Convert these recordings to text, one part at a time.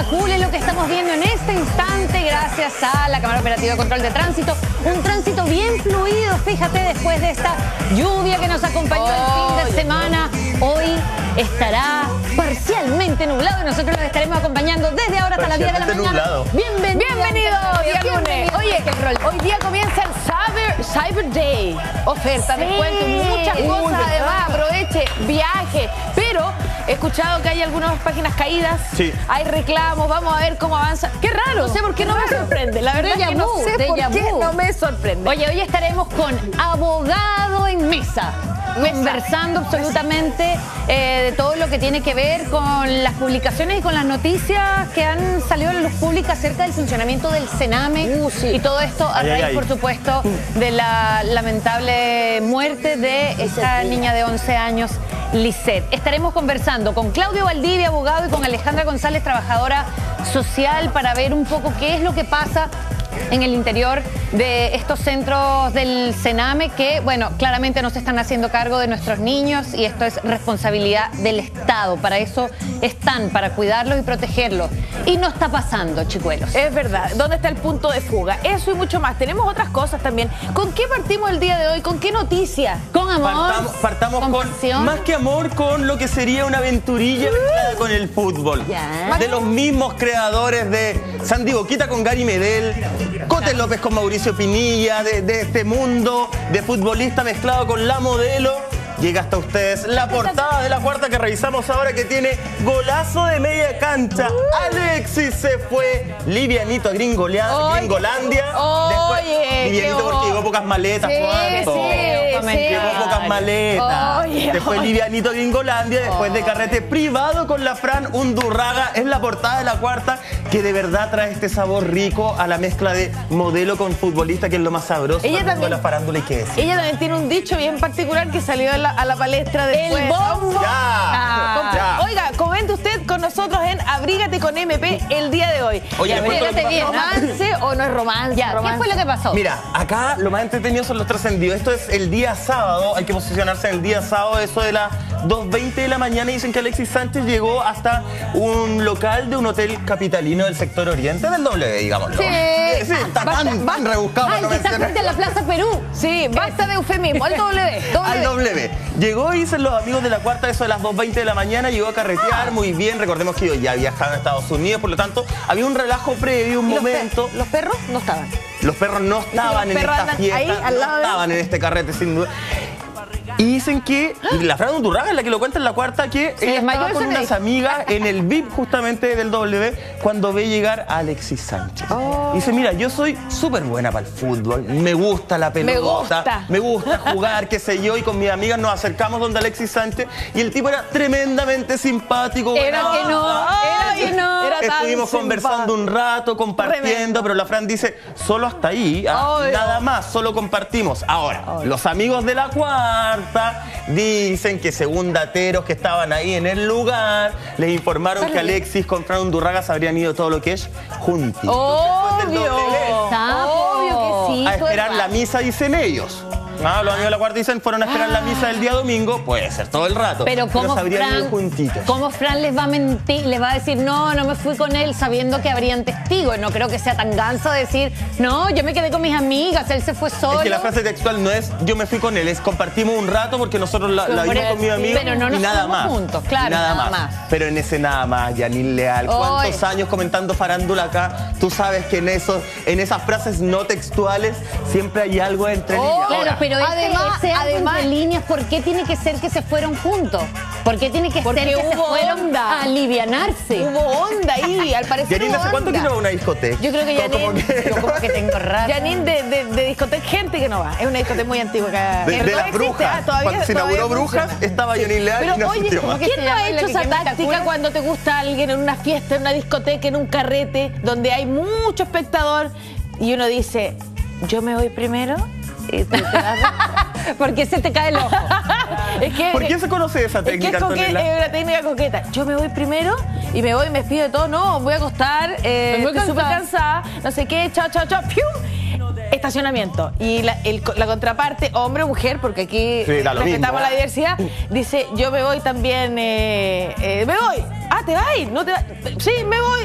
Macul es lo que estamos viendo en este instante gracias a la Cámara Operativa de Control de Tránsito. Un tránsito bien fluido, fíjate, después de esta lluvia que nos acompañó el fin de semana. Hoy estará parcialmente nublado y nosotros los estaremos acompañando desde ahora hasta las 10 de la mañana. Nublado. Bienvenido día lunes. Oye, hoy día comienza el Cyber Day. Ofertas, descuentos, muchas cosas. Además, aproveche, viaje. Pero he escuchado que hay algunas páginas caídas. Sí. Hay reclamos. Vamos a ver cómo avanza. Qué raro. No sé por qué no me sorprende. La verdad es que no sé por qué no me sorprende. Oye, hoy estaremos con abogado en mesa. Conversando absolutamente de todo lo que tiene que ver con las publicaciones y con las noticias que han salido a la luz pública acerca del funcionamiento del Sename y todo esto a raíz, por supuesto, de la lamentable muerte de esta niña de 11 años, Lisette. Estaremos conversando con Claudio Valdivia, abogado, y con Alejandra González, trabajadora social, para ver un poco qué es lo que pasa en el interior de estos centros del Sename que, bueno, claramente no se están haciendo cargo de nuestros niños y esto es responsabilidad del Estado. Para eso están, para cuidarlos y protegerlos. Y no está pasando, chicuelos. Es verdad. ¿Dónde está el punto de fuga? Eso y mucho más. Tenemos otras cosas también. ¿Con qué partimos el día de hoy? ¿Con qué noticia? Con amor. Partamos con, más que amor, con lo que sería una aventurilla mezclada con el fútbol. Ya. De los mismos creadores de Sandy Boquita con Gary Medel, Cote López con Mauricio Pinilla, de este mundo de futbolista mezclado con la modelo. Llega hasta ustedes la portada de La Cuarta que revisamos ahora, que tiene golazo de media cancha. Alexis se fue. Livianito a Gringolandia. Oye, Livianito porque llevó pocas maletas. Llevó pocas maletas. Después livianito a Gringolandia, después de carrete privado con la Fran Undurraga. Es la portada de La Cuarta, que de verdad trae este sabor rico a la mezcla de modelo con futbolista, que es lo más sabroso de la farándula. Y qué decir. Ella también tiene un dicho bien particular que salió a la palestra después. ¡El bombo! Ya. Oiga, comente usted con nosotros en Abrígate con MP el día de hoy. Oye, abrígate bien. ¿Romance o no es romance? Ya, ¿qué fue lo que pasó? Mira, acá lo más entretenido son los trascendidos. Esto es el día sábado, hay que posicionarse en el día sábado, eso de las 2:20 de la mañana. Dicen que Alexis Sánchez llegó hasta un local de un hotel capitalino del sector oriente del W, digámoslo. Sí. Está tan rebuscado. Ay, que está frente a la Plaza Perú. Sí, basta de eufemismo. Al W. Al W. Llegó, dicen los amigos de La Cuarta, eso de las 2:20 de la mañana, llegó a carretear muy bien. Recordemos que yo ya viajaba a Estados Unidos, por lo tanto, había un relajo previo, un momento. ¿Los perros no estaban? Los perros no estaban en esta fiesta, ahí, al lado no estaban en este carrete, sin duda. Y dicen que, la Fran Undurraga es la que lo cuenta en La Cuarta, que ella estaba con unas amigas en el VIP justamente del W cuando ve llegar a Alexis Sánchez. Y dice, mira, yo soy súper buena para el fútbol, me gusta la pelota, me gusta jugar, qué sé yo, y con mis amigas nos acercamos donde Alexis Sánchez y el tipo era tremendamente simpático. Era que no. Estuvimos conversando un rato, compartiendo, pero la Fran dice, solo hasta ahí, nada más, solo compartimos. Ahora, los amigos de La Cuarta dicen que según dateros que estaban ahí en el lugar, les informaron que Alexis con Fran Undurraga se habrían ido todo lo que es juntitos. Obvio que sí. A esperar la misa, dicen ellos. Los amigos de La Cuarta dicen, fueron a esperar la misa del día domingo, puede ser todo el rato. Pero ¿cómo se habrían ido juntitos? ¿Cómo Fran les va a mentir? Les va a decir, no me fui con él, sabiendo que habrían testigos. No creo que sea tan ganso decir, no, yo me quedé con mis amigas, él se fue solo. Es que la frase textual no es, yo me fui con él, es compartimos un rato porque nosotros la vimos con mi amigo, pero no nos y nada más. Juntos, claro, nada más. Pero en ese nada más, Yanil Leal, ¿cuántos años comentando farándula acá? Tú sabes que en esas frases no textuales siempre hay algo entre líneas. Claro, pero además de líneas, ¿por qué tiene que ser que se fueron juntos? ¿Por qué tiene que ser que se fueron a alivianarse? Hubo onda ahí, al parecer. Janine, ¿hace cuánto que no va a una discoteca? Yo creo que Janine, yo como que tengo rato. Janine de discoteca, gente que no va. Es una discoteca muy antigua acá. De las Brujas. Cuando se inauguró Brujas, estaba Janine Leal. Pero oye, ¿quién no ha hecho esa táctica cuando te gusta alguien en una fiesta, en una discoteca, en un carrete, donde hay mucho espectador y uno dice, yo me voy primero? Y tú te vas ¿por qué se te cae el ojo? ¿Por qué se conoce esa técnica, Antonella? Es una técnica coqueta. Yo me voy primero y me voy, me despido de todo. No, voy a acostar, estoy súper cansada, no sé qué, chao, ¡pium! Estacionamiento. Y la contraparte, hombre o mujer, porque aquí respetamos la diversidad, dice, yo me voy también, me voy. Ah, te vas. No te vas. Sí, me voy,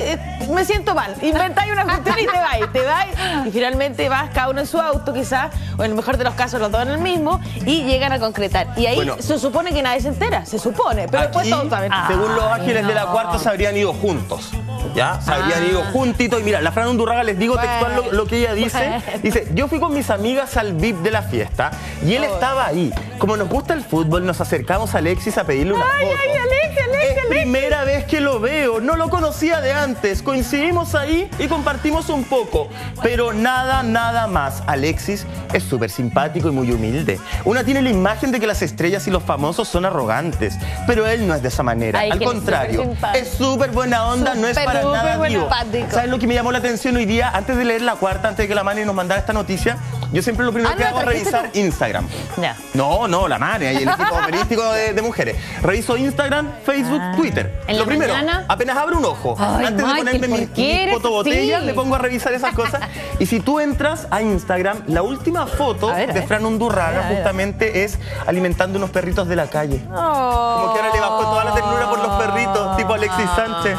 me siento mal. Inventáis una cuestión y te vas. Y finalmente vas cada uno en su auto quizás, o en el mejor de los casos los dos en el mismo, y llegan a concretar. Y ahí se supone que nadie se entera, se supone. Pero después todos saben. Según los ángeles de la cuarta, se habrían ido juntos. ¿Ya? Se habrían ido juntitos. Y mira, la Fran Undurraga, les digo textual lo que ella dice. Dice, yo fui con mis amigas al VIP de la fiesta y él estaba ahí. Como nos gusta el fútbol, nos acercamos a Alexis a pedirle una foto. Es primera vez que lo veo, no lo conocía de antes. Coincidimos ahí y compartimos un poco, pero nada más. Alexis es súper simpático y muy humilde. Una tiene la imagen de que las estrellas y los famosos son arrogantes, pero él no es de esa manera. Al contrario, es súper buena onda, no es para nada vivo. ¿Sabes lo que me llamó la atención hoy día? Antes de leer la cuarta, antes de que la Mane nos mandara esta noticia, yo siempre lo primero que hago es revisar Instagram. No, la Mane, y el equipo periodístico de mujeres. Reviso Instagram, Facebook, Twitter. Lo primero, apenas abro un ojo. Antes de ponerme mi fotobotella, me pongo a revisar esas cosas. Y si tú entras a Instagram, la última foto de Fran Undurraga justamente es alimentando unos perritos de la calle. Como que ahora le bajó toda la ternura por los perritos, tipo Alexis Sánchez.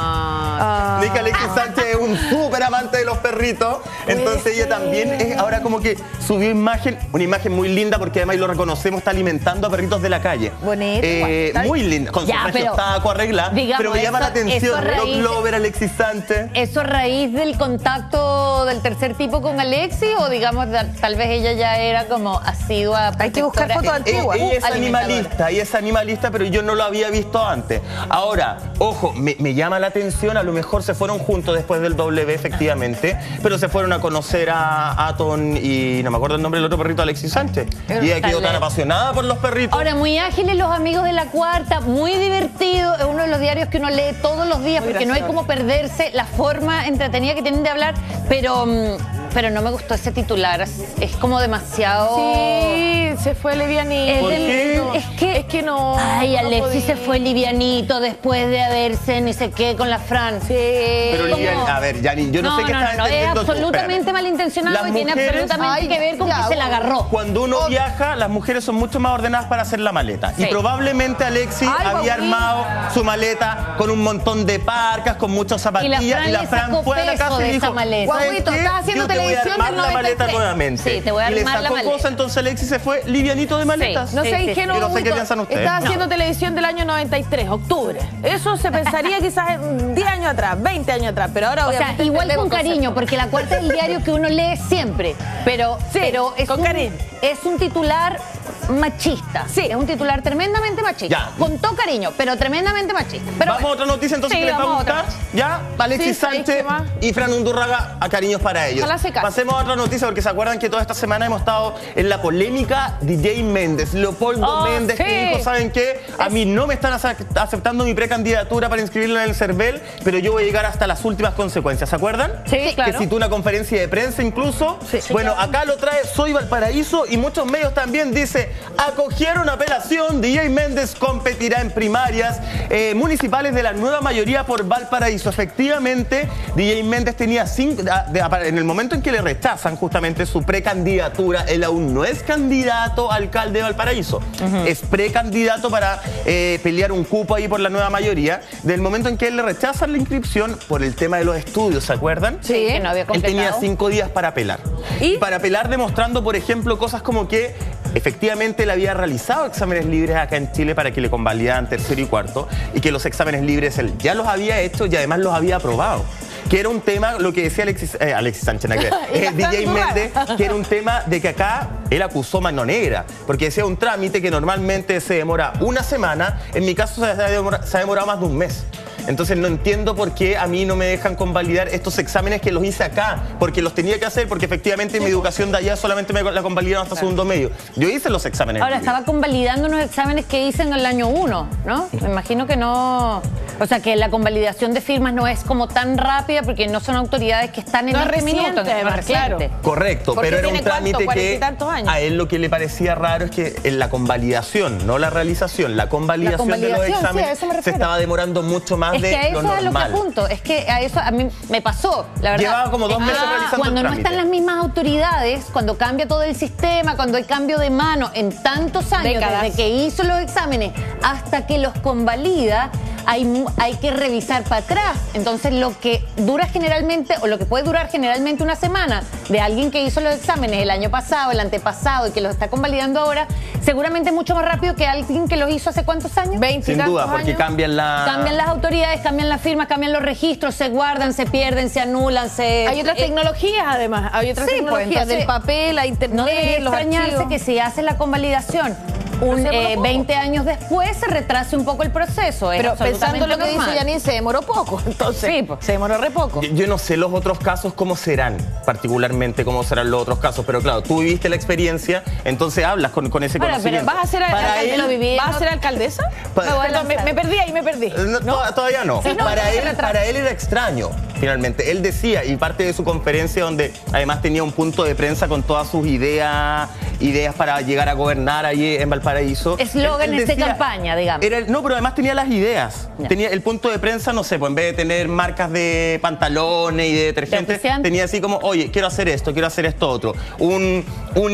Ni que Alexis Sánchez es un súper amante de los perritos. Entonces ella también es ahora como que subió una imagen muy linda, porque además lo reconocemos, está alimentando a perritos de la calle. Bonito. Muy linda, con su preciosa taco arreglada. Pero me llama la atención, Glover, Alexis Sánchez. ¿Eso a raíz del contacto del tercer tipo con Alexis? O digamos, tal vez ella ya era como asidua. Hay que buscar fotos antiguas. Ella es animalista, pero yo no lo había visto antes. Ahora, ojo, me llama la atención, a lo mejor se fueron juntos después del W, efectivamente, pero se fueron a conocer a Aton y no me acuerdo el nombre del otro perrito, Alexis Sánchez. Y ella quedó tan apasionada por los perritos. Ahora, muy ágiles los amigos de la cuarta, muy divertido. Es uno de los diarios que uno lee todos los días, porque no hay como perderse la forma entretenida que tienen de hablar, pero no me gustó ese titular. Es como demasiado... Sí, se fue livianito. ¿Por qué? Es que no... Ay, Alexis se fue livianito después de haberse ni sé qué con la Fran. Sí. Pero a ver, Yani, yo no sé qué estás entendiendo. Es absolutamente malintencionado y tiene absolutamente que ver con que se la agarró. Cuando uno viaja, las mujeres son mucho más ordenadas para hacer la maleta. Y probablemente Alexis había armado su maleta con un montón de parcas, con muchas zapatillas, y la Fran fue a la casa y dijo, Guaguito, estás haciendo televisión del 93. La maleta nuevamente. Sí, te voy a armar la maleta. Y le sacó cosas, entonces Alexis se fue livianito de maletas. No sé ingenuo, no sé qué piensan ustedes. Estaba haciendo televisión del año 93, octubre. Eso se pensaría quizás 10 años atrás, 20 años atrás, pero ahora obviamente... igual con cariño, porque la cuarta es el diario que uno lee siempre, pero es un titular machista. Sí. Es un titular tremendamente machista. Con todo cariño, pero tremendamente machista. Pero vamos a otra noticia entonces que les va a gustar. Ya, Alexis Sánchez y Fran Undurraga, a cariños para ellos. Pasemos a otra noticia, porque se acuerdan que toda esta semana hemos estado en la polémica DJ Méndez, Leopoldo Méndez, que dijo, ¿saben qué? A mí no me están aceptando mi precandidatura para inscribirla en el CERVEL, pero yo voy a llegar hasta las últimas consecuencias. ¿Se acuerdan? Sí, claro. Que citó una conferencia de prensa incluso. Bueno, acá lo trae Soy Valparaíso y muchos medios también dice, acogieron apelación, DJ Méndez competirá en primarias municipales de la nueva mayoría por Valparaíso. Efectivamente, DJ Méndez tenía en el momento en que le rechazan justamente su precandidatura, él aún no es candidato a alcalde de Valparaíso, es precandidato para pelear un cupo ahí por la nueva mayoría. Del momento en que él le rechazan la inscripción por el tema de los estudios, ¿se acuerdan? Sí, que no había completado. Él tenía 5 días para apelar. Y para apelar demostrando, por ejemplo, cosas como que efectivamente él había realizado exámenes libres acá en Chile para que le convalidaran tercero y cuarto, y que los exámenes libres él ya los había hecho y además los había aprobado. Que era un tema, lo que decía Alexis Sánchez, DJ Méndez, que era un tema de que acá él acusó mano negra, porque decía un trámite que normalmente se demora una semana, en mi caso se ha demorado más de un mes. Entonces no entiendo por qué a mí no me dejan convalidar estos exámenes que los hice acá, porque los tenía que hacer, porque efectivamente mi educación de allá solamente me la convalidaron hasta segundo medio. Yo hice los exámenes. Ahora, estaba convalidando unos exámenes que hice en el año 1, ¿no? Me imagino que no... O sea, que la convalidación de firmas no es como tan rápida, porque no son autoridades que están en este minuto. Claro. Correcto, pero era un trámite que a él lo que le parecía raro es que en la convalidación, no la realización, la convalidación de los exámenes se estaba demorando mucho más de lo normal. Es que a eso es lo que apunto, es que a eso a mí me pasó, la verdad. Llevaba como 2 meses realizando cuando el no trámite. están las mismas autoridades, cuando cambia todo el sistema, cuando hay cambio de mano en tantos años, desde que hizo los exámenes hasta que los convalida, hay que revisar para atrás. Entonces lo que dura generalmente, o lo que puede durar generalmente una semana de alguien que hizo los exámenes el año pasado, el antepasado y que los está convalidando ahora, seguramente es mucho más rápido que alguien que los hizo hace ¿cuántos años? 20 Sin duda, porque cambian las autoridades, cambian las firmas, cambian los registros, se guardan, se pierden, se anulan, hay otras tecnologías además, hay otras tecnologías del papel, a internet, no debería los extrañarse archivos. que si hace la convalidación 20 años después se retrase un poco el proceso. Pero pensando lo que normal. dice Janine, se demoró poco, entonces sí, pues. Se demoró re poco. Yo no sé los otros casos cómo serán, particularmente cómo serán los otros casos, pero claro, tú viviste la experiencia, entonces hablas con ese conocimiento. Pero ¿vas a ser alcaldesa? Perdón, me perdí ahí, me perdí. ¿No? Todavía no. Sí, no, para él era extraño, finalmente. Él decía, y parte de su conferencia donde además tenía un punto de prensa con todas sus ideas para llegar a gobernar allí en Valparaíso. Eslóganes de campaña, digamos. No, pero además tenía las ideas. Ya. Tenía el punto de prensa, no sé, pues en vez de tener marcas de pantalones y de detergentes, tenía así como, oye, quiero hacer esto otro. Un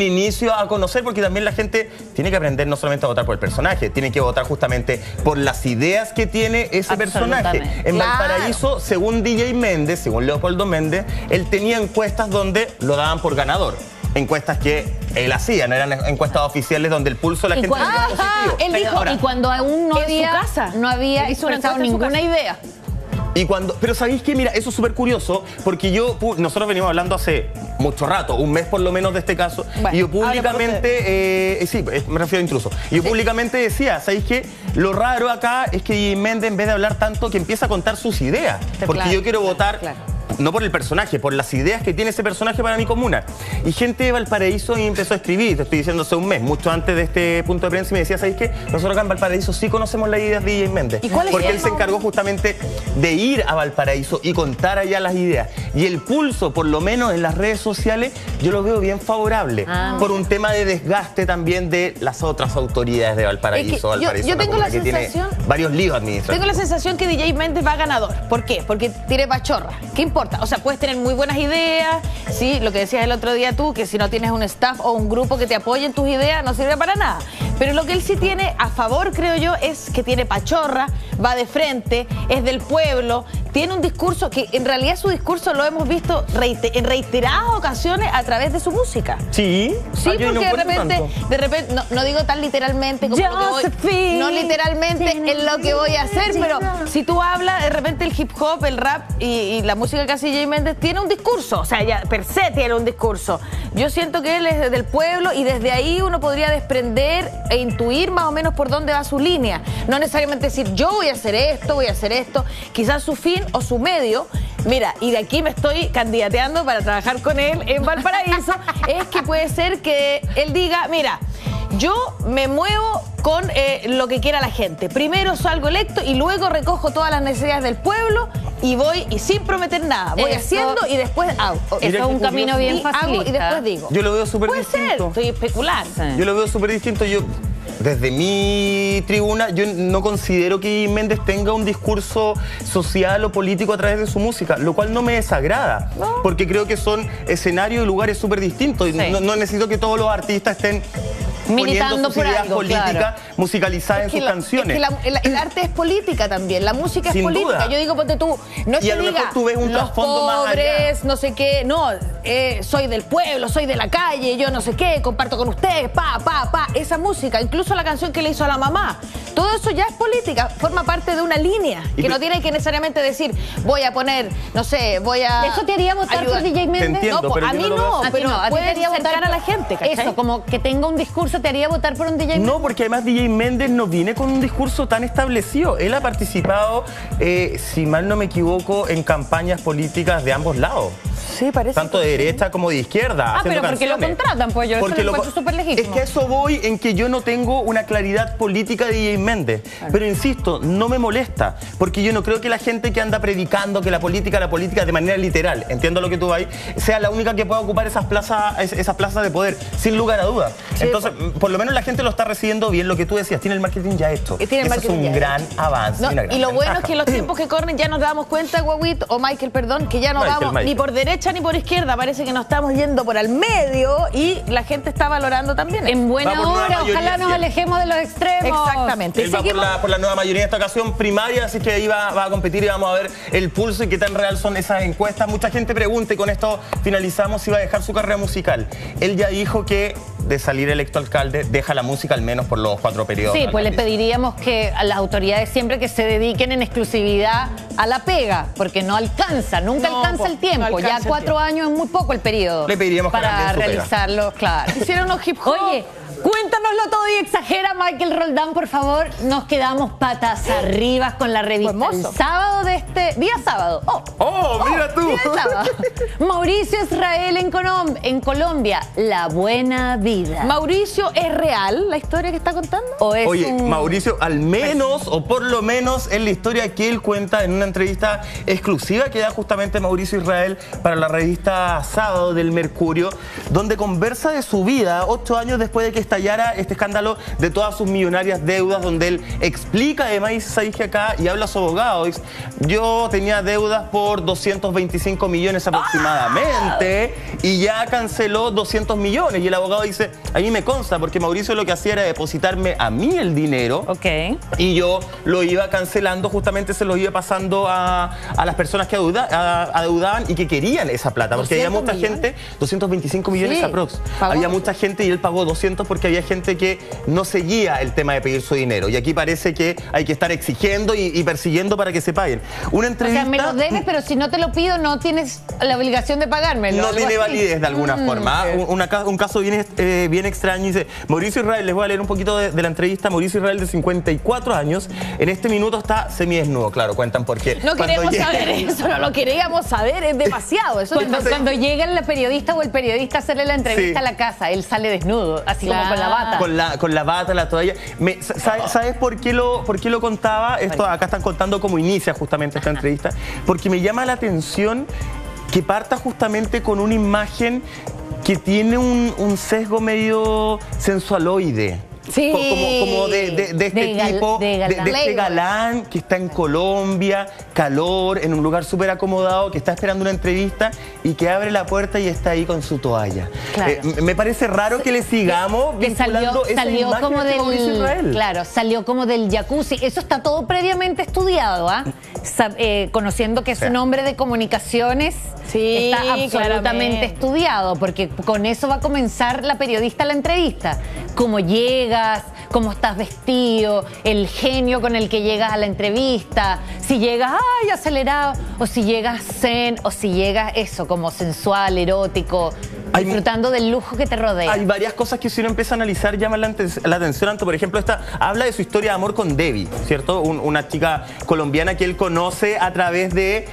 inicio a conocer, porque también la gente tiene que aprender no solamente a votar por el personaje, tiene que votar justamente por las ideas que tiene ese personaje. En Valparaíso, según DJ Méndez, según Leopoldo Méndez, él tenía encuestas donde lo daban por ganador. Encuestas que él hacía, no eran encuestas oficiales donde el pulso de la gente era positivo. Él dijo, y cuando aún no había expresado ninguna idea. Pero ¿sabéis qué? Mira, eso es súper curioso, porque nosotros venimos hablando hace mucho rato, un mes por lo menos de este caso, bueno, y yo públicamente, me refiero a intruso, y yo públicamente decía, ¿sabéis qué? Lo raro acá es que DJ Méndez, en vez de hablar tanto, que empieza a contar sus ideas, porque yo quiero votar... No por el personaje, por las ideas que tiene ese personaje para mi comuna. Y gente de Valparaíso empezó a escribir, te estoy diciendo hace un mes, mucho antes de este punto de prensa, y me decía, ¿sabéis qué? Nosotros acá en Valparaíso sí conocemos las ideas de DJ Méndez. Porque él se encargó justamente de ir a Valparaíso y contar allá las ideas. Y el pulso, por lo menos en las redes sociales, yo lo veo bien favorable. Por un tema de desgaste también de las otras autoridades de Valparaíso. Valparaíso yo tengo la sensación... Tiene varios líos administrativos. Tengo la sensación que DJ Méndez va ganador. ¿Por qué? Porque tiene pachorra. ¿Qué importa? O sea, puedes tener muy buenas ideas, sí, lo que decías el otro día tú, que si no tienes un staff o un grupo que te apoye en tus ideas, no sirve para nada. Pero lo que él sí tiene a favor, creo yo, es que tiene pachorra, va de frente, es del pueblo, tiene un discurso que en realidad su discurso lo hemos visto en reiteradas ocasiones a través de su música. Sí, porque de repente, no digo tan literalmente como no literalmente en lo que voy a hacer, pero si tú hablas, de repente el hip hop, el rap y la música que hace DJ Méndez tiene un discurso, o sea, ya per se tiene un discurso. Yo siento que él es del pueblo y desde ahí uno podría desprender e intuir más o menos por dónde va su línea. No necesariamente decir, yo voy a hacer esto, quizás su fin o su medio. Mira, y de aquí me estoy candidateando para trabajar con él en Valparaíso, es que puede ser que él diga, mira, yo me muevo con lo que quiera la gente. Primero salgo electo y luego recojo todas las necesidades del pueblo y voy y sin prometer nada. Voy haciendo y después hago. Eso es un camino bien fácil. Hago y después digo. Yo lo veo súper distinto. Puede ser, estoy especulando. Yo lo veo súper distinto. Desde mi tribuna, yo no considero que Méndez tenga un discurso social o político a través de su música, lo cual no me desagrada, porque creo que son escenarios y lugares súper distintos. Sí. No necesito que todos los artistas estén militando sus ideas políticas musicalizadas en sus canciones. Es que el arte es política también, la música es política. Duda. Yo digo, ponte tú, no es que diga tú ves un los pobres, no sé qué, no, soy del pueblo, soy de la calle, yo no sé qué, comparto con ustedes, esa música, incluso la canción que le hizo a la mamá, todo eso ya es política, forma parte de una línea, que no tiene que necesariamente decir, voy a poner, no sé, voy a... ¿Eso te haría votar por DJ Méndez? Entiendo, no, a mí no, pero puede acercar a la gente, ¿cachai? Eso, como que tenga un discurso, ¿te haría votar por un DJ Méndez? No, porque además DJ Méndez no viene con un discurso tan establecido. Él ha participado, si mal no me equivoco, en campañas políticas de ambos lados. Sí, parece. Tanto de derecha como de izquierda. Pero porque lo contratan, pues yo eso lo encuentro súper legítimo. Es que a eso voy, en que yo no tengo una claridad política de DJ Méndez. Claro. Pero insisto, no me molesta, porque yo no creo que la gente que anda predicando que la política de manera literal, entiendo lo que tú vas, sea la única que pueda ocupar esas plazas de poder, sin lugar a dudas. Sí, entonces, por lo menos la gente lo está recibiendo bien, lo que tú decías, tiene el marketing ya hecho. Eso es un gran avance. No, y lo bueno es que en los tiempos que corren ya nos damos cuenta, Guaguito, o Michael, perdón, que ya no vamos ni por derecha ni por izquierda, parece que nos estamos yendo por al medio y la gente está valorando también. En buena hora, ojalá nos alejemos de los extremos. Exactamente. Él va por la nueva mayoría en esta ocasión primaria, así que ahí va a competir y vamos a ver el pulso y qué tan real son esas encuestas. Mucha gente pregunta, y con esto finalizamos, si va a dejar su carrera musical. Él ya dijo que de salir electo alcalde, deja la música al menos por los 4 periodos. Sí, pues le pediríamos que a las autoridades siempre que se dediquen en exclusividad a la pega, porque no alcanza, nunca alcanza el tiempo. No alcanza ya 4 años es muy poco el periodo. Le pediríamos para realizarlo, claro. Hicieron unos hip hop. Oye, cuéntanoslo todo y exagera, Michael Roldán, por favor. Nos quedamos patas arriba con la revista el sábado de este día sábado. Mira tú. Día sábado. Mauricio Israel en Colombia, la buena vida. Mauricio, ¿es real la historia que está contando? Oye, Mauricio, al menos o por lo menos es la historia que él cuenta en una entrevista exclusiva que da justamente Mauricio Israel para la revista Sábado del Mercurio, donde conversa de su vida 8 años después de que estallara este escándalo de todas sus millonarias deudas, donde él explica, además dice, ¿sabes que acá? Y habla a su abogado, dice, yo tenía deudas por 225 millones aproximadamente y ya canceló 200 millones. Y el abogado dice, a mí me consta, porque Mauricio lo que hacía era depositarme a mí el dinero y yo lo iba cancelando, justamente se lo iba pasando a las personas que adeudaban y que querían esa plata, porque había mucha gente, 225 millones aprox. Había mucha gente y él pagó 200 porque había gente que no seguía el tema de pedir su dinero. Y aquí parece que hay que estar exigiendo y persiguiendo para que se paguen. Una entrevista... O sea, me lo debes, pero si no te lo pido, no tienes la obligación de pagármelo. No tiene validez de alguna forma. Un caso bien extraño. Dice, Mauricio Israel, les voy a leer un poquito de la entrevista. Mauricio Israel, de 54 años, en este minuto está semidesnudo. Claro, cuentan por qué. No queremos saber eso, no lo queríamos saber, es demasiado. Eso cuando llega la periodista o el periodista a hacerle la entrevista a la casa, él sale desnudo, así como con la bata. Con la bata, la toalla. ¿Sabes por qué lo contaba? Esto acá están contando cómo inicia justamente esta entrevista. Porque me llama la atención que parta justamente con una imagen que tiene un sesgo medio sensualoide. Sí. Como de este tipo, de este galán que está en Colombia, calor, en un lugar súper acomodado, que está esperando una entrevista y que abre la puerta y está ahí con su toalla. Claro. Me parece raro que le sigamos vinculando esa imagen como de Mauricio Israel. Claro, salió como del jacuzzi. Eso está todo previamente estudiado, conociendo que es un hombre de comunicaciones. Sí, está absolutamente estudiado, porque con eso va a comenzar la periodista la entrevista. Cómo llegas, cómo estás vestido, el genio con el que llegas a la entrevista, si llegas acelerado, o si llegas zen, o si llegas eso, como sensual, erótico, disfrutando del lujo que te rodea. Hay varias cosas que si uno empieza a analizar llaman la atención. Por ejemplo, esta habla de su historia de amor con Debbie, ¿cierto? Una chica colombiana que él conoce a través de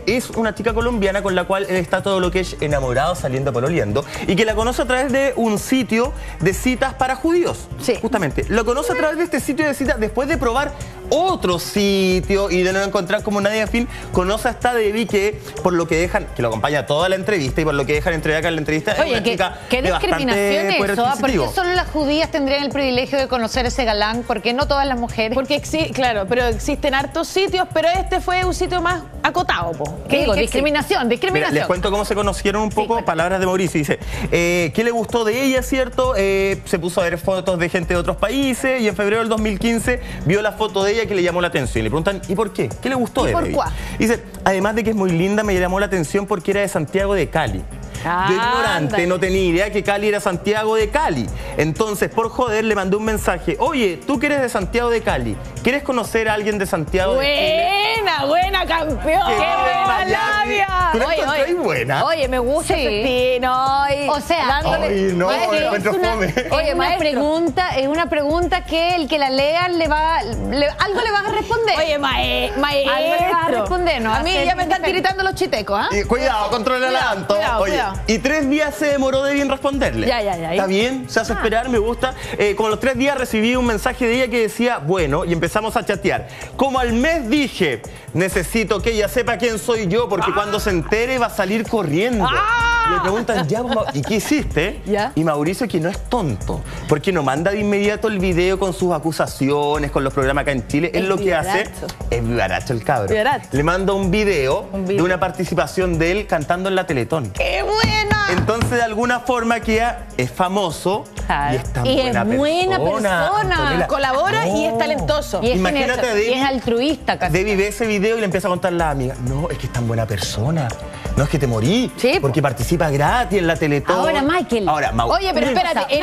es una chica colombiana con la cual él está todo lo que es enamorado, saliendo, pololeando, y que la conoce a través de un sitio de citas para judíos. Sí. Justamente. Lo conoce a través de este sitio de citas después de probar otro sitio y de no encontrar como nadie afín. Conoce a esta Debbie que, por lo que dejan, que lo acompaña toda la entrevista y por lo que dejan entregar en la entrevista, oye, es una chica ¿qué discriminación es eso? ¿Por qué solo las judías tendrían el privilegio de conocer ese galán? ¿Por qué no todas las mujeres? Porque claro, pero existen hartos sitios, pero este fue un sitio más acotado, ¿Qué digo? Discriminación. Mira, les cuento cómo se conocieron un poco, palabras de Mauricio. Dice, ¿qué le gustó de ella, cierto? Se puso a ver fotos de gente de otros países y en febrero del 2015 vio la foto de ella que le llamó la atención. Le preguntan, ¿y por qué? ¿Qué le gustó de ella? Dice, además de que es muy linda, me llamó la atención porque era de Santiago de Cali. Yo ignorante, no tenía idea que Cali era Santiago de Cali. Entonces, por joder, le mandé un mensaje. Oye, tú que eres de Santiago de Cali, ¿quieres conocer a alguien de Santiago de Cali? Buena, campeón. ¡Qué buena labia! Oye, buena. Oye, me gusta ese o sea, dándole... no, encuentro fome. Oye, es una pregunta que el que la lea algo le va a responder. Oye, maestro. Algo le va a responder, ¿no? A mí ya me están tiritando los chitecos, Cuidado, controla la Anto. Oye, y 3 días se demoró de bien responderle. Ya. Está bien, se hace esperar, me gusta. Como los 3 días recibí un mensaje de ella que decía, bueno, y empezamos a chatear. Como al mes dije, necesito que ella sepa quién soy yo, porque cuando se entere va a salir corriendo. Le preguntan, ¿y qué hiciste? ¿Ya? Y Mauricio, que no es tonto, porque no manda de inmediato el video con sus acusaciones, con los programas acá en Chile. Él lo que hace es vivaracho el cabro. Vivaracho. Le manda un video de una participación de él cantando en la Teletón. ¡Qué buena! Entonces, de alguna forma, es famoso y es tan buena persona. Antonella. Colabora y es talentoso. Y es Imagínate a Debbie. Y es altruista casi. Debbie ve ese video y le empieza a contar a la amiga. No, es que es tan buena persona. No, es que te morí. Sí, porque participa gratis en la Teletón. Ahora, Michael. Oye, pero espérate,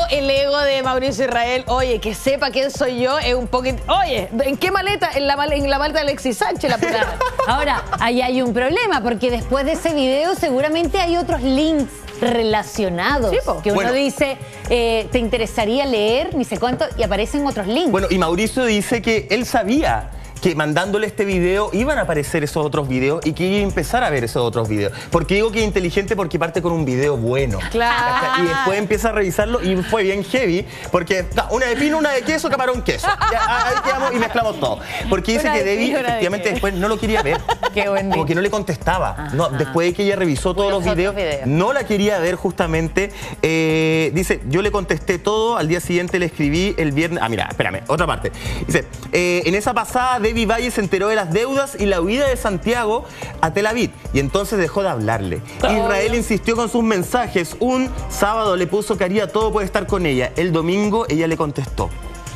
el ego de Mauricio Israel, oye, que sepa quién soy yo, es un poquito... Oye, ¿en qué maleta? En la maleta de Alexis Sánchez la puta. Ahora, ahí hay un problema, porque después de ese video seguramente hay otros links relacionados. Sí, po. Que uno dice, te interesaría leer, ni sé cuánto, y aparecen otros links. Bueno, y Mauricio dice que él sabía que mandándole este video iban a aparecer esos otros videos y que iba a empezar a ver esos otros videos. Porque digo que es inteligente porque parte con un video bueno. Claro. Y después empieza a revisarlo y fue bien heavy porque una de pino, una de queso, camarón, queso. Ya, ahí quedamos y mezclamos todo. Porque dice que Debbie efectivamente después no lo quería ver. Qué buen como que no le contestaba. No, después de que ella revisó todos los videos, no la quería ver justamente. Dice, yo le contesté todo, al día siguiente le escribí el viernes. Ah, mira, espérame, otra parte. Dice, en esa pasada Debbie Valle se enteró de las deudas y la huida de Santiago a Tel Aviv y entonces dejó de hablarle. Israel insistió con sus mensajes. Un sábado le puso que haría todo por estar con ella. El domingo ella le contestó.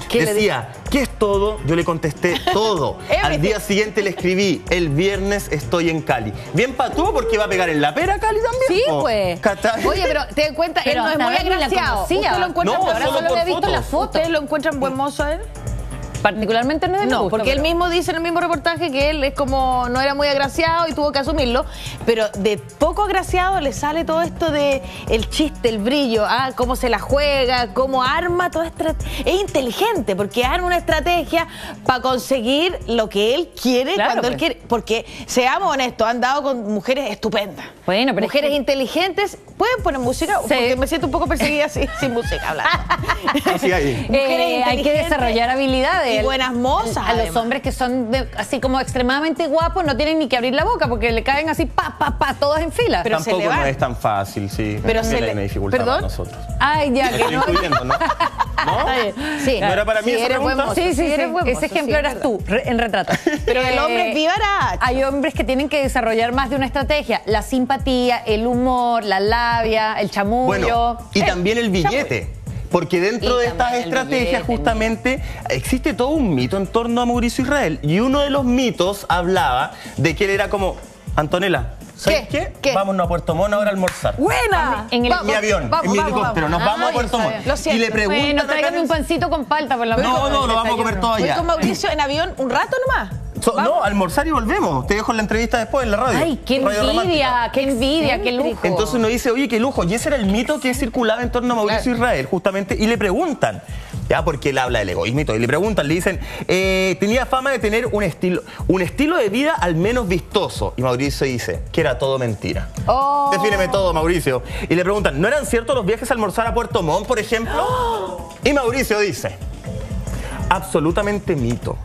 Decía, ¿qué es todo? Yo le contesté todo. Al día siguiente le escribí, el viernes estoy en Cali. Bien patúo porque va a pegar en la pera Cali también. Sí, pues. Oye, pero te das cuenta, él no es muy agraciado. ¿Usted lo encuentra? No, ahora solo le he visto la foto. ¿Ustedes lo encuentran buen mozo a él? Particularmente no es de mi gusto, porque él mismo dice en el mismo reportaje que él es como no era muy agraciado y tuvo que asumirlo, pero de poco agraciado le sale todo esto de el chiste, el brillo, cómo se la juega, cómo arma toda es inteligente porque arma una estrategia para conseguir lo que él quiere cuando él quiere, porque seamos honestos, han dado con mujeres estupendas. Bueno, pero mujeres inteligentes. ¿Pueden poner música? Sí. Porque me siento un poco perseguida así, sin música hablando. Así hay. Hay que desarrollar habilidades. Y buenas mozas. A los hombres que son así como extremadamente guapos no tienen ni que abrir la boca porque le caen así todas en fila. Pero tampoco no es tan fácil, sí. Pero se le dificultad para nosotros. Ay, ya que no. Incluyendo, ¿no? ¿No? Sí. ¿No era para mí esa pregunta? Sí, ese ejemplo eras tú, en retrato. Pero el hombre es vivaracho. Hay hombres que tienen que desarrollar más de una estrategia. La simpatía, el humor, la labia, el chamullo. Bueno, y también el billete. Porque dentro de estas estrategias justamente existe todo un mito en torno a Mauricio Israel. Y uno de los mitos hablaba de que él era como, Antonella, ¿sabes qué? Vámonos a Puerto Montt ahora a almorzar. ¡Buena! En mi avión, en mi helicóptero. Nos vamos a Puerto Montt. Y le preguntan... Bueno, tráigame un pancito con palta por la vez. No, lo vamos a comer todo allá. ¿Voy con Mauricio en avión un rato nomás? No, almorzar y volvemos. Te dejo la entrevista después en la radio. Ay, qué envidia, qué lujo. Entonces uno dice, oye, qué lujo. Y ese era el mito que circulaba en torno a Mauricio Israel, justamente. Y le preguntan, ya, porque él habla del egoísmo y todo. Y le preguntan, le dicen, tenía fama de tener un estilo de vida al menos vistoso. Y Mauricio dice, que era todo mentira. Defíneme todo, Mauricio. Y le preguntan, ¿no eran ciertos los viajes a almorzar a Puerto Montt, por ejemplo? Y Mauricio dice, absolutamente mito.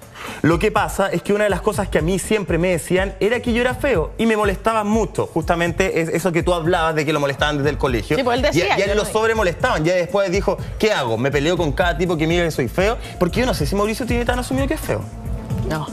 Lo que pasa es que una de las cosas que a mí siempre me decían era que yo era feo y me molestaban mucho. Justamente es eso que tú hablabas de que lo molestaban desde el colegio. Sí, pues él decía, y a él lo sobremolestaban. Ya después dijo, ¿qué hago? Me peleo con cada tipo que me diga que soy feo. Porque yo no sé si Mauricio tiene tan asumido que es feo. No.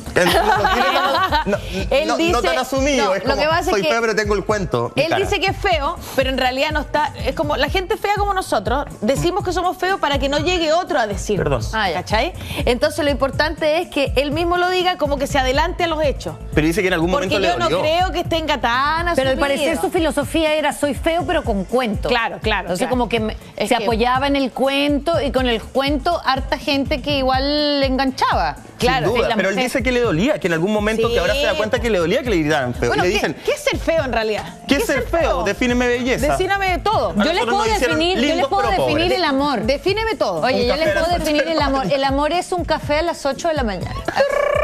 No tan asumido, es como, lo que pasa soy es que feo pero tengo el cuento. Él dice que es feo, pero en realidad no está, es como la gente fea como nosotros, decimos que somos feos para que no llegue otro a decirnos. Perdón. ¿Cachai? Entonces lo importante es que él mismo lo diga como que se adelante a los hechos. Pero dice que en algún momento le dolió. Porque yo no creo que esté en katana. Pero al parecer su filosofía era soy feo pero con cuento. Claro. Entonces como que se apoyaba en el cuento y con el cuento harta gente que igual le enganchaba. Claro. Sin duda, pero él dice que le dolía, que en algún momento que ahora se da cuenta que le dolía que le gritaran feo. Bueno, y le dicen, ¿qué es ser feo en realidad? ¿Qué es ser feo? Defíneme belleza. Defíneme todo. Yo les puedo definir el amor. Defíneme todo. Oye, yo les puedo definir el amor. El amor es un café a las 8 de la mañana.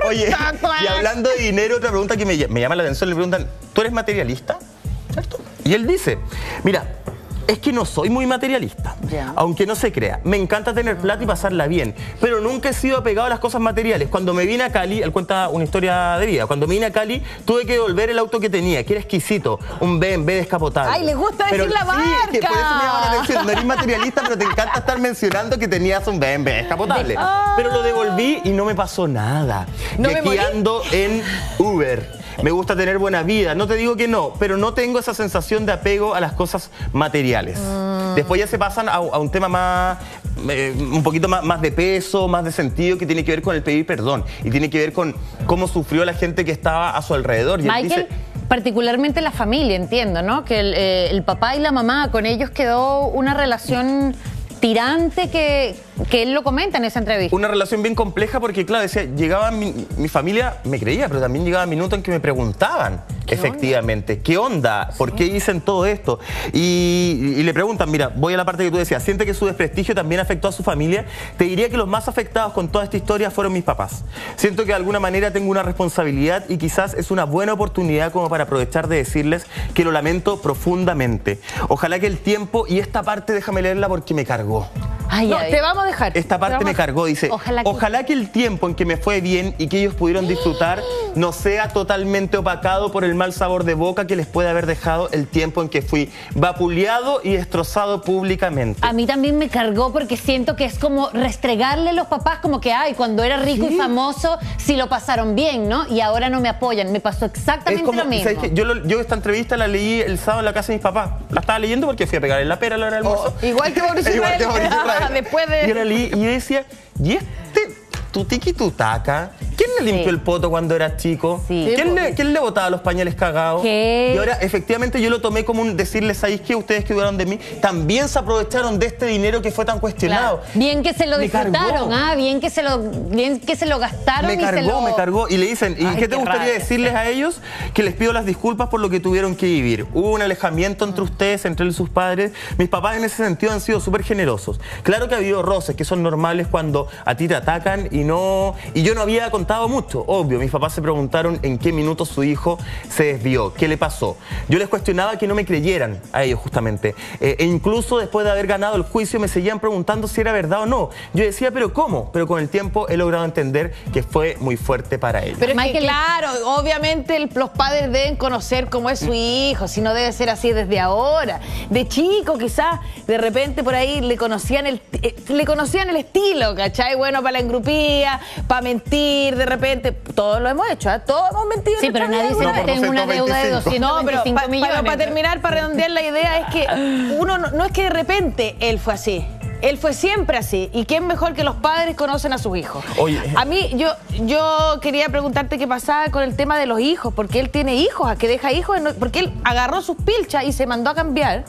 Oye, y hablando de dinero, otra pregunta que me llama la atención, le preguntan, ¿tú eres materialista? ¿Cierto? Y él dice, mira, Es que no soy muy materialista, aunque no se crea. Me encanta tener plata y pasarla bien, pero nunca he sido apegado a las cosas materiales. Cuando me vine a Cali, él cuenta una historia de vida, cuando me vine a Cali tuve que devolver el auto que tenía, que era exquisito, un BMW descapotable. Ay, le gusta decir la marca. Sí, que por eso me llama la atención. No eres materialista, pero te encanta estar mencionando que tenías un BMW descapotable. Pero lo devolví y no me pasó nada. Y aquí ando en Uber. Me gusta tener buena vida, no te digo que no, pero no tengo esa sensación de apego a las cosas materiales. Después ya se pasan a un tema más, un poquito más de peso, más de sentido, que tiene que ver con el pedir perdón y tiene que ver con cómo sufrió la gente que estaba a su alrededor. Y Michael, particularmente la familia, entiendo, ¿no? Que el papá y la mamá, con ellos quedó una relación tirante que él lo comenta en esa entrevista. Una relación bien compleja porque, claro, decía, llegaba mi familia, me creía, pero también llegaba minutos en que me preguntaban, efectivamente, ¿qué onda? ¿Por qué dicen todo esto? Y le preguntan, mira, voy a la parte que tú decías, ¿siente que su desprestigio también afectó a su familia? Te diría que los más afectados con toda esta historia fueron mis papás. Siento que de alguna manera tengo una responsabilidad y quizás es una buena oportunidad como para aprovechar de decirles que lo lamento profundamente. Ojalá que el tiempo, y esta parte déjame leerla porque me cargó. Te vamos a dejar. Esta parte me cargó, dice, ojalá que el tiempo en que me fue bien y que ellos pudieron disfrutar no sea totalmente opacado por el mal sabor de boca que les puede haber dejado el tiempo en que fui vapuleado y destrozado públicamente. A mí también me cargó porque siento que es como restregarle a los papás como que, ay, cuando era rico y famoso, sí lo pasaron bien, ¿no? Y ahora no me apoyan. Me pasó exactamente lo mismo. ¿Sabes qué? Yo esta entrevista la leí el sábado en la casa de mis papás. La estaba leyendo porque fui a pegar en la pera a la hora del almuerzo. Igual que Mauricio Israel. Después de... Yo la leí y decía, ¿y este tutiquitutaca? ¿Quién le limpió el poto cuando era chico? ¿Quién le botaba los pañales cagados? Y ahora, efectivamente, yo lo tomé como un decirles, ¿sabéis qué? Ustedes que dudaron de mí, también se aprovecharon de este dinero que fue tan cuestionado. Claro. Bien que se lo disfrutaron, bien que se lo gastaron. Me cargó. Y le dicen, ¿y qué te gustaría decirles a ellos? Que les pido las disculpas por lo que tuvieron que vivir. Hubo un alejamiento entre ustedes, entre él y sus padres. Mis papás en ese sentido han sido súper generosos. Claro que ha habido roces que son normales cuando a ti te atacan y yo no había contado mucho, obvio. Mis papás se preguntaron en qué minuto su hijo se desvió, qué le pasó. Yo les cuestionaba que no me creyeran a ellos justamente. E incluso después de haber ganado el juicio me seguían preguntando si era verdad o no. Yo decía, ¿pero cómo? Pero con el tiempo he logrado entender que fue muy fuerte para ellos. Pero Michael, claro, obviamente los padres deben conocer cómo es su hijo, si no debe ser así desde ahora. De chico quizás, de repente por ahí le conocían el estilo, ¿cachai? Bueno, para la engrupía, para mentir, de repente, todos lo hemos hecho, todos hemos mentido. Sí, pero nadie dice que tengo una deuda de 225 millones. Pero para terminar, para redondear la idea, es que uno no es que de repente él fue así. Él fue siempre así. ¿Y quién mejor que los padres conocen a sus hijos? Oye. A mí, yo quería preguntarte qué pasaba con el tema de los hijos, porque él tiene hijos, a que deja hijos, porque él agarró sus pilchas y se mandó a cambiar.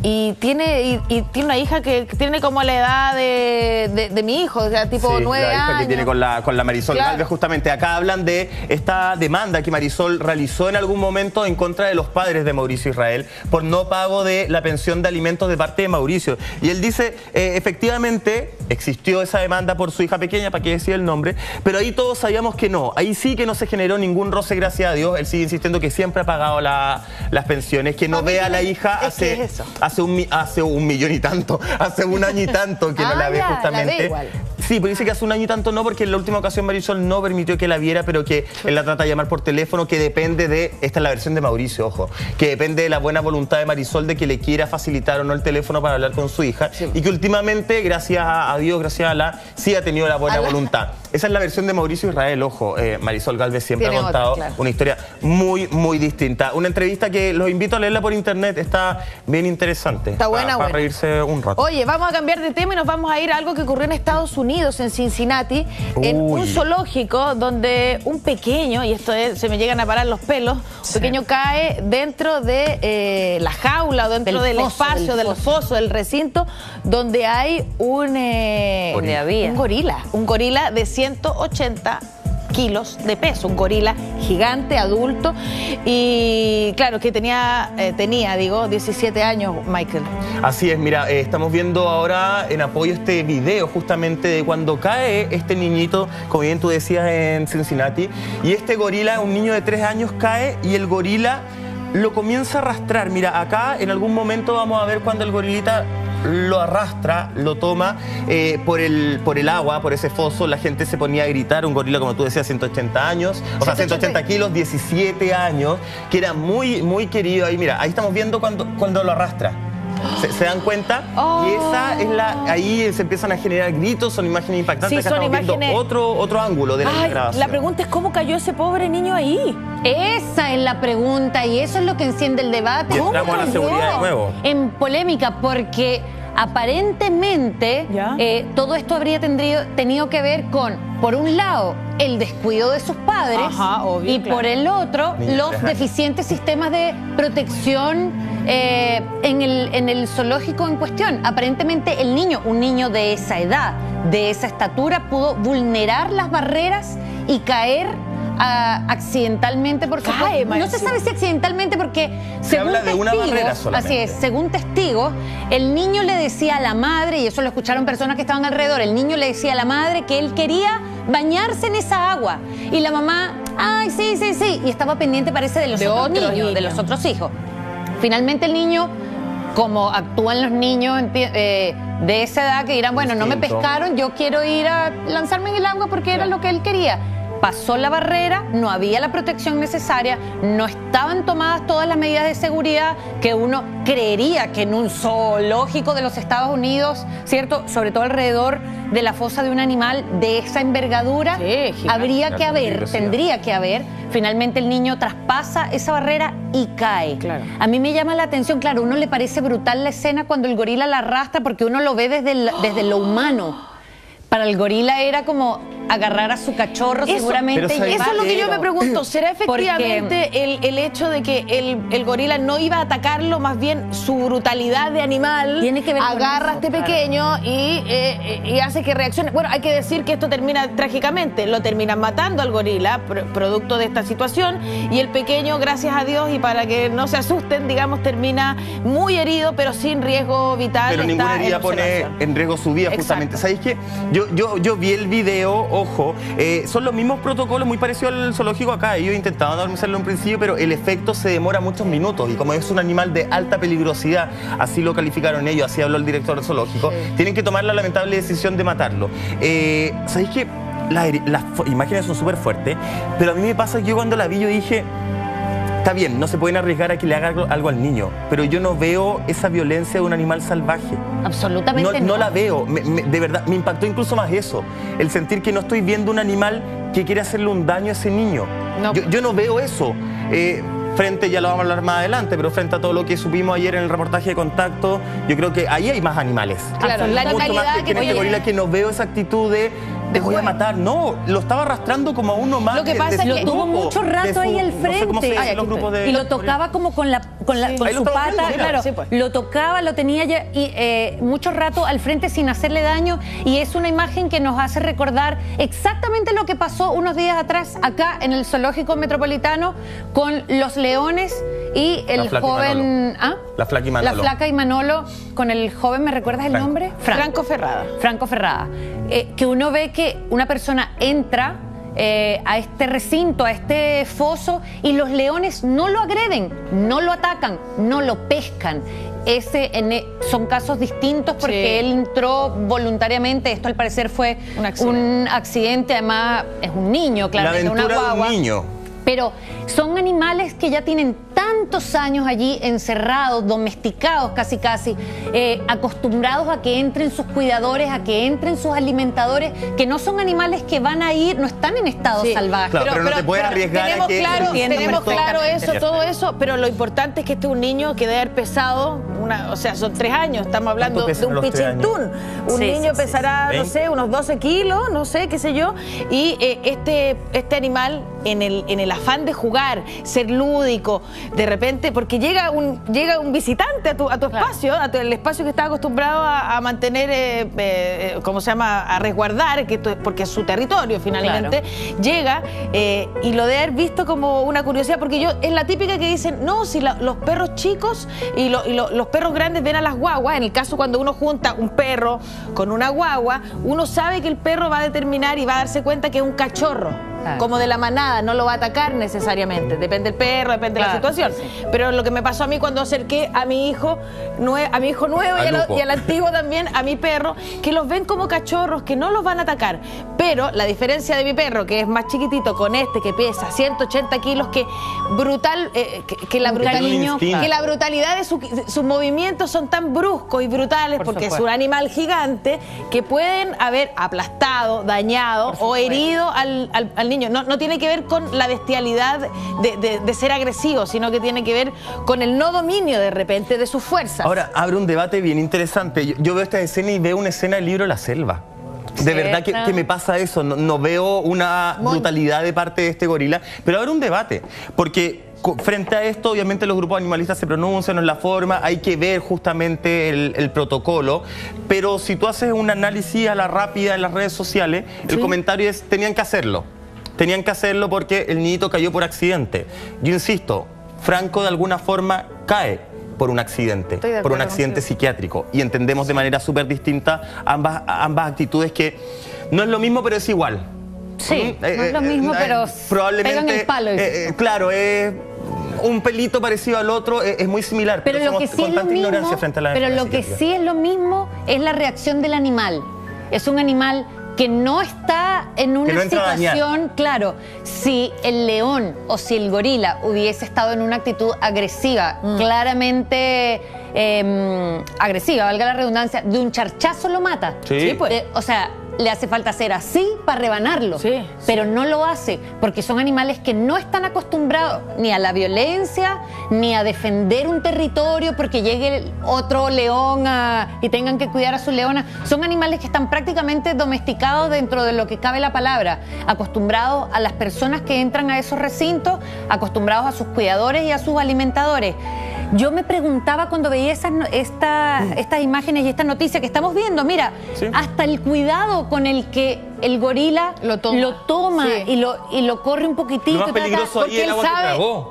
Y tiene una hija que tiene como la edad de mi hijo, o sea, tipo 9 años. La hija que tiene con la Marisol Gálvez, justamente. Acá hablan de esta demanda que Marisol realizó en algún momento en contra de los padres de Mauricio Israel por no pago de la pensión de alimentos de parte de Mauricio. Y él dice, efectivamente, existió esa demanda por su hija pequeña, para qué decir el nombre, pero ahí todos sabíamos que no. Ahí sí que no se generó ningún roce, gracias a Dios. Él sigue insistiendo que siempre ha pagado las pensiones, que no ve a la hija hace un millón y tanto, hace un año y tanto que no la ve justamente. La ve igual. Sí, pero dice que hace un año y tanto no, porque en la última ocasión Marisol no permitió que la viera, pero que él la trata de llamar por teléfono, que depende de, esta es la versión de Mauricio, ojo, que depende de la buena voluntad de Marisol de que le quiera facilitar o no el teléfono para hablar con su hija, y que últimamente, gracias a Dios, gracias a Allah, sí ha tenido la buena voluntad. Esa es la versión de Mauricio Israel, ojo, Marisol Gálvez siempre ha contado una historia muy, muy distinta. Una entrevista que los invito a leerla por internet, está bien interesante. Está buena, para reírse un rato. Oye, vamos a cambiar de tema y nos vamos a ir a algo que ocurrió en Estados Unidos, en Cincinnati, en un zoológico donde un pequeño, y esto se me llegan a parar los pelos, un pequeño cae dentro de la jaula o dentro del espacio, del foso, del recinto, donde hay un gorila de 180 kilos de peso, un gorila gigante, adulto, y claro, que tenía 17 años, Michael. Así es, mira, estamos viendo ahora en apoyo este video justamente de cuando cae este niñito, como bien tú decías, en Cincinnati, y este gorila, un niño de 3 años, cae y el gorila lo comienza a arrastrar. Mira, acá en algún momento vamos a ver cuando el gorilita lo arrastra, lo toma por el agua, por ese foso. La gente se ponía a gritar. Un gorila, como tú decías, 180 años, o sea, 180 kilos, 17 años, que era muy, muy querido. Ahí, mira, ahí estamos viendo cuando lo arrastra. ¿Se dan cuenta? Y esa es ahí se empiezan a generar gritos, son imágenes impactantes. Sí, que estamos viendo otro ángulo de la grabación. La pregunta es cómo cayó ese pobre niño ahí. Esa es la pregunta y eso es lo que enciende el debate. Y entramos a la seguridad de nuevo. En polémica, porque aparentemente todo esto habría tenido que ver con, por un lado, el descuido de sus padres y por el otro, los deficientes sistemas de protección en el zoológico en cuestión. Aparentemente el niño, un niño de esa edad, de esa estatura, pudo vulnerar las barreras y caer accidentalmente, por supuesto. No se sabe si accidentalmente, porque según habla de una barrera solamente. Así es, según testigos, el niño le decía a la madre, y eso lo escucharon personas que estaban alrededor, el niño le decía a la madre que él quería bañarse en esa agua. Y la mamá, ay, sí, sí, sí. Y estaba pendiente, parece, de los otros niños, de los otros hijos. Finalmente el niño, como actúan los niños de esa edad, que dirán, bueno, no me pescaron, yo quiero ir a lanzarme en el agua porque era lo que él quería. Pasó la barrera, no había la protección necesaria, no estaban tomadas todas las medidas de seguridad que uno creería que en un zoológico de los Estados Unidos, ¿cierto? Sobre todo alrededor de la fosa de un animal de esa envergadura, habría que haber, tendría que haber. Finalmente el niño traspasa esa barrera y cae. A mí me llama la atención, claro, a uno le parece brutal la escena cuando el gorila la arrastra porque uno lo ve desde lo humano. Para el gorila era como agarrar a su cachorro, seguramente. Eso es lo que yo me pregunto. ¿Será efectivamente el hecho de que el gorila no iba a atacarlo, más bien su brutalidad de animal tiene que ver agarra a este pequeño y hace que reaccione? Bueno, hay que decir que esto termina trágicamente. Lo terminan matando al gorila, producto de esta situación, y el pequeño, gracias a Dios, y para que no se asusten, digamos, termina muy herido, pero sin riesgo vital. Pero ninguna herida pone en riesgo su vida, justamente. ¿Sabéis qué? Yo vi el video, ojo, son los mismos protocolos, muy parecidos al zoológico acá. Ellos intentaban adormecerlo en principio, pero el efecto se demora muchos minutos. Y como es un animal de alta peligrosidad, así lo calificaron ellos, así habló el director del zoológico, tienen que tomar la lamentable decisión de matarlo. ¿Sabéis qué? Las imágenes son súper fuertes, pero a mí me pasa que yo cuando la vi, yo dije, está bien, no se pueden arriesgar a que le haga algo al niño, pero yo no veo esa violencia de un animal salvaje. Absolutamente no. No la veo. De verdad, me impactó incluso más eso. El sentir que no estoy viendo un animal que quiere hacerle un daño a ese niño. Yo no veo eso. Frente, ya lo vamos a hablar más adelante, pero frente a todo lo que subimos ayer en el reportaje de Contacto, yo creo que ahí hay más animales. Claro, la animalidad que en este gorila, que no veo esa actitud de te voy a matar. No, lo estaba arrastrando como a uno más. Lo que pasa es que tuvo mucho rato ahí al frente. No sé cómo se dice los grupos de... Y lo tocaba como con su pata, claro. Sí, pues. Lo tocaba, lo tenía ya mucho rato al frente sin hacerle daño, y es una imagen que nos hace recordar exactamente lo que pasó unos días atrás acá en el Zoológico Metropolitano con los leones y el joven... La Flaca y Manolo. La Flaca y Manolo, con el joven, ¿me recuerdas el nombre? Franco Ferrada. Franco Ferrada. Que uno ve que una persona entra a este recinto, a este foso, y los leones no lo agreden, no lo atacan, no lo pescan. Son casos distintos porque él entró voluntariamente. Esto al parecer fue un accidente. Además es un niño, claramente, una guagua. De un niño. Pero son animales que ya tienen tantos años allí encerrados, domesticados casi, acostumbrados a que entren sus cuidadores, a que entren sus alimentadores, que no son animales que van a ir, no están en estado salvaje. Claro, pero no te pueden arriesgar a que... Tenemos claro eso, todo eso, pero lo importante es que este es un niño que debe haber pesado, o sea, son 3 años, estamos hablando de un pichintún. Un niño pesará, no sé, unos 12 kilos, no sé, qué sé yo, y este animal, en el afán de jugar, ser lúdico, de repente, porque llega un visitante a tu espacio, el espacio que estaba acostumbrado a mantener, ¿cómo se llama?, a resguardar, porque es su territorio finalmente, llega y lo de haber visto como una curiosidad, porque es la típica que dicen, no, si los perros chicos y los perros grandes ven a las guaguas. En el caso cuando uno junta un perro con una guagua, uno sabe que el perro va a determinar y va a darse cuenta que es un cachorro. como de la manada, no lo va a atacar necesariamente. Depende del perro, depende de la situación. Pero lo que me pasó a mí cuando acerqué a mi hijo nuevo y al antiguo también, a mi perro, que los ven como cachorros, que no los van a atacar. Pero la diferencia de mi perro, que es más chiquitito, con este que pesa 180 kilos, que la brutalidad de sus movimientos son tan bruscos y brutales, porque es un animal gigante, que pueden haber aplastado, dañado o herido al niño. No tiene que ver con la bestialidad de ser agresivo, sino que tiene que ver con el no dominio de repente de sus fuerzas. Ahora, abre un debate bien interesante. Yo veo esta escena y veo una escena del libro La Selva. De verdad que me pasa eso. No veo una brutalidad de parte de este gorila, pero abre un debate, porque frente a esto, obviamente los grupos animalistas se pronuncian en la forma, hay que ver justamente el protocolo, pero si tú haces un análisis a la rápida en las redes sociales, el comentario es, tenían que hacerlo porque el niñito cayó por accidente. Yo insisto, Franco de alguna forma cae por un accidente, psiquiátrico, y entendemos de manera súper distinta ambas actitudes, que no es lo mismo, pero es igual. Sí, no es lo mismo, pero probablemente pegan el palo. Claro, es un pelito parecido al otro, es muy similar, pero lo que sí es lo mismo, pero lo que sí es lo mismo es la reacción del animal. Es un animal que no está en una situación, claro, si el león o si el gorila hubiese estado en una actitud agresiva, claramente agresiva, valga la redundancia, de un charchazo lo mata. Sí, pues. O sea, le hace falta hacer así para rebanarlo, pero no lo hace, porque son animales que no están acostumbrados ni a la violencia, ni a defender un territorio porque llegue otro león y tengan que cuidar a su leona. Son animales que están prácticamente domesticados dentro de lo que cabe la palabra, acostumbrados a las personas que entran a esos recintos, acostumbrados a sus cuidadores y a sus alimentadores. Yo me preguntaba cuando veía estas imágenes y esta noticia que estamos viendo, mira, hasta el cuidado con el que el gorila lo toma y lo corre un poquitito. Lo más peligroso ahí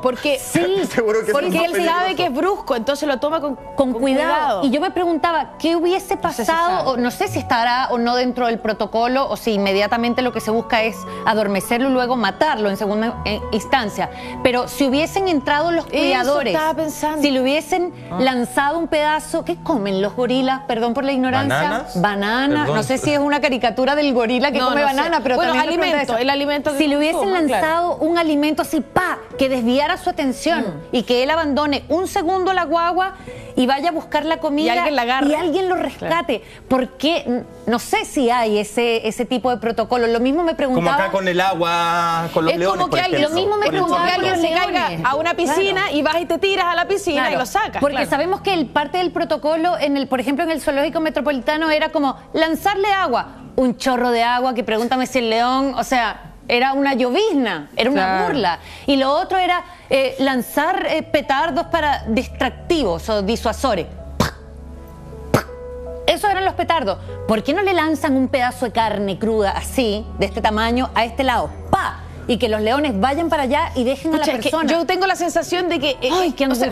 porque él sabe, porque él sabe que es brusco, entonces lo toma con cuidado. Y yo me preguntaba, ¿qué hubiese pasado? No sé si estará o no dentro del protocolo, o si inmediatamente lo que se busca es adormecerlo y luego matarlo en segunda instancia. Pero si hubiesen entrado los cuidadores, si le hubiesen lanzado un pedazo, ¿qué comen los gorilas? Perdón por la ignorancia. Bananas. No sé si es una caricatura del gorila que come banana, pero bueno, también el alimento que si le hubiesen lanzado un alimento así, que desviara su atención y que él abandone un segundo la guagua y vaya a buscar la comida y alguien la agarre y alguien lo rescate, porque no sé si hay ese tipo de protocolo. Lo mismo me preguntaba, como acá con el agua, con los leones, como que lo mismo me preguntaba, que alguien se caiga a una piscina y vas y te tiras a la piscina y lo sacas. Porque sabemos que parte del protocolo, por ejemplo, en el zoológico metropolitano era como lanzarle agua, un chorro de agua, que pregúntame si el león, o sea, era una llovizna, era una burla. Y lo otro era lanzar petardos para distractivos o disuasores. Esos eran los petardos. ¿Por qué no le lanzan un pedazo de carne cruda así, de este tamaño, a este lado? Y que los leones vayan para allá y dejen a la persona. Yo tengo la sensación de que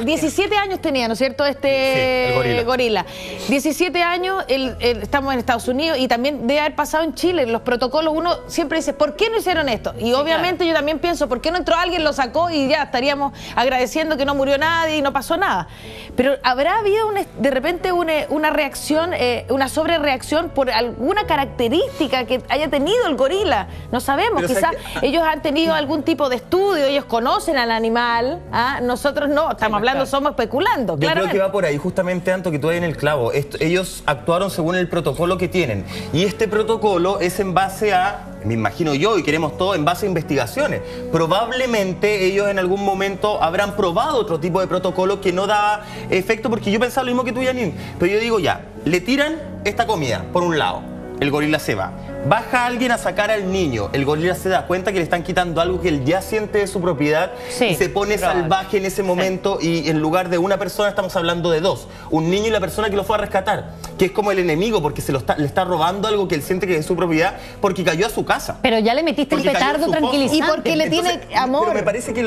17 años tenía, ¿no es cierto? El gorila. 17 años, estamos en Estados Unidos y también debe haber pasado en Chile. Los protocolos, uno siempre dice, ¿por qué no hicieron esto? Y obviamente yo también pienso, ¿por qué no entró alguien, lo sacó y ya estaríamos agradeciendo que no murió nadie y no pasó nada? Pero ¿habrá habido de repente una reacción, una sobrereacción por alguna característica que haya tenido el gorila? No sabemos, quizás ellos han tenido algún tipo de estudio, ellos conocen al animal, nosotros no, estamos hablando, somos especulando. Yo creo que va por ahí, justamente, Anto, que tú hay en el clavo. Ellos actuaron según el protocolo que tienen, y este protocolo es en base a, me imagino yo, y queremos todo, en base a investigaciones. Probablemente ellos en algún momento habrán probado otro tipo de protocolo que no daba efecto, porque yo pensaba lo mismo que tú, Janine, pero yo digo, ya, le tiran esta comida por un lado, el gorila se va. Baja alguien a sacar al niño, el gorila se da cuenta que le están quitando algo que él ya siente de su propiedad y se pone salvaje en ese momento, y en lugar de una persona estamos hablando de dos, un niño y la persona que lo fue a rescatar, que es como el enemigo porque le está robando algo que él siente que es su propiedad porque cayó a su casa. Pero ya le metiste el petardo tranquilizante. Y porque le tiene amor. Pero me parece que,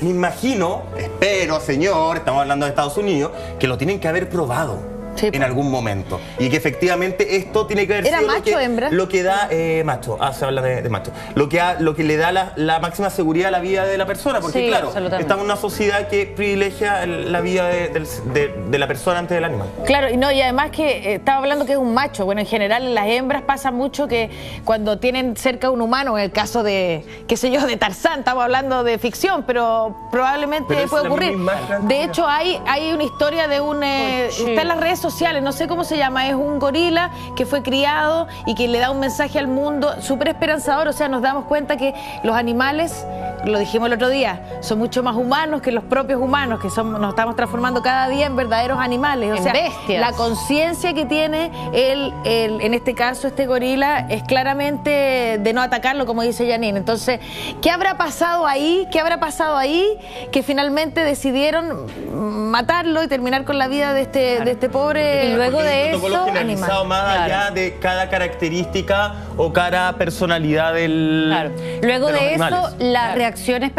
me imagino, espero, señor, estamos hablando de Estados Unidos, que lo tienen que haber probado. en algún momento. Y que efectivamente esto tiene que ver ¿Era macho o hembra? Lo que da macho, se habla de macho. Lo que le da la máxima seguridad a la vida de la persona, porque claro, estamos en una sociedad que privilegia la vida de la persona antes del animal. Claro, y además que estaba hablando que es un macho. Bueno, en general en las hembras pasa mucho que cuando tienen cerca un humano, en el caso de, qué sé yo, de Tarzán, estamos hablando de ficción, pero probablemente puede ocurrir. De hecho, hay una historia de un... está en las redes sociales, no sé cómo se llama, es un gorila que fue criado y que le da un mensaje al mundo súper esperanzador. O sea, nos damos cuenta que los animales, lo dijimos el otro día, son mucho más humanos que los propios humanos, que nos estamos transformando cada día en verdaderos animales. O sea, bestias. La conciencia que tiene en este caso, este gorila, es claramente de no atacarlo, como dice Janine. Entonces, ¿qué habrá pasado ahí? ¿Qué habrá pasado ahí? Que finalmente decidieron matarlo y terminar con la vida de este pobre. Y luego de eso, generalizado más allá de cada característica o cada personalidad del. Luego de eso, las reacciones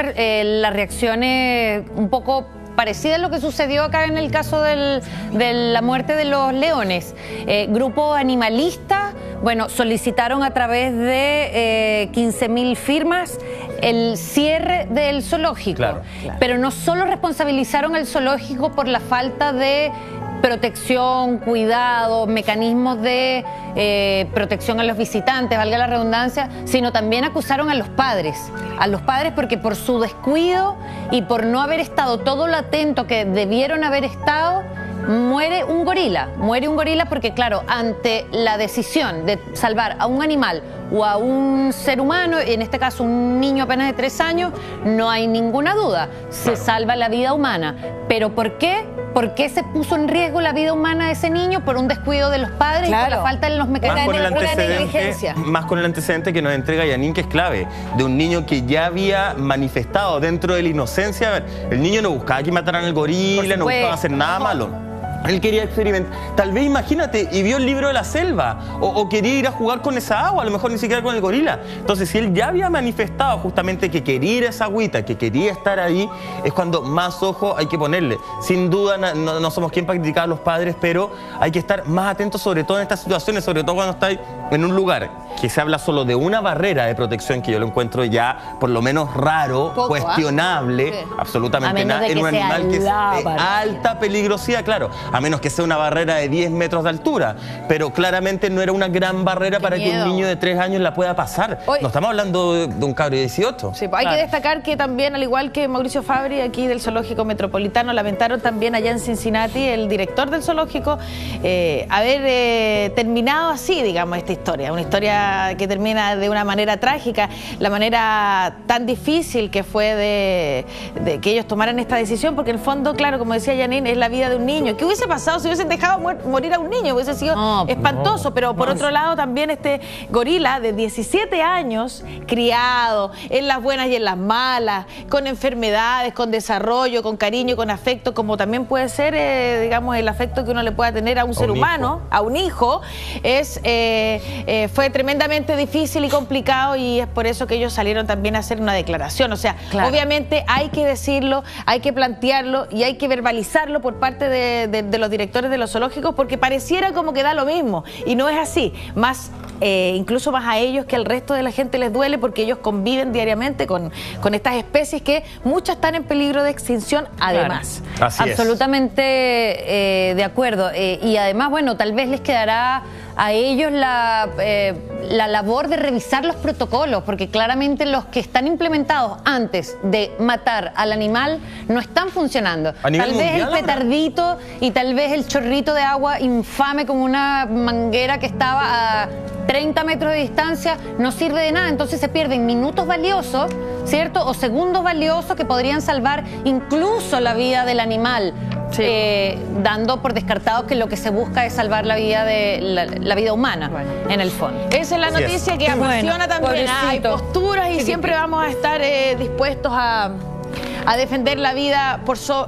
un poco parecida a lo que sucedió acá en el caso de la muerte de los leones. Grupos animalistas, bueno, solicitaron a través de 15.000 firmas el cierre del zoológico. Pero no solo responsabilizaron al zoológico por la falta de protección, cuidado, mecanismos de protección a los visitantes, valga la redundancia, sino también acusaron a los padres porque por su descuido y por no haber estado todo lo atento que debieron haber estado, muere un gorila porque claro, ante la decisión de salvar a un animal o a un ser humano, en este caso un niño apenas de 3 años, no hay ninguna duda, se salva la vida humana. ¿Pero por qué? ¿Por qué se puso en riesgo la vida humana de ese niño? Por un descuido de los padres y por la falta de los mecanismos de la negligencia. Más con el antecedente que nos entrega Janine, que es clave, de un niño que ya había manifestado dentro de la inocencia. A ver, el niño no buscaba que mataran al gorila, no buscaba hacer nada malo. Él quería experimentar, tal vez imagínate, y vio el libro de la selva, o quería ir a jugar con esa agua, a lo mejor ni siquiera con el gorila. Entonces, si él ya había manifestado justamente que quería ir a esa agüita, que quería estar ahí, es cuando más ojo hay que ponerle. Sin duda, no somos quien para criticar a los padres, pero hay que estar más atentos, sobre todo en estas situaciones, sobre todo cuando estáis en un lugar que se habla solo de una barrera de protección, que yo lo encuentro ya por lo menos raro, cuestionable, absolutamente nada, en un animal que es de alta peligrosidad, claro. A menos que sea una barrera de 10 metros de altura, pero claramente no era una gran barrera para que un niño de 3 años la pueda pasar. No estamos hablando de un cabro de 18. Sí, pues hay que destacar que también, al igual que Mauricio Fabri, aquí del Zoológico Metropolitano, lamentaron también allá en Cincinnati, el director del zoológico, haber terminado así, digamos, esta historia. Una historia que termina de una manera trágica, la manera tan difícil que fue de que ellos tomaran esta decisión, porque en el fondo, claro, como decía Janine, es la vida de un niño. ¿Qué hubiese pasado si hubiesen dejado morir a un niño? Hubiese sido espantoso, pero por otro lado también este gorila de 17 años, criado en las buenas y en las malas, con enfermedades, con desarrollo, con cariño, con afecto, como también puede ser, digamos, el afecto que uno le pueda tener a un ser humano, a un hijo, fue tremendamente difícil y complicado, y es por eso que ellos salieron también a hacer una declaración. O sea, obviamente hay que decirlo, hay que plantearlo y hay que verbalizarlo por parte de los directores de los zoológicos, porque pareciera como que da lo mismo, y no es así. Incluso más a ellos que al resto de la gente les duele, porque ellos conviven diariamente con estas especies que muchas están en peligro de extinción, además. Absolutamente de acuerdo. Y además, bueno, tal vez les quedará a ellos la labor de revisar los protocolos, porque claramente los que están implementados antes de matar al animal no están funcionando. Tal vez el petardito y tal vez el chorrito de agua infame como una manguera que estaba a 30 metros de distancia no sirve de nada, entonces se pierden minutos valiosos, ¿cierto? O segundos valiosos que podrían salvar incluso la vida del animal. Dando por descartado que lo que se busca es salvar la vida de la vida humana, en el fondo. Esa es la noticia que apasiona también. Hay posturas y siempre vamos a estar dispuestos a defender la vida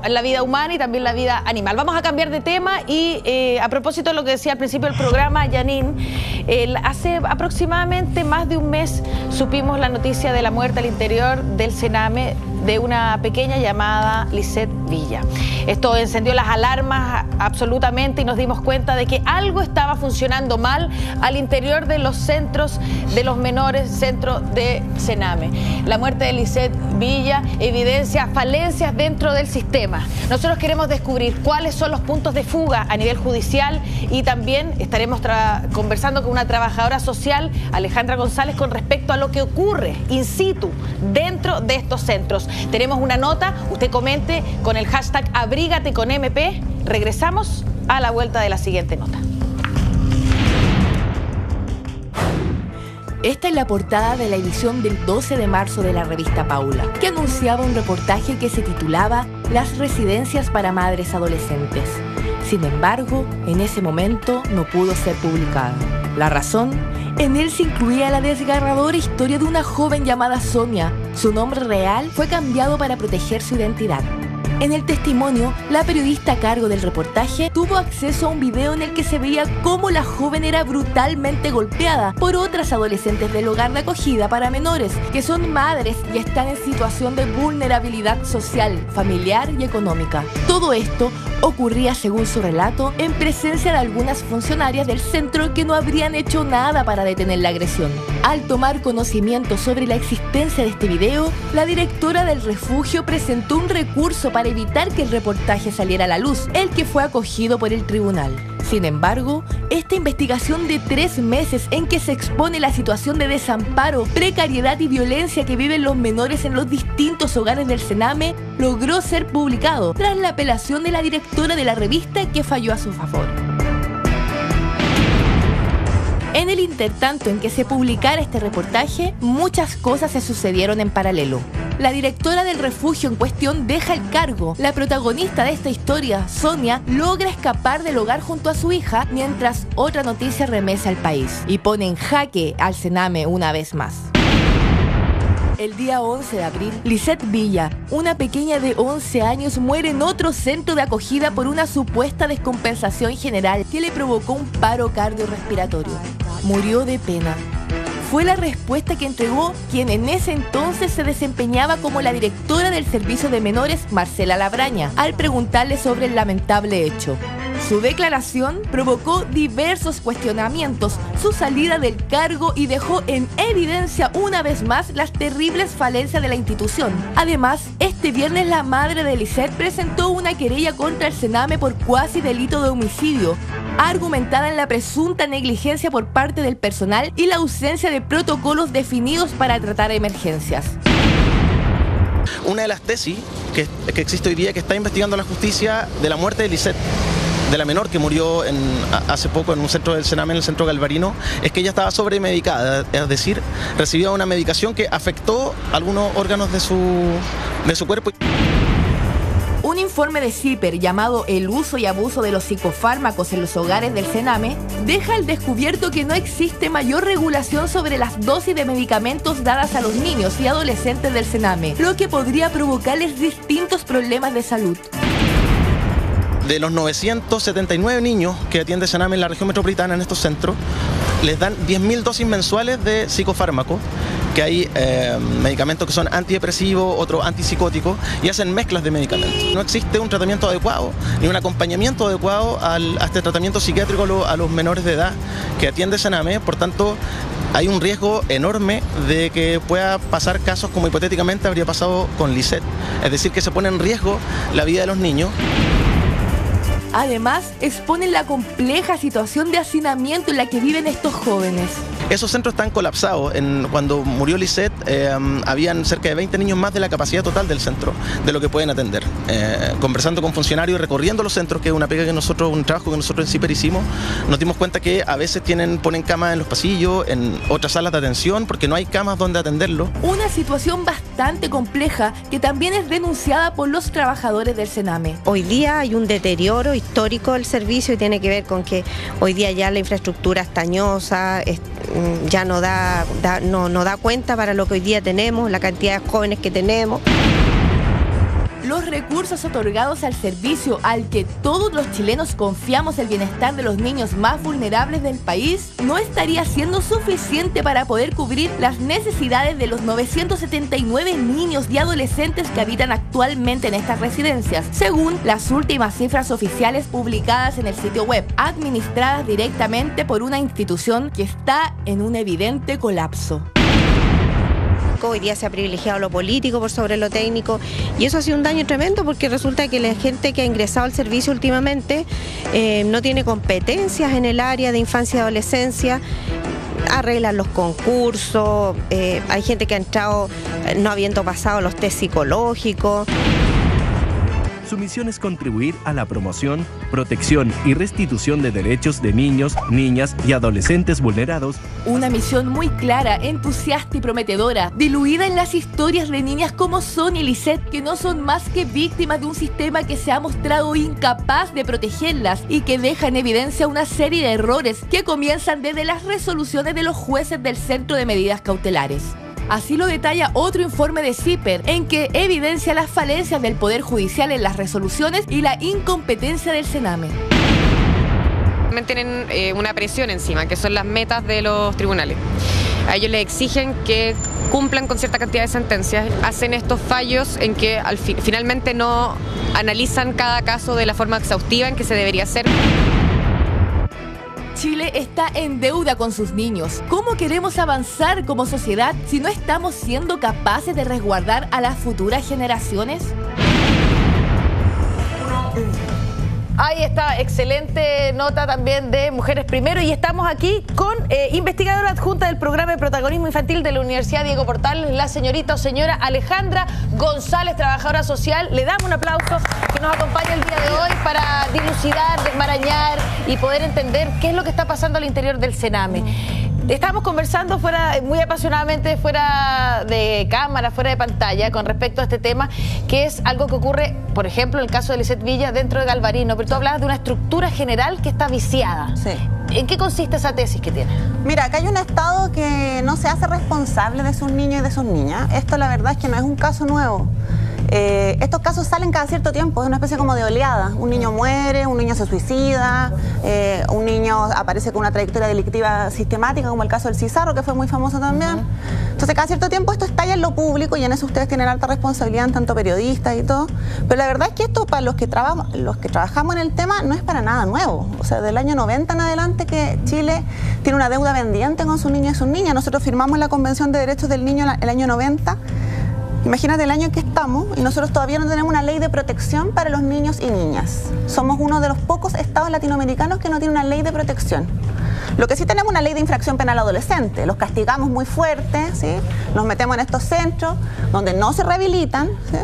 la vida humana y también la vida animal. Vamos a cambiar de tema y a propósito de lo que decía al principio del programa, Janine, hace aproximadamente más de un mes supimos la noticia de la muerte al interior del Sename de una pequeña llamada Lisette Villa. Esto encendió las alarmas absolutamente y nos dimos cuenta de que algo estaba funcionando mal al interior de los centros de los menores, centro de Sename. La muerte de Lisette Villa evidencia falencias dentro del sistema. Nosotros queremos descubrir cuáles son los puntos de fuga a nivel judicial y también estaremos conversando con una trabajadora social, Alejandra González, con respecto a lo que ocurre in situ dentro de estos centros. Tenemos una nota, usted comente con el hashtag Abrígate con MP. Regresamos a la vuelta de la siguiente nota. Esta es la portada de la edición del 12 de marzo de la revista Paula, que anunciaba un reportaje que se titulaba Las residencias para madres adolescentes. Sin embargo, en ese momento no pudo ser publicada. La razón, en él se incluía la desgarradora historia de una joven llamada Sonia. Su nombre real fue cambiado para proteger su identidad. En el testimonio, la periodista a cargo del reportaje tuvo acceso a un video en el que se veía cómo la joven era brutalmente golpeada por otras adolescentes del hogar de acogida para menores, que son madres y están en situación de vulnerabilidad social, familiar y económica. Todo esto ocurría, según su relato, en presencia de algunas funcionarias del centro que no habrían hecho nada para detener la agresión. Al tomar conocimiento sobre la existencia de este video, la directora del refugio presentó un recurso para evitar que el reportaje saliera a la luz, el que fue acogido por el tribunal. Sin embargo, esta investigación de 3 meses en que se expone la situación de desamparo, precariedad y violencia que viven los menores en los distintos hogares del Sename logró ser publicado tras la apelación de la directora de la revista, que falló a su favor. En el intertanto en que se publicara este reportaje, muchas cosas se sucedieron en paralelo. La directora del refugio en cuestión deja el cargo. La protagonista de esta historia, Sonia, logra escapar del hogar junto a su hija, mientras otra noticia remesa al país y pone en jaque al Sename una vez más. El día 11 de abril, Lisette Villa, una pequeña de 11 años, muere en otro centro de acogida por una supuesta descompensación general que le provocó un paro cardiorrespiratorio. Murió de pena. Fue la respuesta que entregó quien en ese entonces se desempeñaba como la directora del servicio de menores, Marcela Labraña, al preguntarle sobre el lamentable hecho. Su declaración provocó diversos cuestionamientos, su salida del cargo, y dejó en evidencia una vez más las terribles falencias de la institución. Además, este viernes la madre de Lisette presentó una querella contra el Sename por cuasi delito de homicidio, argumentada en la presunta negligencia por parte del personal y la ausencia de protocolos definidos para tratar emergencias. Una de las tesis que existe hoy día, que está investigando la justicia, de la muerte de Lisette, de la menor que murió hace poco en un centro del Sename, en el centro Galvarino, es que ella estaba sobremedicada, es decir, recibía una medicación que afectó algunos órganos de su cuerpo. Un informe de CIPER llamado El uso y abuso de los psicofármacos en los hogares del Sename deja al descubierto que no existe mayor regulación sobre las dosis de medicamentos dadas a los niños y adolescentes del Sename, lo que podría provocarles distintos problemas de salud. De los 979 niños que atiende Sename en la región metropolitana, en estos centros, les dan 10.000 dosis mensuales de psicofármacos, que hay medicamentos que son antidepresivos, otros antipsicóticos, y hacen mezclas de medicamentos. No existe un tratamiento adecuado, ni un acompañamiento adecuado a este tratamiento psiquiátrico a los menores de edad que atiende Sename. Por tanto, hay un riesgo enorme de que pueda pasar casos como hipotéticamente habría pasado con Lisette, es decir, que se pone en riesgo la vida de los niños. Además, exponen la compleja situación de hacinamiento en la que viven estos jóvenes. Esos centros están colapsados. Cuando murió Lisette, habían cerca de 20 niños más de la capacidad total del centro, de lo que pueden atender. Conversando con funcionarios y recorriendo los centros, que es un trabajo que nosotros en CIPER hicimos, nos dimos cuenta que a veces ponen camas en los pasillos, en otras salas de atención, porque no hay camas donde atenderlo. Una situación bastante compleja que también es denunciada por los trabajadores del Sename. Hoy día hay un deterioro histórico del servicio y tiene que ver con que hoy día ya la infraestructura está añosa, ya no da cuenta para lo que hoy día tenemos, la cantidad de jóvenes que tenemos. los recursos otorgados al servicio al que todos los chilenos confiamos el bienestar de los niños más vulnerables del país no estaría siendo suficiente para poder cubrir las necesidades de los 979 niños y adolescentes que habitan actualmente en estas residencias, según las últimas cifras oficiales publicadas en el sitio web, administradas directamente por una institución que está en un evidente colapso. Hoy día se ha privilegiado lo político por sobre lo técnico y eso ha sido un daño tremendo porque resulta que la gente que ha ingresado al servicio últimamente no tiene competencias en el área de infancia y adolescencia, arreglan los concursos, hay gente que ha entrado no habiendo pasado los test psicológicos. Su misión es contribuir a la promoción, protección y restitución de derechos de niños, niñas y adolescentes vulnerados. Una misión muy clara, entusiasta y prometedora, diluida en las historias de niñas como Sonia y Lisette, que no son más que víctimas de un sistema que se ha mostrado incapaz de protegerlas y que deja en evidencia una serie de errores que comienzan desde las resoluciones de los jueces del Centro de Medidas Cautelares. Así lo detalla otro informe de CIPER, en que evidencia las falencias del Poder Judicial en las resoluciones y la incompetencia del Sename. Tienen una presión encima, que son las metas de los tribunales. A ellos les exigen que cumplan con cierta cantidad de sentencias, hacen estos fallos en que finalmente no analizan cada caso de la forma exhaustiva en que se debería hacer. Chile está en deuda con sus niños. ¿Cómo queremos avanzar como sociedad si no estamos siendo capaces de resguardar a las futuras generaciones? Ahí está, excelente nota también de Mujeres Primero, y estamos aquí con investigadora adjunta del programa de protagonismo infantil de la Universidad Diego Portales, la señorita o señora Alejandra González, trabajadora social. Le damos un aplauso, que nos acompaña el día de hoy para dilucidar, desmarañar y poder entender qué es lo que está pasando al interior del Sename. Estamos conversando muy apasionadamente fuera de cámara, fuera de pantalla, con respecto a este tema, que es algo que ocurre, por ejemplo, en el caso de Lisette Villa dentro de Galvarino, pero tú hablabas de una estructura general que está viciada. Sí. ¿En qué consiste esa tesis que tiene? Mira, acá hay un Estado que no se hace responsable de sus niños y de sus niñas. Esto la verdad es que no es un caso nuevo. Estos casos salen cada cierto tiempo, es una especie como de oleada. Un niño muere, un niño se suicida, un niño aparece con una trayectoria delictiva sistemática, como el caso del Cizarro, que fue muy famoso también. Entonces, cada cierto tiempo esto estalla en lo público y en eso ustedes tienen alta responsabilidad, tanto periodistas y todo. Pero la verdad es que esto, para los que trabajamos en el tema, no es para nada nuevo. O sea, del año 90 en adelante que Chile tiene una deuda pendiente con sus niños y sus niñas. Nosotros firmamos la Convención de Derechos del Niño el año 90. Imagínate el año en que estamos y nosotros todavía no tenemos una ley de protección para los niños y niñas. Somos uno de los pocos estados latinoamericanos que no tiene una ley de protección. Lo que sí tenemos es una ley de infracción penal adolescente. Los castigamos muy fuerte, ¿sí? Los metemos en estos centros donde no se rehabilitan, ¿sí?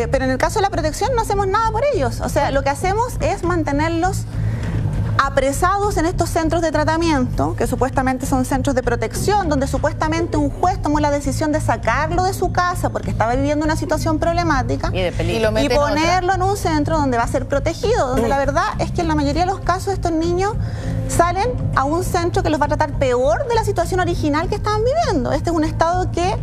Pero en el caso de la protección no hacemos nada por ellos. O sea, lo que hacemos es mantenerlos apresados en estos centros de tratamiento, que supuestamente son centros de protección, donde supuestamente un juez tomó la decisión de sacarlo de su casa porque estaba viviendo una situación problemática y ponerlo en un centro donde va a ser protegido, donde la verdad es que en la mayoría de los casos estos niños salen a un centro que los va a tratar peor de la situación original que estaban viviendo. Este es un estado que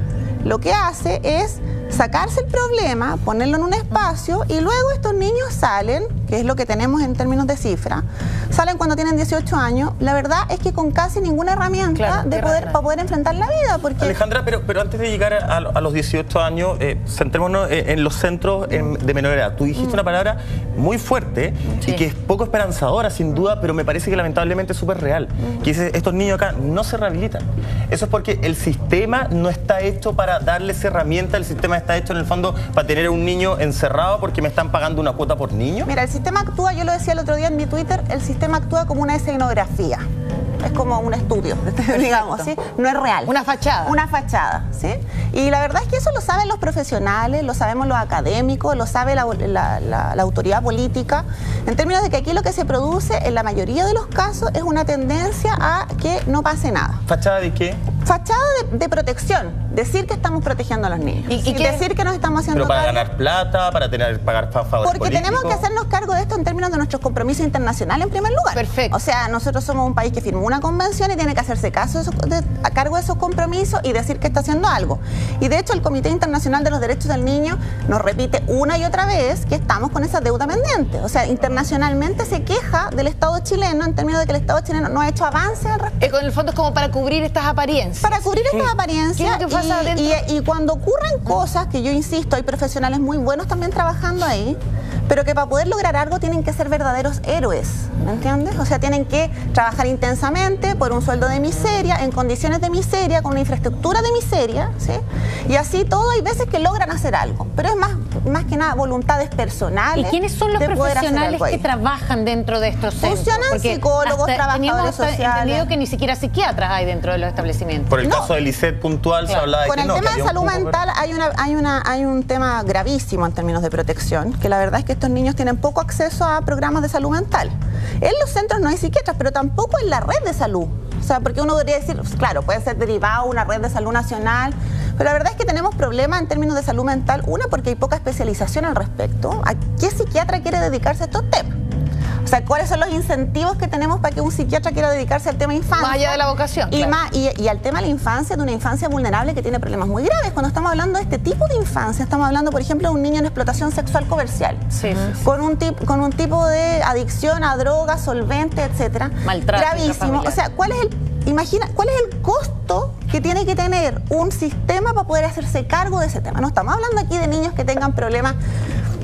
lo que hace es sacarse el problema, ponerlo en un espacio y luego estos niños salen, que es lo que tenemos en términos de cifra, salen cuando tienen 18 años, la verdad es que con casi ninguna herramienta para poder enfrentar la vida. Porque... Alejandra, pero antes de llegar a los 18 años, centrémonos en los centros de menor edad. Tú dijiste una palabra muy fuerte y que es poco esperanzadora, sin duda, pero me parece que lamentablemente es súper real, que dice, estos niños acá no se rehabilitan. Eso es porque el sistema no está hecho para darles herramientas, el sistema está hecho en el fondo para tener a un niño encerrado porque me están pagando una cuota por niño. Mira, el sistema actúa, yo lo decía el otro día en mi Twitter, el sistema actúa como una escenografía. Es como un estudio, digamos, ¿sí? No es real. Una fachada. Una fachada, ¿sí? Y la verdad es que eso lo saben los profesionales, lo sabemos los académicos, lo sabe la autoridad política, en términos de que aquí lo que se produce en la mayoría de los casos es una tendencia a que no pase nada. ¿Fachada de qué? Fachada de protección, decir que estamos protegiendo a los niños. ¿Y decir que nos estamos haciendo Pero para cargo? ganar plata, para pagar favores Porque tenemos que hacernos cargo de esto en términos de nuestros compromisos internacionales en primer lugar. Perfecto. O sea, nosotros somos un país que firmó una convención y tiene que hacerse a cargo de esos compromisos y decir que está haciendo algo. Y de hecho el Comité Internacional de los Derechos del Niño nos repite una y otra vez que estamos con esa deuda pendiente. O sea, internacionalmente se queja del Estado chileno en términos de que el Estado chileno no ha hecho avance al respecto. En el fondo es como para cubrir estas apariencias. Para cubrir estas apariencias. ¿Qué es lo que pasa adentro? Y cuando ocurren cosas, que yo insisto, hay profesionales muy buenos también trabajando ahí, pero que para poder lograr algo tienen que ser verdaderos héroes, ¿me entiendes? O sea, tienen que trabajar intensamente por un sueldo de miseria, en condiciones de miseria, con una infraestructura de miseria, ¿sí? Y así todo, hay veces que logran hacer algo, pero es más que nada voluntades personales. ¿Y quiénes son los profesionales que trabajan dentro de estos centros? Funcionan psicólogos, trabajadores sociales. Entendido que ni siquiera psiquiatras hay dentro de los establecimientos. Por el caso de Lisset puntual se hablaba de con que no. Con el tema de salud mental hay un tema gravísimo en términos de protección, que la verdad es que estos niños tienen poco acceso a programas de salud mental. En los centros no hay psiquiatras, pero tampoco en la red de salud. O sea, porque uno podría decir, claro, puede ser derivado una red de salud nacional, pero la verdad es que tenemos problemas en términos de salud mental. Una, porque hay poca especialización al respecto. ¿A qué psiquiatra quiere dedicarse a estos temas? O sea, ¿cuáles son los incentivos que tenemos para que un psiquiatra quiera dedicarse al tema infancia? Más allá de la vocación. Claro. Y al tema de la infancia, de una infancia vulnerable que tiene problemas muy graves. Cuando estamos hablando de este tipo de infancia, estamos hablando, por ejemplo, de un niño en explotación sexual comercial. Sí. Con un tipo de adicción a drogas, solventes, etcétera. Maltrato. Gravísimo. O sea, ¿cuál es el costo que tiene que tener un sistema para poder hacerse cargo de ese tema? No estamos hablando aquí de niños que tengan problemas,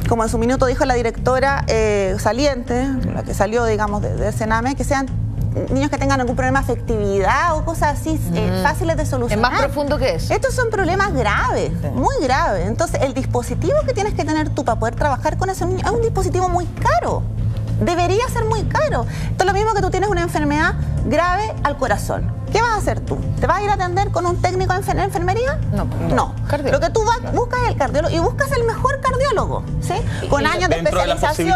como en su minuto dijo la directora saliente, la que salió, digamos, de Sename, que sean niños que tengan algún problema de afectividad o cosas así fáciles de solucionar. Es más profundo que eso. Estos son problemas graves, muy graves. Entonces, el dispositivo que tienes que tener tú para poder trabajar con esos niños es un dispositivo muy caro. Debería ser muy caro. Esto es lo mismo que tú tienes una enfermedad grave al corazón. ¿Qué vas a hacer tú? ¿Te vas a ir a atender con un técnico en enfermería? No. Lo que tú buscas es el cardiólogo y buscas el mejor cardiólogo, ¿sí? Con años de especialización,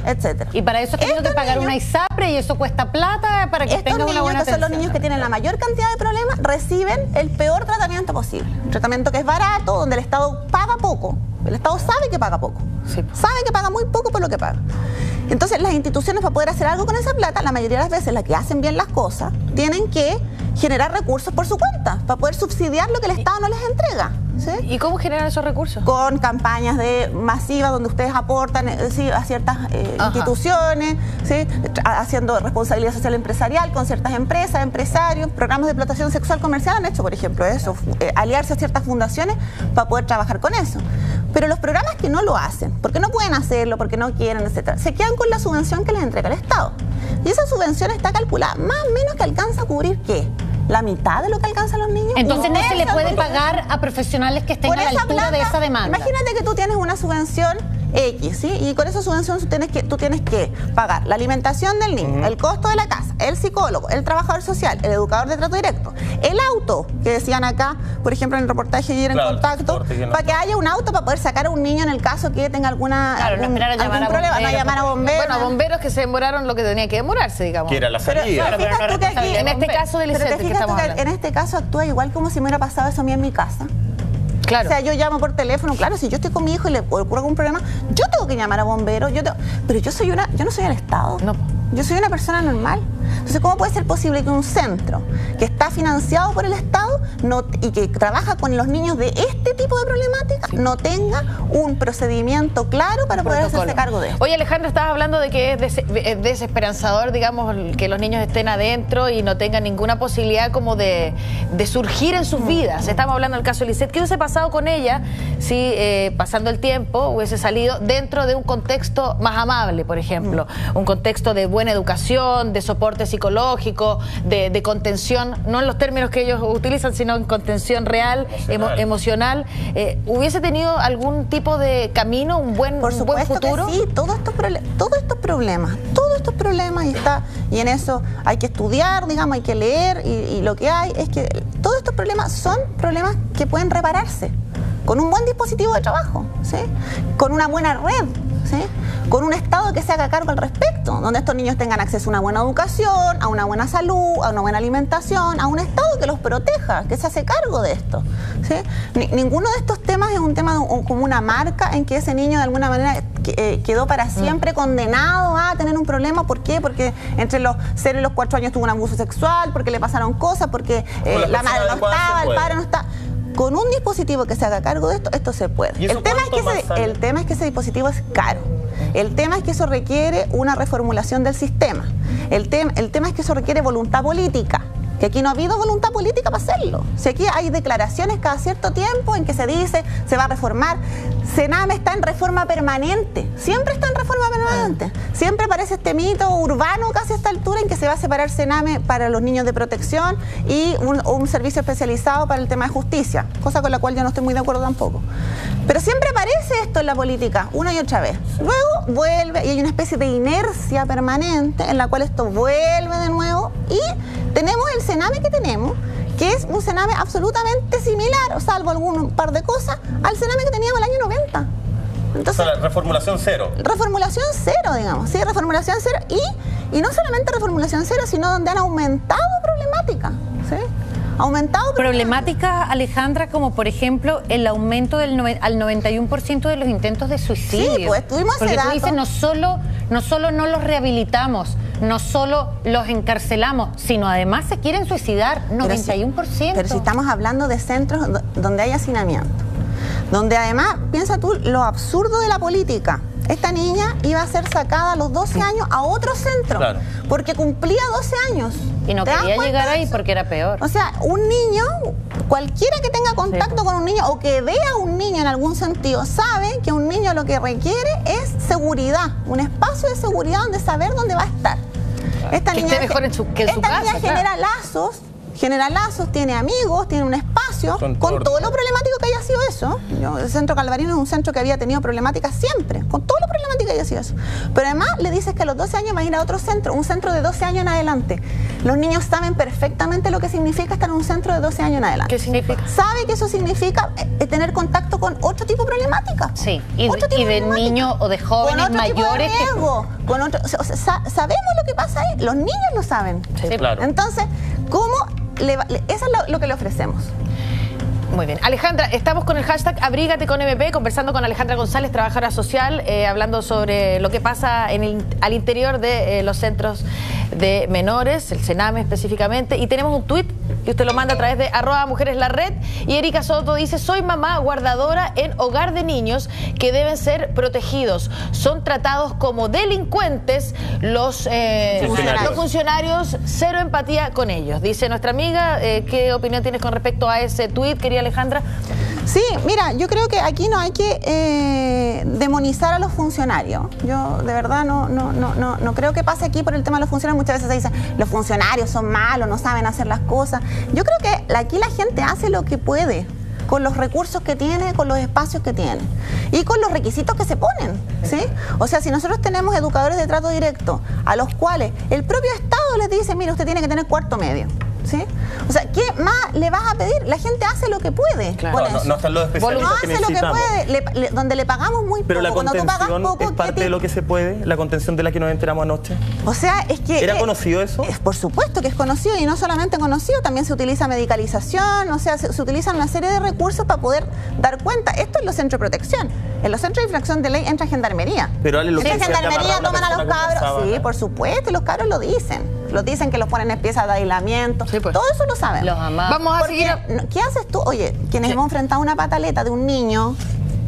etcétera. Y para eso tienes que pagar una ISAPRE y eso cuesta plata para que tenga una buena atención. Que son los niños que tienen la mayor cantidad de problemas, reciben el peor tratamiento posible. Un tratamiento que es barato, donde el Estado paga poco. El Estado sabe que paga poco. Sí. Sabe que paga muy poco por lo que paga. Entonces, las instituciones, para poder hacer algo con esa plata, la mayoría de las veces, las que hacen bien las cosas, tienen que generar recursos por su cuenta, para poder subsidiar lo que el Estado no les entrega. ¿Sí? ¿Y cómo generan esos recursos? Con campañas masivas donde ustedes aportan a ciertas instituciones, ¿sí? Haciendo responsabilidad social empresarial con ciertas empresas, empresarios, programas de explotación sexual comercial han hecho, por ejemplo, eso, aliarse a ciertas fundaciones para poder trabajar con eso. Pero los programas que no lo hacen, porque no pueden hacerlo, porque no quieren, etcétera, se quedan con la subvención que les entrega el Estado. Y esa subvención está calculada más o menos que alcanza a cubrir ¿qué? ¿La mitad de lo que alcanzan los niños? Entonces no se le puede pagar a profesionales que estén a la altura de esa demanda. Imagínate que tú tienes una subvención X, ¿sí? Y con esa subvención tú tienes que pagar la alimentación del niño, el costo de la casa, el psicólogo, el trabajador social, el educador de trato directo, el auto, que decían acá, por ejemplo, en el reportaje ayer en Contacto, para que haya un auto para poder sacar a un niño en el caso que tenga algún problema, no llamar a bomberos. Bueno, bomberos que se demoraron lo que tenía que demorarse, digamos. Que era la salida. En este caso del ISET que estamos hablando. En este caso actúa igual como si me hubiera pasado eso a mí en mi casa. Claro. O sea, yo llamo por teléfono, claro, si yo estoy con mi hijo y le ocurre algún problema, yo tengo que llamar a bomberos, pero yo no soy el Estado. No. Yo soy una persona normal. Entonces, ¿cómo puede ser posible que un centro que está financiado por el Estado y que trabaja con los niños de este tipo de problemática no tenga un procedimiento claro para poder hacerse cargo de esto? Oye, Alejandra, estabas hablando de que es desesperanzador, digamos, que los niños estén adentro y no tengan ninguna posibilidad como de surgir en sus vidas. Estamos hablando del caso de Lisset. ¿Qué hubiese pasado con ella si, pasando el tiempo, hubiese salido dentro de un contexto más amable, por ejemplo? Un contexto de buena educación, de soporte psicológico, de contención, no en los términos que ellos utilizan, sino en contención real, emocional. ¿Hubiese tenido algún tipo de camino, un buen futuro? Que sí, todos estos problemas y en eso hay que estudiar, digamos, hay que leer y lo que hay es que todos estos problemas son problemas que pueden repararse con un buen dispositivo de trabajo, ¿sí? Con una buena red ¿sí? Con un Estado que se haga cargo al respecto, donde estos niños tengan acceso a una buena educación, a una buena salud, a una buena alimentación, a un Estado que los proteja, que se hace cargo de esto, ¿sí? Ninguno de estos temas es un tema como una marca en que ese niño de alguna manera quedó para siempre condenado a tener un problema. ¿Por qué? Porque entre los 0 y los 4 años tuvo un abuso sexual, porque le pasaron cosas, porque la madre no estaba, el padre no está. Con un dispositivo que se haga cargo de esto, esto se puede. El tema es que ese dispositivo es caro. El tema es que eso requiere una reformulación del sistema. El tema es que eso requiere voluntad política. Que aquí no ha habido voluntad política para hacerlo. Si aquí hay declaraciones cada cierto tiempo en que se dice se va a reformar. Sename está en reforma permanente, siempre está en reforma permanente. Siempre aparece este mito urbano casi a esta altura en que se va a separar Sename para los niños de protección y un servicio especializado para el tema de justicia, cosa con la cual yo no estoy muy de acuerdo tampoco. Pero siempre aparece esto en la política, una y otra vez. Luego vuelve y hay una especie de inercia permanente en la cual esto vuelve de nuevo y tenemos el Sename que tenemos, que es un Sename absolutamente similar, o salvo algún par de cosas, al Sename que teníamos el año 90. Entonces, o sea, reformulación cero. Reformulación cero, digamos, sí, reformulación cero. Y no solamente reformulación cero, sino donde han aumentado problemáticas, ¿sí? Problemática, Alejandra, como por ejemplo el aumento al 91% de los intentos de suicidio. Sí, pues tuvimos ese dato. Porque tú dices, no solo no los rehabilitamos, no solo los encarcelamos, sino además se quieren suicidar, 91%. Pero si estamos hablando de centros donde hay hacinamiento, donde además, piensa tú lo absurdo de la política. Esta niña iba a ser sacada a los 12 años a otro centro, claro, porque cumplía 12 años. Y no quería llegar ahí porque era peor. O sea, un niño, cualquiera que tenga contacto con un niño o que vea a un niño en algún sentido, sabe que un niño lo que requiere es seguridad, un espacio de seguridad donde saber dónde va a estar. Esta niña, esté mejor que en su casa, niña genera lazos, tiene amigos, tiene un espacio, con todo lo problemático que haya sido eso. El Centro Calvarino es un centro que había tenido problemáticas siempre, con todo lo problemático que haya sido eso. Pero además le dices que a los 12 años va a ir a otro centro, un centro de 12 años en adelante. Los niños saben perfectamente lo que significa estar en un centro de 12 años en adelante. ¿Qué significa? Sabe que eso signica tener contacto con otro tipo de problemática. Sí, y de niños o de jóvenes mayores. Sabemos lo que pasa ahí, los niños lo saben. Sí, claro. Entonces, ¿cómo? Eso es lo que le ofrecemos. Muy bien. Alejandra, estamos con el hashtag Abrígate con MP, conversando con Alejandra González, trabajadora social, hablando sobre lo que pasa al interior de los centros de menores, el Sename específicamente, y tenemos un tuit que usted lo manda a través de @mujereslared, y Erika Soto dice: soy mamá guardadora en hogar de niños que deben ser protegidos. Son tratados como delincuentes los funcionarios, cero empatía con ellos. Dice nuestra amiga. ¿Qué opinión tienes con respecto a ese tuit, querida Alejandra? Sí, mira, yo creo que aquí no hay que demonizar a los funcionarios. Yo de verdad no creo que pase aquí por el tema de los funcionarios. Muchas veces se dice, los funcionarios son malos, no saben hacer las cosas. Yo creo que aquí la gente hace lo que puede, con los recursos que tiene, con los espacios que tiene y con los requisitos que se ponen, ¿sí? O sea, si nosotros tenemos educadores de trato directo a los cuales el propio Estado les dice, mire, usted tiene que tener cuarto medio, ¿sí? O sea, ¿qué más le vas a pedir? La gente hace lo que puede. Claro. No están los especialistas que necesitamos. No hace lo que puede, donde le pagamos muy pero poco. Pero la contención es parte de lo que se puede, la contención de la que nos enteramos anoche. O sea, es que... ¿Era conocido eso? Por supuesto que es conocido, y no solamente conocido, también se utiliza medicalización, o sea, se utilizan una serie de recursos para poder dar cuenta. Esto es los centros de protección. En los centros de infracción de ley entra gendarmería. Pero Ale, en gendarmería toman a los cabros. Sí, por supuesto, y los cabros lo dicen. Lo dicen, que los ponen en piezas de aislamiento. Sí, pues. Todo eso lo saben. Los amamos. Vamos a seguir. ¿Qué haces tú? Oye, quienes hemos enfrentado una pataleta de un niño,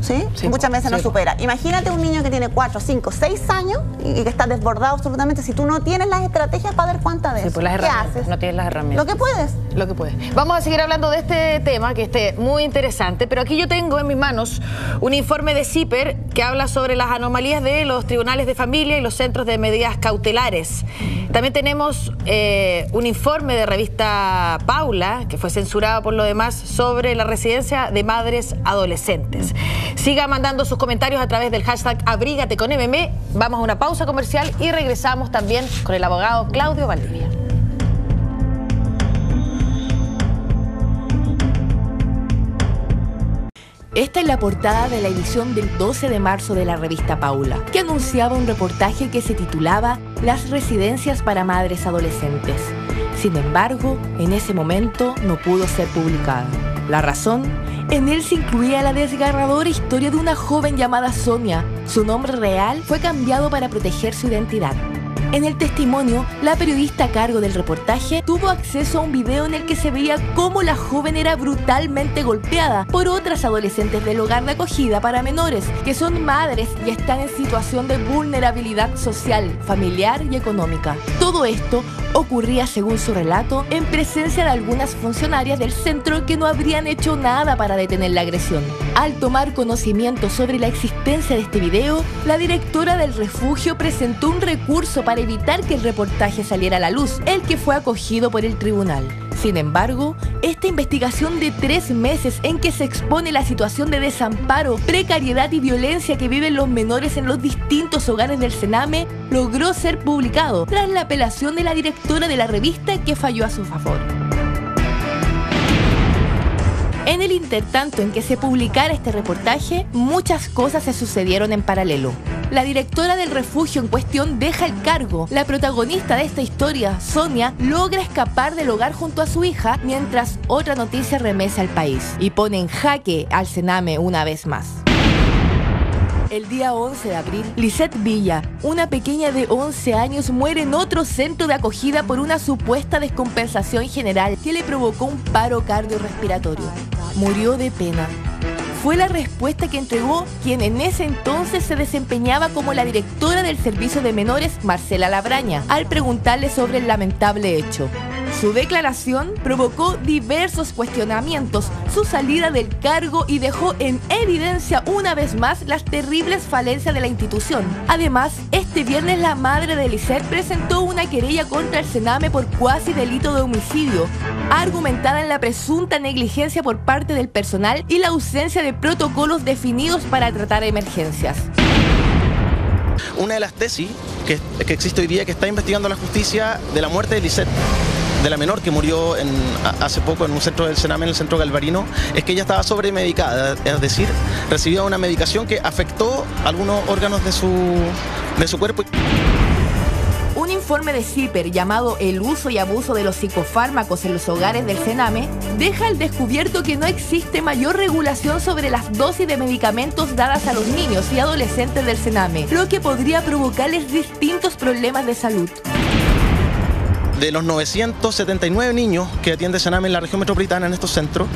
¿sí? Muchas veces no supera. Imagínate un niño que tiene 4, 5, 6 años y que está desbordado absolutamente. Si tú no tienes las estrategias para dar cuenta de eso, pues ¿qué haces? No tienes las herramientas. Lo que puedes. Lo que puedes. Vamos a seguir hablando de este tema, que esté muy interesante, pero aquí yo tengo en mis manos un informe de CIPER que habla sobre las anomalías de los tribunales de familia y los centros de medidas cautelares. También tenemos un informe de revista Paula, que fue censurado por lo demás, sobre la residencia de madres adolescentes. Siga mandando sus comentarios a través del hashtag Abrígate con MM. Vamos a una pausa comercial y regresamos también con el abogado Claudio Valdivia. Esta es la portada de la edición del 12 de marzo de la revista Paula, que anunciaba un reportaje que se titulaba Las residencias para madres adolescentes. Sin embargo, en ese momento no pudo ser publicada. La razón, en él se incluía la desgarradora historia de una joven llamada Sonia. Su nombre real fue cambiado para proteger su identidad. En el testimonio, la periodista a cargo del reportaje tuvo acceso a un video en el que se veía cómo la joven era brutalmente golpeada por otras adolescentes del hogar de acogida para menores, que son madres y están en situación de vulnerabilidad social, familiar y económica. Todo esto ocurría, según su relato, en presencia de algunas funcionarias del centro que no habrían hecho nada para detener la agresión. Al tomar conocimiento sobre la existencia de este video, la directora del refugio presentó un recurso para evitar que el reportaje saliera a la luz, el que fue acogido por el tribunal. Sin embargo, esta investigación de 3 meses en que se expone la situación de desamparo, precariedad y violencia que viven los menores en los distintos hogares del Sename logró ser publicado tras la apelación de la directora de la revista, que falló a su favor. En el intertanto en que se publicara este reportaje, muchas cosas se sucedieron en paralelo. La directora del refugio en cuestión deja el cargo. La protagonista de esta historia, Sonia, logra escapar del hogar junto a su hija, mientras otra noticia remesa al país y pone en jaque al Sename una vez más. El día 11 de abril, Lisette Villa, una pequeña de 11 años, muere en otro centro de acogida por una supuesta descompensación general que le provocó un paro cardiorrespiratorio. Murió de pena. Fue la respuesta que entregó quien en ese entonces se desempeñaba como la directora del servicio de menores, Marcela Labraña, al preguntarle sobre el lamentable hecho. Su declaración provocó diversos cuestionamientos, su salida del cargo, y dejó en evidencia una vez más las terribles falencias de la institución. Además, este viernes la madre de Lisette presentó una querella contra el Sename por cuasi delito de homicidio, argumentada en la presunta negligencia por parte del personal y la ausencia de protocolos definidos para tratar emergencias. Una de las tesis que existe hoy día, que está investigando la justicia, de la muerte de Lisette, de la menor que murió hace poco en un centro del Sename, en el centro Galvarino, es que ella estaba sobremedicada, es decir, recibía una medicación que afectó algunos órganos de su cuerpo. Un informe de CIPER llamado El uso y abuso de los psicofármacos en los hogares del Sename deja al descubierto que no existe mayor regulación sobre las dosis de medicamentos dadas a los niños y adolescentes del Sename, lo que podría provocarles distintos problemas de salud. De los 979 niños que atiende Sename en la región metropolitana, en estos centros,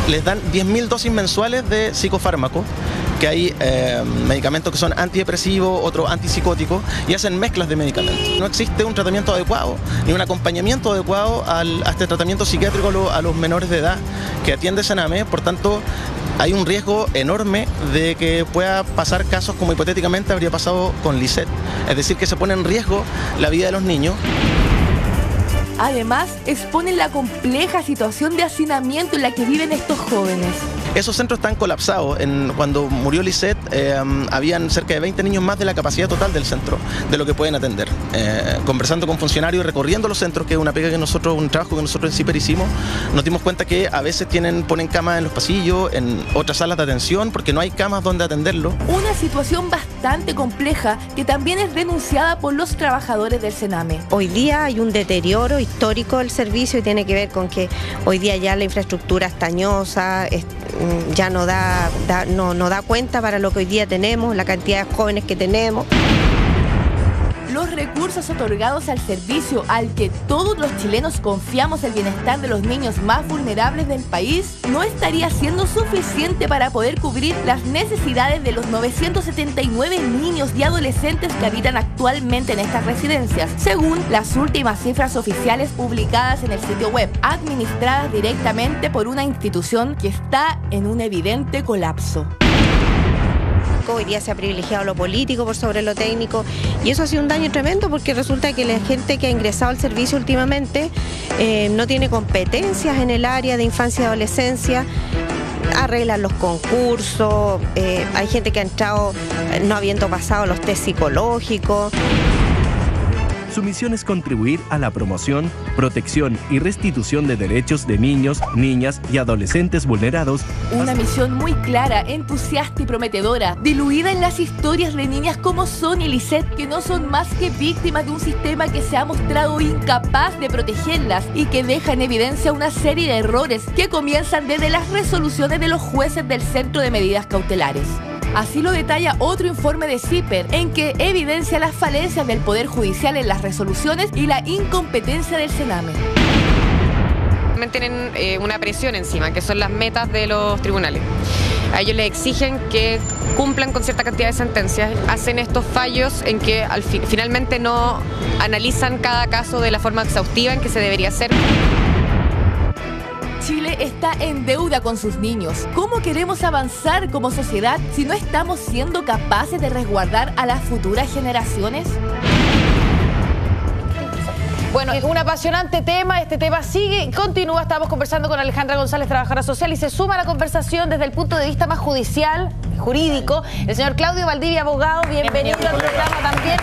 les dan 10.000 dosis mensuales de psicofármacos, que hay medicamentos que son antidepresivos, otros antipsicóticos, y hacen mezclas de medicamentos. No existe un tratamiento adecuado ni un acompañamiento adecuado a este tratamiento psiquiátrico a los menores de edad que atiende Sename. Por tanto, hay un riesgo enorme de que pueda pasar casos como hipotéticamente habría pasado con Lisette, es decir, que se pone en riesgo la vida de los niños. Además, exponen la compleja situación de hacinamiento en la que viven estos jóvenes. Esos centros están colapsados. Cuando murió Lisette, habían cerca de 20 niños más de la capacidad total del centro, de lo que pueden atender. Conversando con funcionarios y recorriendo los centros, que es un trabajo que nosotros en CIPER hicimos, nos dimos cuenta que a veces ponen camas en los pasillos, en otras salas de atención, porque no hay camas donde atenderlo. Una situación bastante compleja que también es denunciada por los trabajadores del Sename. Hoy día hay un deterioro histórico del servicio y tiene que ver con que hoy día ya la infraestructura es tañosa, ya no da cuenta para lo que hoy día tenemos, la cantidad de jóvenes que tenemos. Los recursos otorgados al servicio, al que todos los chilenos confiamos el bienestar de los niños más vulnerables del país, no estaría siendo suficiente para poder cubrir las necesidades de los 979 niños y adolescentes que habitan actualmente en estas residencias, según las últimas cifras oficiales publicadas en el sitio web, administradas directamente por una institución que está en un evidente colapso. Hoy día se ha privilegiado lo político por sobre lo técnico, y eso ha sido un daño tremendo, porque resulta que la gente que ha ingresado al servicio últimamente no tiene competencias en el área de infancia y adolescencia, arreglan los concursos, hay gente que ha entrado no habiendo pasado los test psicológicos. Su misión es contribuir a la promoción, protección y restitución de derechos de niños, niñas y adolescentes vulnerados. Una misión muy clara, entusiasta y prometedora, diluida en las historias de niñas como Sonia y Lisette, que no son más que víctimas de un sistema que se ha mostrado incapaz de protegerlas y que deja en evidencia una serie de errores que comienzan desde las resoluciones de los jueces del Centro de Medidas Cautelares. Así lo detalla otro informe de CIPER, en que evidencia las falencias del Poder Judicial en las resoluciones y la incompetencia del Sename. Tienen una presión encima, que son las metas de los tribunales. A ellos les exigen que cumplan con cierta cantidad de sentencias, hacen estos fallos en que finalmente no analizan cada caso de la forma exhaustiva en que se debería hacer. Chile está en deuda con sus niños. ¿Cómo queremos avanzar como sociedad si no estamos siendo capaces de resguardar a las futuras generaciones? Bueno, es un apasionante tema, este tema sigue y continúa. Estamos conversando con Alejandra González, trabajadora social, y se suma a la conversación desde el punto de vista más judicial, jurídico, el señor Claudio Valdivia, abogado. Bienvenido al programa también.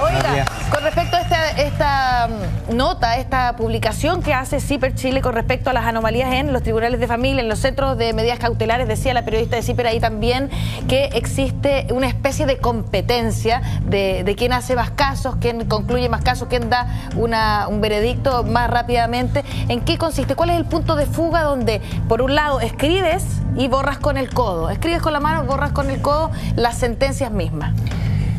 Oiga, con respecto a esta nota, esta publicación que hace CIPER Chile con respecto a las anomalías en los tribunales de familia, en los centros de medidas cautelares, decía la periodista de CIPER ahí también que existe una especie de competencia de quién hace más casos, quién concluye más casos, quién da un veredicto más rápidamente. ¿En qué consiste? ¿Cuál es el punto de fuga donde, por un lado, escribes y borras con el codo? Escribes con la mano, borras con el codo las sentencias mismas.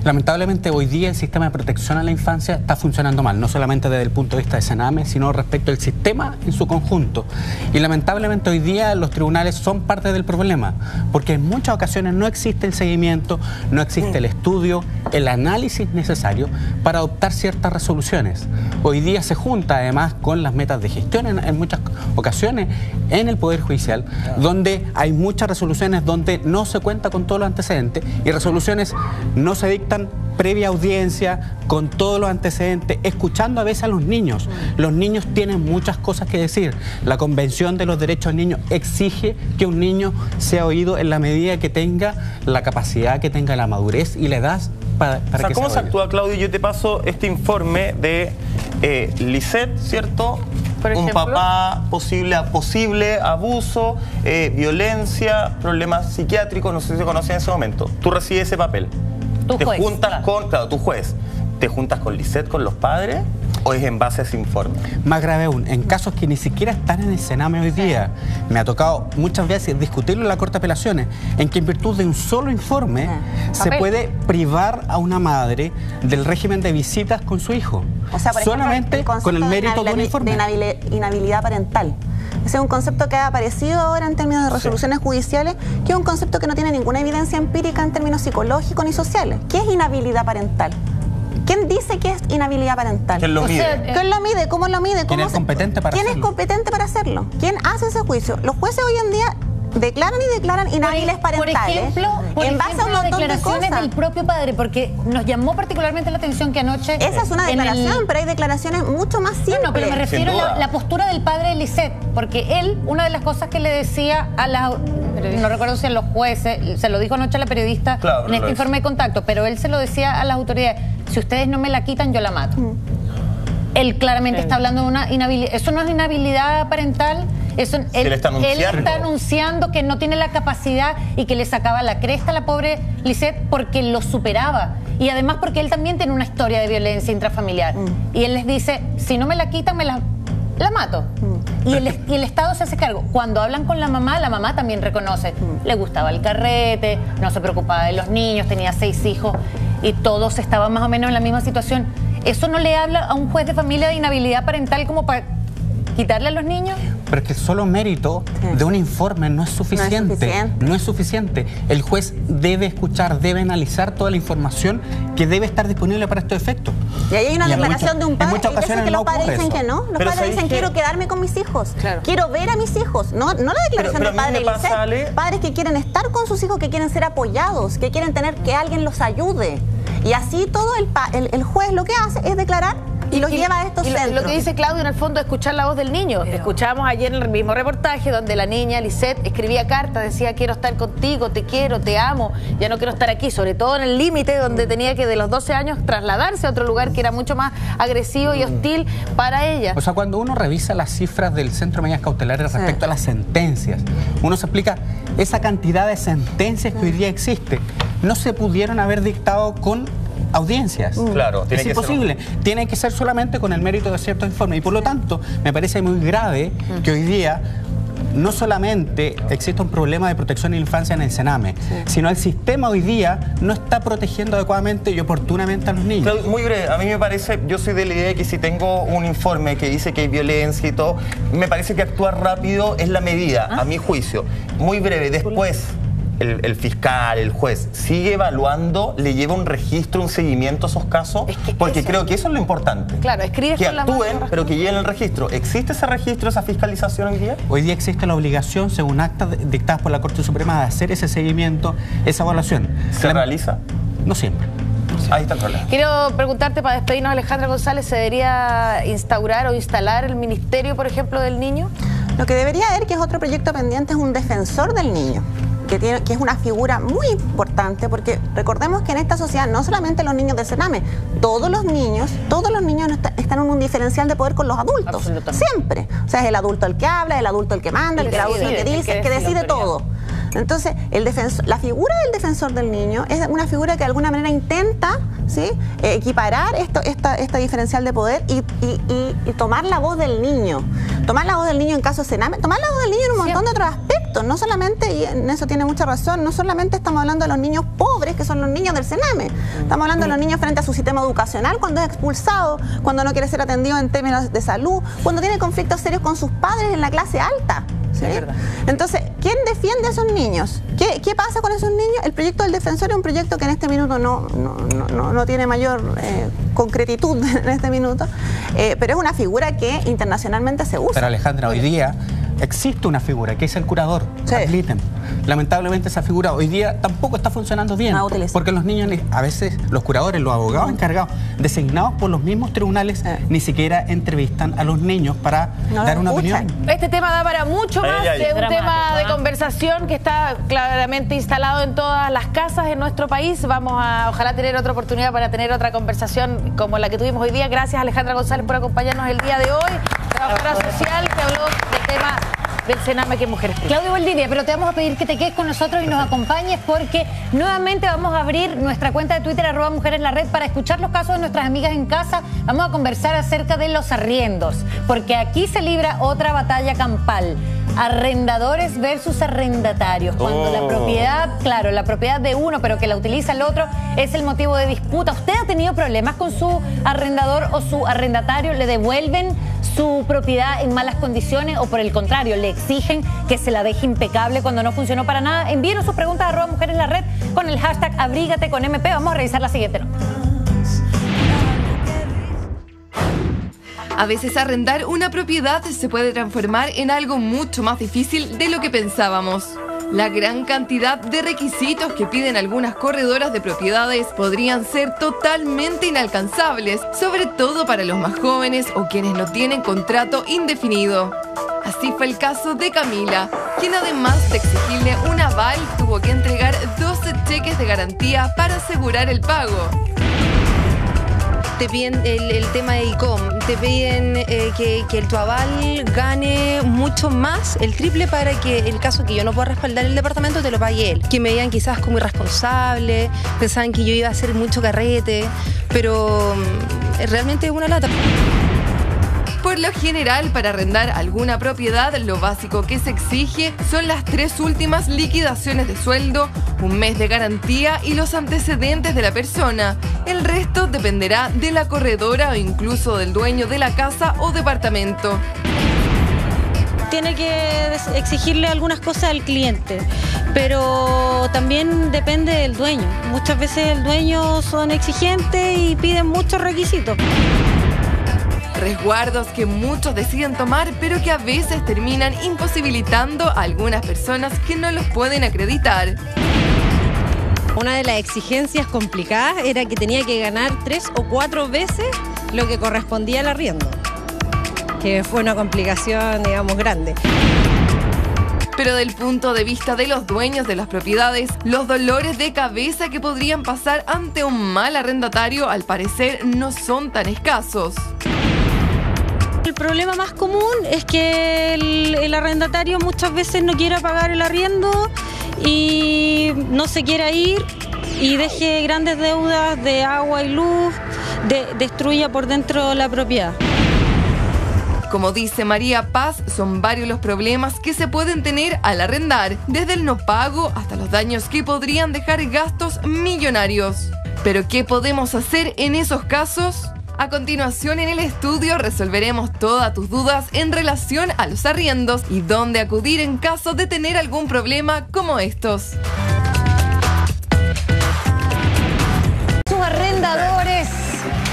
Lamentablemente hoy día el sistema de protección a la infancia está funcionando mal, no solamente desde el punto de vista de Sename, sino respecto al sistema en su conjunto. Y lamentablemente hoy día los tribunales son parte del problema, porque en muchas ocasiones no existe el seguimiento, no existe el estudio, el análisis necesario para adoptar ciertas resoluciones. Hoy día se junta además con las metas de gestión en muchas ocasiones en el Poder Judicial, donde hay muchas resoluciones donde no se cuenta con todos los antecedentes y resoluciones no se dictan previa audiencia, con todos los antecedentes, escuchando a veces a los niños. Los niños tienen muchas cosas que decir. La Convención de los Derechos del Niño exige que un niño sea oído en la medida que tenga la capacidad, que tenga la madurez y la edad para que ¿cómo sea se actúa, Claudio? Yo te paso este informe de Lisette, ¿cierto? Un papá, posible abuso, violencia, problemas psiquiátricos, no sé si se conoce en ese momento. Tú recibes ese papel. Te juntas con, claro, tu juez, ¿te juntas con Lisette, con los padres, o es en base a ese informe? Más grave aún, en casos que ni siquiera están en el Sename hoy día, me ha tocado muchas veces discutirlo en la Corte de Apelaciones, en que en virtud de un solo informe se puede privar a una madre del régimen de visitas con su hijo, o sea, por solamente ejemplo, con el mérito de un informe. De inhabilidad parental. Ese es un concepto que ha aparecido ahora en términos de resoluciones judiciales, que es un concepto que no tiene ninguna evidencia empírica en términos psicológicos ni sociales. ¿Qué es inhabilidad parental? ¿Quién dice que es inhabilidad parental? ¿Quién lo mide? ¿Quién lo mide? ¿Cómo lo mide? ¿Quién es competente para hacerlo? ¿Quién es competente para hacerlo? ¿Quién hace ese juicio? Los jueces hoy en día declaran inhábiles parentales en base a un montón de declaraciones cosas del propio padre, porque nos llamó particularmente la atención que anoche... Esa es una declaración, pero hay declaraciones mucho más simples. No, pero me refiero a la postura del padre de Lisette, porque él, una de las cosas que le decía a la... No recuerdo si a los jueces, se lo dijo anoche a la periodista en este informe de contacto, pero él se lo decía a las autoridades: si ustedes no me la quitan, yo la mato. Él claramente está hablando de una inhabilidad. ¿Eso no es inhabilidad parental? Eso, él está anunciando que no tiene la capacidad y que le sacaba la cresta a la pobre Lisette porque lo superaba. Y además porque él también tiene una historia de violencia intrafamiliar. Y él les dice: si no me la quitan, la mato. Y el Estado se hace cargo. Cuando hablan con la mamá también reconoce. Le gustaba el carrete, no se preocupaba de los niños, tenía 6 hijos y todos estaban más o menos en la misma situación. ¿Eso no le habla a un juez de familia de inhabilidad parental como para quitarle a los niños? Pero es que solo mérito de un informe no es suficiente. No es suficiente. El juez debe escuchar, debe analizar toda la información que debe estar disponible para estos efectos. Y ahí hay una declaración de un padre. En muchas ocasiones que los no padres dicen eso. que no. Los padres dicen: quiero quedarme con mis hijos. Quiero ver a mis hijos. No la declaración del padre Lisette. Padres que quieren estar con sus hijos, que quieren ser apoyados, que quieren tener que alguien los ayude. Y así todo el juez lo que hace es declarar y los lleva a estos centros. Lo que dice Claudio, en el fondo, es escuchar la voz del niño. Escuchábamos ayer en el mismo reportaje donde la niña Lisette escribía cartas, decía: quiero estar contigo, te quiero, te amo, ya no quiero estar aquí, sobre todo en el límite donde tenía que de los 12 años trasladarse a otro lugar que era mucho más agresivo y hostil para ella. O sea, cuando uno revisa las cifras del Centro de Medidas Cautelares respecto a las sentencias, uno se explica esa cantidad de sentencias que hoy día existe. No se pudieron haber dictado con audiencias. Claro, es imposible. Tiene que ser solamente con el mérito de ciertos informes. Y por lo tanto, me parece muy grave que hoy día no solamente existe un problema de protección de la infancia en el Sename, sino el sistema hoy día no está protegiendo adecuadamente y oportunamente a los niños. Claro, muy breve, a mí me parece, yo soy de la idea de que si tengo un informe que dice que hay violencia y todo, me parece que actuar rápido es la medida, a mi juicio. Muy breve, después el fiscal, el juez, sigue evaluando, le lleva un registro, un seguimiento a esos casos, porque creo que eso es lo importante. Claro, escribes que con actúen, pero que lleven el registro. ¿Existe ese registro, esa fiscalización hoy día? Hoy día existe la obligación, según actas dictadas por la Corte Suprema, de hacer ese seguimiento, esa evaluación. ¿Se realiza? No siempre. Ahí está el problema. Quiero preguntarte, para despedirnos, Alejandra González, ¿se debería instaurar o instalar el Ministerio, por ejemplo, del Niño? Lo que debería haber, que es otro proyecto pendiente, es un defensor del niño. Que es una figura muy importante, porque recordemos que en esta sociedad no solamente los niños del Sename, todos los niños están en un diferencial de poder con los adultos, siempre. O sea, es el adulto el que habla, el adulto el que manda, el adulto el que dice, el que decide todo. Entonces, la figura del defensor del niño es una figura que de alguna manera intenta, ¿sí?, equiparar esta diferencial de poder y tomar la voz del niño. Tomar la voz del niño en caso de Sename, tomar la voz del niño en un montón de otros aspectos. No solamente, y en eso tiene mucha razón, no solamente estamos hablando de los niños pobres, que son los niños del Sename. Estamos hablando de los niños frente a su sistema educacional, cuando es expulsado, cuando no quiere ser atendido en términos de salud, cuando tiene conflictos serios con sus padres en la clase alta. ¿Sí? Entonces, ¿quién defiende a esos niños? ¿Qué pasa con esos niños? El proyecto del defensor es un proyecto que en este minuto no tiene mayor concretitud en este minuto, pero es una figura que internacionalmente se usa. Pero Alejandra, hoy día existe una figura que es el curador, admiten. Lamentablemente esa figura hoy día tampoco está funcionando bien, porque los niños, a veces los curadores, los abogados encargados, designados por los mismos tribunales, ni siquiera entrevistan a los niños para dar una opinión. Este tema da para mucho más, es un tema de conversación que está claramente instalado en todas las casas en nuestro país. Vamos a, ojalá, tener otra oportunidad para tener otra conversación como la que tuvimos hoy día. Gracias, Alejandra González, por acompañarnos el día de hoy. Trabajadora social que habló del tema del Sename, que mujeres. Claudio Valdivia, pero te vamos a pedir que te quedes con nosotros y nos acompañes, porque nuevamente vamos a abrir nuestra cuenta de Twitter @mujereslared para escuchar los casos de nuestras amigas en casa. Vamos a conversar acerca de los arriendos, porque aquí se libra otra batalla campal. Arrendadores versus arrendatarios. Cuando la propiedad, claro, la propiedad de uno, pero que la utiliza el otro, es el motivo de disputa. ¿Usted ha tenido problemas con su arrendador o su arrendatario? ¿Le devuelven su propiedad en malas condiciones o por el contrario, le exigen que se la deje impecable cuando no funcionó para nada? Envíenos sus preguntas a @mujereslared con el hashtag Abrígate con MP. Vamos a revisar la siguiente nota. A veces arrendar una propiedad se puede transformar en algo mucho más difícil de lo que pensábamos. La gran cantidad de requisitos que piden algunas corredoras de propiedades podrían ser totalmente inalcanzables, sobre todo para los más jóvenes o quienes no tienen contrato indefinido. Así fue el caso de Camila, quien además de exigirle un aval, tuvo que entregar 12 cheques de garantía para asegurar el pago. Te piden el tema de ICOM, te piden que tu aval gane mucho más, el triple, para que el caso que yo no pueda respaldar el departamento te lo pague él. Que me veían quizás como irresponsable, pensaban que yo iba a hacer mucho carrete, pero realmente es una lata. Por lo general, para arrendar alguna propiedad, lo básico que se exige son las 3 últimas liquidaciones de sueldo, un mes de garantía y los antecedentes de la persona. El resto dependerá de la corredora o incluso del dueño de la casa o departamento. Tiene que exigirle algunas cosas al cliente, pero también depende del dueño. Muchas veces el dueño son exigentes y piden muchos requisitos. Resguardos que muchos deciden tomar, pero que a veces terminan imposibilitando a algunas personas que no los pueden acreditar. Una de las exigencias complicadas era que tenía que ganar 3 o 4 veces lo que correspondía al arriendo, que fue una complicación, digamos, grande. Pero del punto de vista de los dueños de las propiedades, los dolores de cabeza que podrían pasar ante un mal arrendatario al parecer no son tan escasos. El problema más común es que el arrendatario muchas veces no quiera pagar el arriendo y no se quiera ir y deje grandes deudas de agua y luz, destruya por dentro la propiedad. Como dice María Paz, son varios los problemas que se pueden tener al arrendar, desde el no pago hasta los daños que podrían dejar gastos millonarios. ¿Pero qué podemos hacer en esos casos? A continuación en el estudio resolveremos todas tus dudas en relación a los arriendos y dónde acudir en caso de tener algún problema como estos. Sus arrendadores,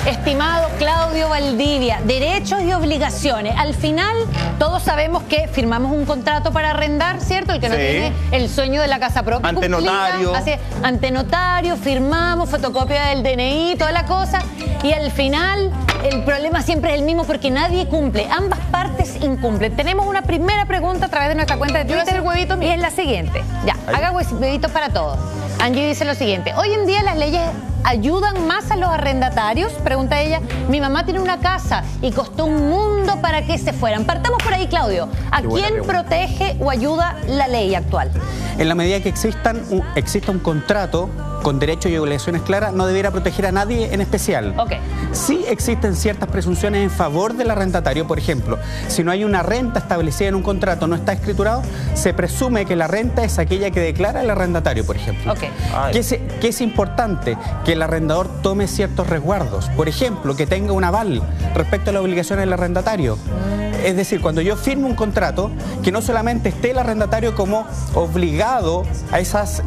estimado Claudio Valdivia, derechos y obligaciones. Al final, todos sabemos que firmamos un contrato para arrendar, ¿cierto? El que no tiene el sueño de la casa propia. Ante notario. Así, ante notario, firmamos, fotocopia del DNI, toda la cosa. Y al final, el problema siempre es el mismo porque nadie cumple. Ambas partes incumplen. Tenemos una primera pregunta a través de nuestra cuenta de Twitter. Y es la siguiente. Ya, haga huevitos para todos. Angie dice lo siguiente. Hoy en día las leyes ayudan más a los arrendatarios, pregunta ella. Mi mamá tiene una casa y costó un mundo para que se fueran. Partamos por ahí, Claudio. ¿A quién protege o ayuda la ley actual? En la medida que exista un contrato con derechos y obligaciones claras, no debiera proteger a nadie en especial. Sí existen ciertas presunciones en favor del arrendatario. Por ejemplo, si no hay una renta establecida en un contrato, no está escriturado, se presume que la renta es aquella que declara el arrendatario, por ejemplo. Que es importante que el arrendador tome ciertos resguardos. Por ejemplo, que tenga un aval respecto a las obligaciones del arrendatario. Es decir, cuando yo firmo un contrato, que no solamente esté el arrendatario como obligado a esas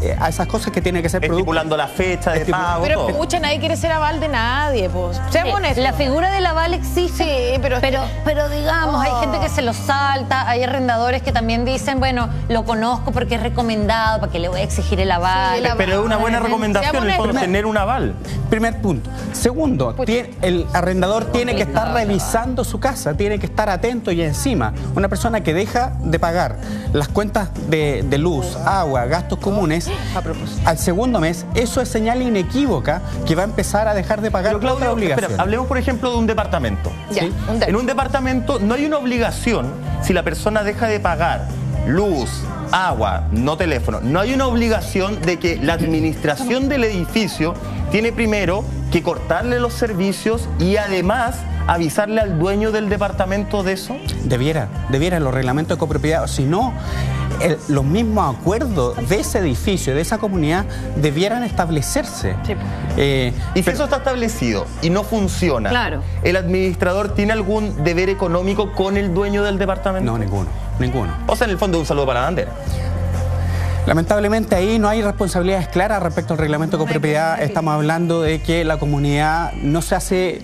cosas que tiene que ser producto. Estipulando la fecha de pago. Pero escucha, nadie quiere ser aval de nadie, pues. Seamos honestos. La figura del aval existe, pero digamos, hay gente que se lo salta, hay arrendadores que también dicen, bueno, lo conozco porque es recomendado, ¿para qué le voy a exigir el aval? Sí, pero es una buena recomendación el fondo, tener un aval. Primer punto. Segundo, el arrendador tiene que estar revisando su casa, tiene que estar atento y encima. Una persona que deja de pagar las cuentas de luz, agua, gastos comunes, al segundo mes, eso es señal inequívoca que va a empezar a dejar de pagar toda la obligación. Espera, hablemos por ejemplo de un departamento. ¿Sí? En un departamento no hay una obligación si la persona deja de pagar luz, agua, no teléfono. No hay una obligación de que la administración del edificio tiene primero que cortarle los servicios y además avisarle al dueño del departamento de eso. Debiera los reglamentos de copropiedad, si no, los mismos acuerdos de ese edificio, de esa comunidad, debieran establecerse. Y si eso está establecido y no funciona, ¿el administrador tiene algún deber económico con el dueño del departamento? No, ninguno. O sea, en el fondo, un saludo para la bandera. Lamentablemente ahí no hay responsabilidades claras respecto al reglamento de copropiedad. Estamos hablando de que la comunidad no se hace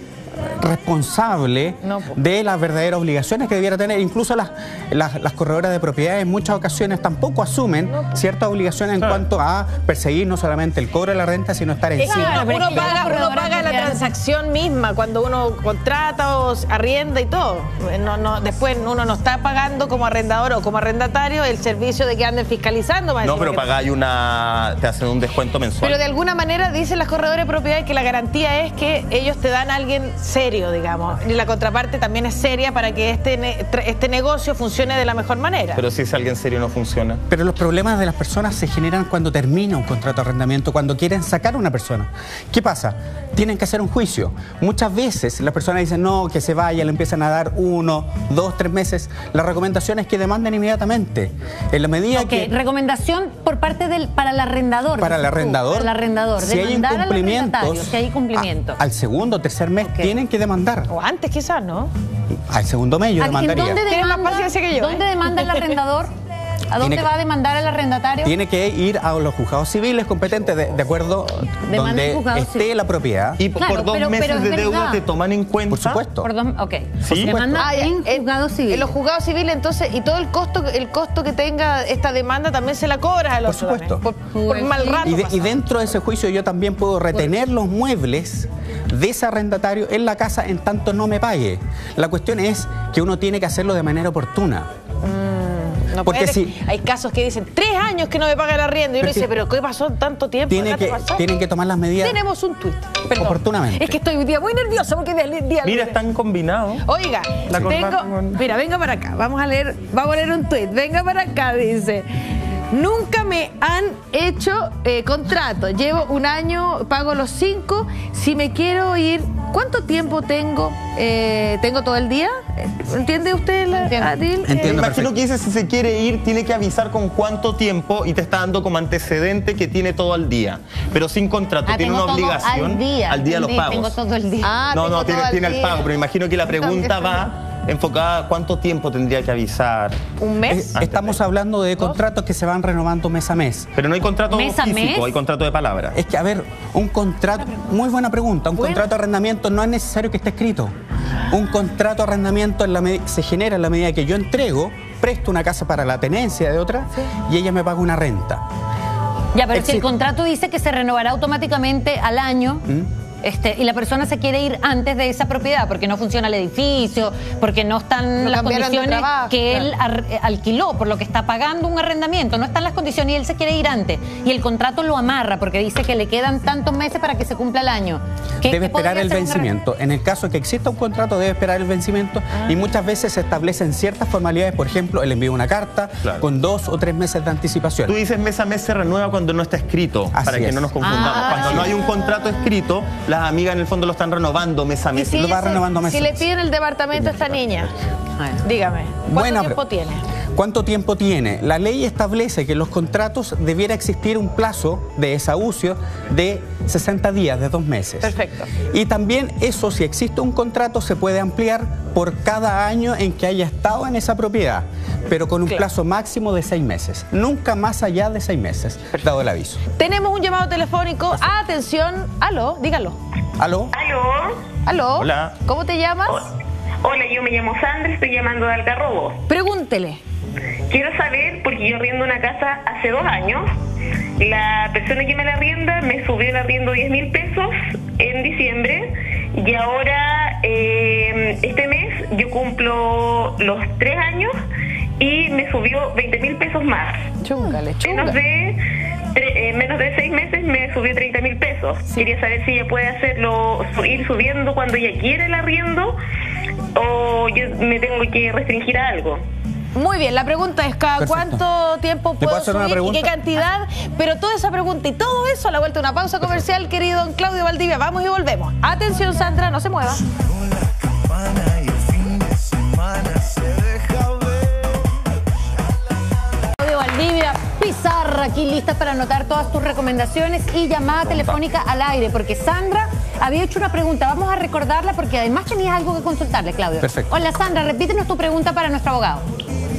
responsable de las verdaderas obligaciones que debiera tener. Incluso las corredoras de propiedades en muchas ocasiones tampoco asumen ciertas obligaciones en cuanto a perseguir no solamente el cobro de la renta, sino estar encima. Uno paga la transacción misma cuando uno contrata o arrienda y todo. Después uno no está pagando como arrendador o como arrendatario el servicio de que anden fiscalizando. No, pero pagáis te hacen un descuento mensual. Pero de alguna manera dicen las corredoras de propiedades que la garantía es que ellos te dan a alguien serio, digamos, y la contraparte también es seria para que este negocio funcione de la mejor manera. Pero si es alguien serio no funciona. Pero los problemas de las personas se generan cuando termina un contrato de arrendamiento, cuando quieren sacar a una persona. ¿Qué pasa? Tienen que hacer un juicio. Muchas veces las personas dicen, no, que se vaya, le empiezan a dar 1, 2, 3 meses. La recomendación es que demanden inmediatamente. En la medida que... recomendación por parte para el arrendador. Para el arrendador. Para el arrendador. Si hay incumplimientos, si hay incumplimiento. Al segundo o tercer mes tienen que demandar. O antes quizás, ¿no? Al segundo mes yo demandaría. ¿Tienes más paciencia que yo? ¿Dónde demanda el arrendador? ¿A dónde va a demandar al arrendatario? Tiene que ir a los juzgados civiles competentes de acuerdo donde esté la propiedad. Y por 2 meses de deuda te toman en cuenta. Por supuesto. Ok. ¿Sí? Demanda en juzgados civiles. En los juzgados civiles, entonces, y todo el costo que tenga esta demanda también se la cobras al otro. Por supuesto. Por mal rato. Y dentro de ese juicio yo también puedo retener los muebles de ese arrendatario en la casa en tanto no me pague. La cuestión es que uno tiene que hacerlo de manera oportuna. No, porque hay casos que dicen 3 años que no me paga el arriendo y uno dice, pero ¿qué pasó tanto tiempo? Tienen que tomar las medidas. Tenemos un tuit. Oportunamente. Es que estoy un día muy nerviosa porque día mira, están combinados. Oiga, mira, venga para acá. Vamos a leer un tuit. Venga para acá, dice. Nunca me han hecho contrato. Llevo 1 año, pago los 5. Si me quiero ir, ¿cuánto tiempo tengo? ¿Tengo todo el día? ¿Entiende usted, Adil? Entiendo. Imagino que dice, si se quiere ir, tiene que avisar con cuánto tiempo y te está dando como antecedente que tiene todo al día. Pero sin contrato, tiene una obligación. Al día los pagos. Tengo todo el día. No, tiene el pago, pero imagino que la pregunta va enfocada a cuánto tiempo tendría que avisar. ¿Un mes? Estamos hablando de contratos que se van renovando mes a mes. Pero no hay contrato físico, hay contrato de palabra. Es que, a ver, un contrato, muy buena pregunta, un contrato de arrendamiento no es necesario que esté escrito. Un contrato de arrendamiento se genera en la medida que yo entrego, presto una casa para la tenencia de otra y ella me paga una renta. Ya, pero si el contrato dice que se renovará automáticamente al año... y la persona se quiere ir antes de esa propiedad porque no funciona el edificio, porque no están las condiciones que él alquiló, por lo que está pagando un arrendamiento, no están las condiciones y él se quiere ir antes. Y el contrato lo amarra porque dice que le quedan tantos meses para que se cumpla el año. Debe esperar el vencimiento. En el caso de que exista un contrato, debe esperar el vencimiento y muchas veces se establecen ciertas formalidades, por ejemplo, el envío de una carta con 2 o 3 meses de anticipación. Tú dices mes a mes se renueva cuando no está escrito, para que no nos confundamos. Cuando no hay un contrato escrito, las amigas en el fondo lo están renovando mes a mes. Si le piden el departamento a esta niña, dígame, ¿cuánto tiempo tiene? ¿Cuánto tiempo tiene? La ley establece que en los contratos debiera existir un plazo de desahucio de 60 días, de 2 meses. Perfecto. Y también eso, si existe un contrato, se puede ampliar por cada año en que haya estado en esa propiedad, pero con un plazo máximo de 6 meses. Nunca más allá de 6 meses, dado el aviso. Tenemos un llamado telefónico. Atención. Aló, dígalo. ¿Aló? ¿Aló? Hola. ¿Cómo te llamas? Hola, yo me llamo Sandra, estoy llamando de Algarrobo. Pregúntele. Quiero saber, porque yo arriendo una casa hace 2 años, la persona que me la arrienda me subió el arriendo 10.000 pesos en diciembre y ahora este mes yo cumplo los 3 años y me subió 20.000 pesos más. Chúngale. Menos de 6 meses me subió 30.000 pesos. Quería saber si ella puede hacerlo, ir subiendo cuando ella quiere el arriendo o yo me tengo que restringir a algo. Muy bien, la pregunta es ¿cada cuánto tiempo puedo subir y qué cantidad? Pero toda esa pregunta y todo eso a la vuelta de una pausa comercial, querido don Claudio Valdivia. Vamos y volvemos. Atención, Sandra, no se mueva. Claudio Valdivia, pizarra aquí lista para anotar todas tus recomendaciones y llamada telefónica al aire, porque Sandra había hecho una pregunta. Vamos a recordarla porque además tenías algo que consultarle, Claudio. Perfecto. Hola, Sandra, repítenos tu pregunta para nuestro abogado.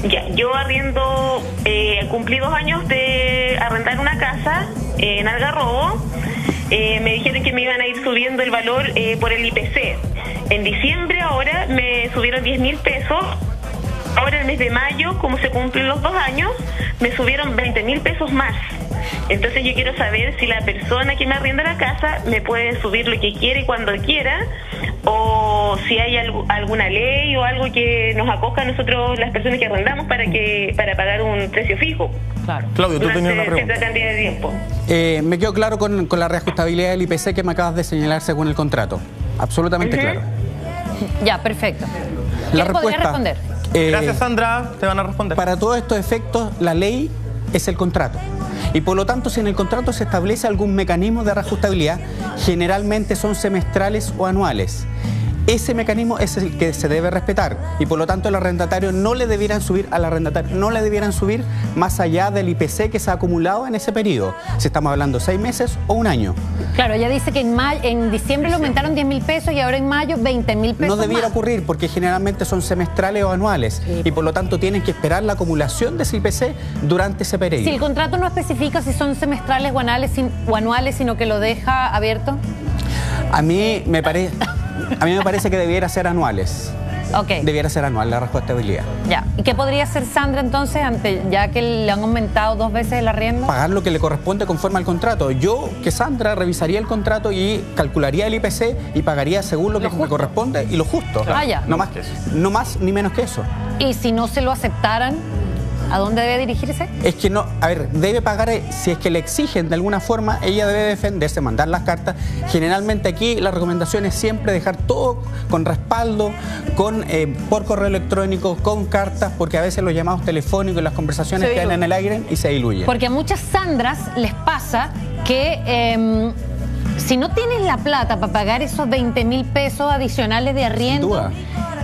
Ya, yo arriendo, cumplí 2 años de arrendar una casa en Algarrobo. Me dijeron que me iban a ir subiendo el valor por el IPC. En diciembre ahora me subieron 10.000 pesos. Ahora el mes de mayo, como se cumplen los 2 años, me subieron 20.000 pesos más. Entonces yo quiero saber si la persona que me arrienda la casa me puede subir lo que quiere y cuando quiera, o si hay alguna ley o algo que nos acoja a nosotros, las personas que arrendamos, para pagar un precio fijo. Claro. Claudio, tú tenías una pregunta. Cierta cantidad de tiempo. Me quedó claro con la reajustabilidad del IPC que me acabas de señalar según el contrato. Absolutamente claro. Ya, perfecto. La ¿Quién podría responder? Gracias, Sandra. Te van a responder. Para todos estos efectos, la ley es el contrato. Y por lo tanto, si en el contrato se establece algún mecanismo de reajustabilidad, generalmente son semestrales o anuales. ese mecanismo es el que se debe respetar y por lo tanto el arrendatario no le debieran subir al arrendatario, no le debieran subir más allá del IPC que se ha acumulado en ese periodo, si estamos hablando 6 meses o un año. Claro, ella dice que en diciembre le aumentaron 10.000 pesos y ahora en mayo 20.000 pesos. No debiera ocurrir porque generalmente son semestrales o anuales y por lo tanto tienen que esperar la acumulación de ese IPC durante ese periodo. Si el contrato no especifica si son semestrales o anuales, sino que lo deja abierto. A mí me parece que debiera ser anuales. Okay. Debiera ser anual la responsabilidad. Ya. ¿Y qué podría hacer Sandra entonces, ya que le han aumentado 2 veces el arriendo? Pagar lo que le corresponde conforme al contrato. Yo, que Sandra, revisaría el contrato y calcularía el IPC y pagaría según lo que me corresponde y lo justo. Ah, ya. No más ni menos que eso. ¿Y si no se lo aceptaran? ¿A dónde debe dirigirse? Es que no, a ver, debe pagar, si es que le exigen de alguna forma, ella debe defenderse, mandar las cartas. Generalmente aquí la recomendación es siempre dejar todo con respaldo, por correo electrónico, con cartas, porque a veces los llamados telefónicos y las conversaciones quedan en el aire y se diluyen. Porque a muchas Sandras les pasa que si no tienes la plata para pagar esos 20.000 pesos adicionales de arriendo,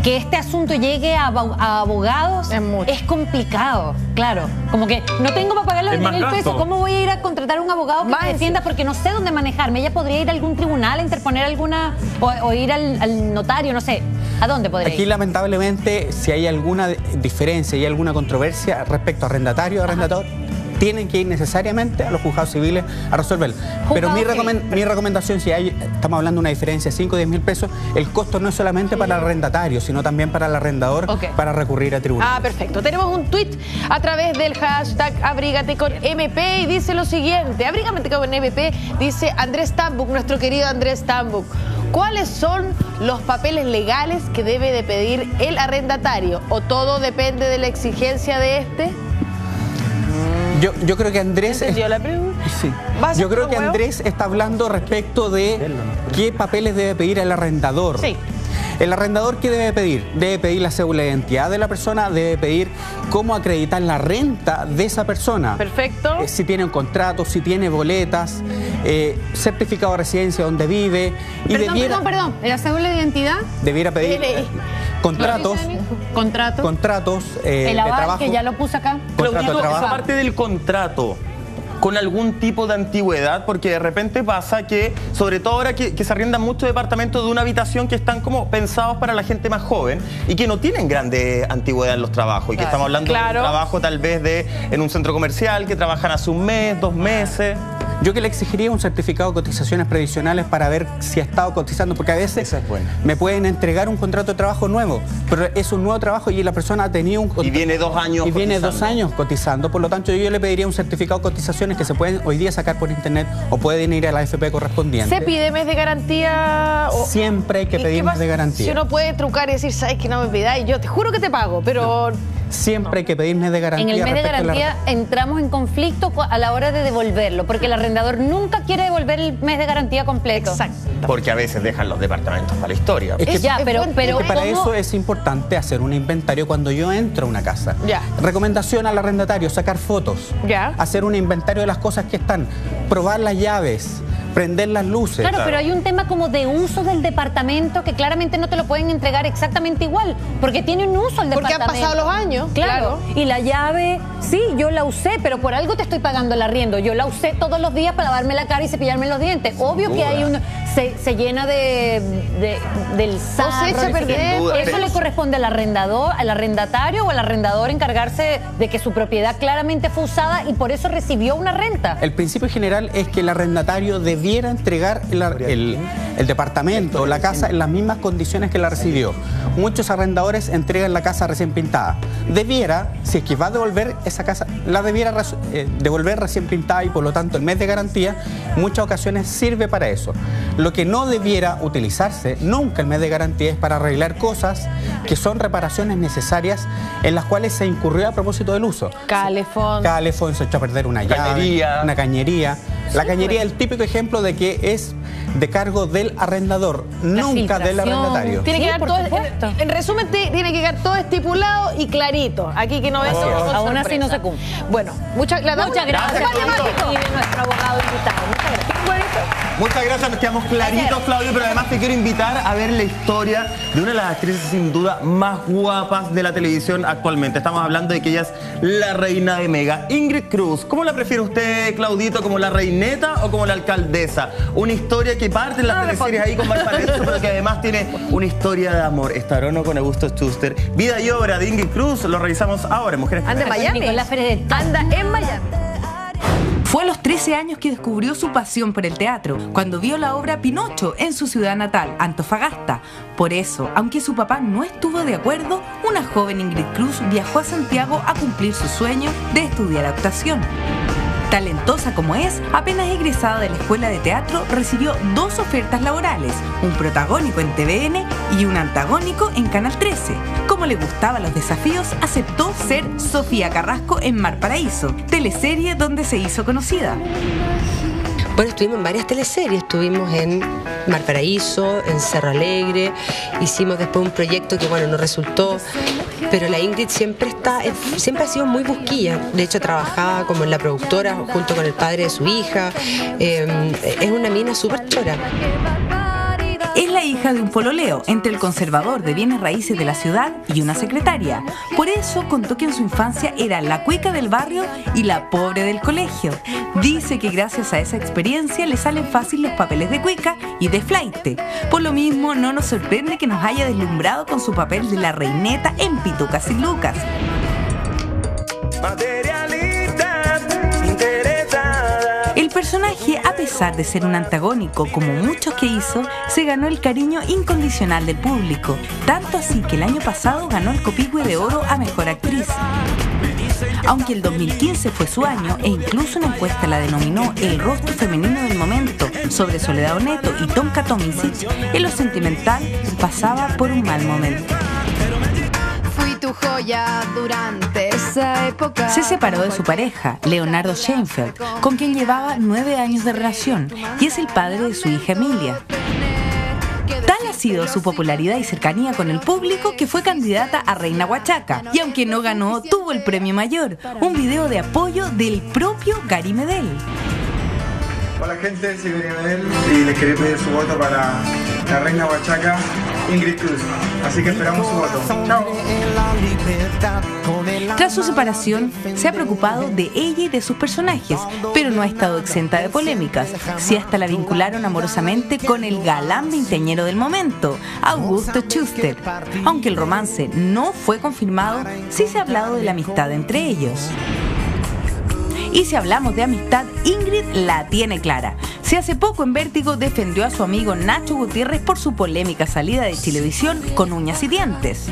que este asunto llegue a abogados es complicado, claro. Como que no tengo para pagar los 20.000 pesos, ¿cómo voy a ir a contratar a un abogado que me defienda? Porque no sé dónde manejarme. Ella podría ir a algún tribunal a interponer alguna, o ir al notario, no sé. ¿A dónde podría ir? Aquí lamentablemente, si hay alguna diferencia y alguna controversia respecto a arrendatario o arrendador, tienen que ir necesariamente a los juzgados civiles a resolver. Pero mi recomendación, si estamos hablando de una diferencia de 5 o 10.000 pesos, el costo no es solamente para el arrendatario, sino también para el arrendador para recurrir a tribunales. Ah, perfecto. Tenemos un tuit a través del hashtag Abrígate con MP y dice lo siguiente. Abrígate con MP, dice Andrés Tambuk, nuestro querido Andrés Tambuk. ¿Cuáles son los papeles legales que debe de pedir el arrendatario? ¿O todo depende de la exigencia de este? Yo creo que Andrés... ¿Entendió la pregunta? Sí. Yo creo que Andrés está hablando respecto de qué papeles debe pedir el arrendador. Sí. ¿El arrendador qué debe pedir? Debe pedir la cédula de identidad de la persona, debe pedir cómo acreditar la renta de esa persona. Perfecto. Si tiene un contrato, si tiene boletas, certificado de residencia donde vive. Perdón. ¿La cédula de identidad? Debiera pedir contratos. Contratos el aval, de trabajo. que ya lo puse acá. Claudito, esa parte del contrato con algún tipo de antigüedad, porque de repente pasa que, sobre todo ahora que se arriendan muchos departamentos de una habitación que están como pensados para la gente más joven y que no tienen grande antigüedad en los trabajos, y que estamos hablando de un trabajo tal vez en un centro comercial que trabajan hace un mes, 2 meses. Yo que le exigiría un certificado de cotizaciones previsionales para ver si ha estado cotizando, porque a veces me pueden entregar un contrato de trabajo nuevo, pero es un nuevo trabajo y la persona ha tenido un contrato. Y viene 2 años y viene 2 años cotizando, por lo tanto yo le pediría un certificado de cotizaciones que se pueden hoy día sacar por internet o pueden ir a la AFP correspondiente. ¿Se pide mes de garantía? Siempre hay que pedir mes de garantía. Si uno puede trucar y decir, sabes que no me pidáis, yo te juro que te pago, pero... Siempre hay que pedir mes de garantía. En el mes de garantía entramos en conflicto a la hora de devolverlo, porque el arrendador nunca quiere devolver el mes de garantía completo. Exacto. Porque a veces dejan los departamentos para la historia. Es que, pero para eso es importante hacer un inventario cuando yo entro a una casa. Recomendación al arrendatario, sacar fotos. Hacer un inventario de las cosas que están. Probar las llaves. Prender las luces. Claro, pero hay un tema como de uso del departamento que claramente no te lo pueden entregar exactamente igual, porque tiene un uso el departamento. Porque han pasado los años. Claro. Y la llave, sí, yo la usé, pero por algo te estoy pagando el arriendo. Yo la usé todos los días para lavarme la cara y cepillarme los dientes. Obvio que hay un... Se llena del sarro. Se echa a perder. Eso le corresponde al arrendador, al arrendatario o al arrendador encargarse de que su propiedad claramente fue usada y por eso recibió una renta. El principio general es que el arrendatario debiera entregar el departamento o la casa en las mismas condiciones que la recibió. Muchos arrendadores entregan la casa recién pintada. Debiera, si es que va a devolver esa casa, la debiera devolver recién pintada y por lo tanto el mes de garantía en muchas ocasiones sirve para eso. Lo que no debiera utilizarse nunca el mes de garantía es para arreglar cosas que son reparaciones necesarias en las cuales se incurrió a propósito del uso. Calefón. Calefón, se echó a perder una llave, una cañería. La cañería es el típico ejemplo de que es de cargo del arrendador, nunca del arrendatario. Tiene que quedar todo, en resumen, tiene que quedar todo estipulado y clarito. Aquí que no es aún así no se cumple. Bueno, muchas gracias. Y nuestro abogado invitado. Muchas gracias. Muchas gracias, nos quedamos claritos, Claudio, pero además te quiero invitar a ver la historia de una de las actrices sin duda más guapas de la televisión actualmente. Estamos hablando de que ella es la reina de Mega, Ingrid Cruz. ¿Cómo la prefiere usted, Claudito, como la reineta o como la alcaldesa? Una historia que parte en las teleseries ahí con Valparaíso, pero que además tiene una historia de amor. Estar o no con Augusto Schuster. Vida y obra de Ingrid Cruz, lo revisamos ahora, Mujeres. Anda en Miami. Anda en Miami. Fue a los 13 años que descubrió su pasión por el teatro, cuando vio la obra Pinocho en su ciudad natal, Antofagasta. Por eso, aunque su papá no estuvo de acuerdo, una joven Ingrid Cruz viajó a Santiago a cumplir su sueño de estudiar actuación. Talentosa como es, apenas egresada de la escuela de teatro, recibió 2 ofertas laborales, un protagónico en TVN y un antagónico en Canal 13. Como le gustaban los desafíos, aceptó ser Sofía Carrasco en Valparaíso, teleserie donde se hizo conocida. Bueno, estuvimos en varias teleseries, estuvimos en Valparaíso, en Cerro Alegre, hicimos después un proyecto que bueno, no resultó, pero la Ingrid siempre ha sido muy busquilla. De hecho, trabajaba como en la productora junto con el padre de su hija. Es una mina súper chora. Es la hija de un pololeo entre el conservador de bienes raíces de la ciudad y una secretaria. Por eso contó que en su infancia era la cuica del barrio y la pobre del colegio. Dice que gracias a esa experiencia le salen fácil los papeles de cuica y de flaite. Por lo mismo, no nos sorprende que nos haya deslumbrado con su papel de la reineta en Pitucas y Lucas. El personaje, a pesar de ser un antagónico como muchos que hizo, se ganó el cariño incondicional del público, tanto así que el año pasado ganó el Copihue de Oro a Mejor Actriz. Aunque el 2015 fue su año e incluso una encuesta la denominó el rostro femenino del momento sobre Soledad Oneto y Tonka Tomisic, en lo sentimental pasaba por un mal momento. Tu joya durante esa época. Se separó de su pareja, Leonardo Scheinfeld, con quien llevaba 9 años de relación y es el padre de su hija Emilia. Tal ha sido su popularidad y cercanía con el público que fue candidata a Reina Huachaca y aunque no ganó, tuvo el premio mayor, un video de apoyo del propio Gary Medel. Hola gente, soy Gary Medel y les quería pedir su voto para la Reina Huachaca, Ingrid Cruz. Así que esperamos su voto. Tras su separación, se ha preocupado de ella y de sus personajes, pero no ha estado exenta de polémicas. Sí, hasta la vincularon amorosamente con el galán veinteañero del momento, Augusto Schuster. Aunque el romance no fue confirmado, sí se ha hablado de la amistad entre ellos. Y si hablamos de amistad, Ingrid la tiene clara. Si hace poco en Vértigo defendió a su amigo Nacho Gutiérrez por su polémica salida de Chilevisión con uñas y dientes.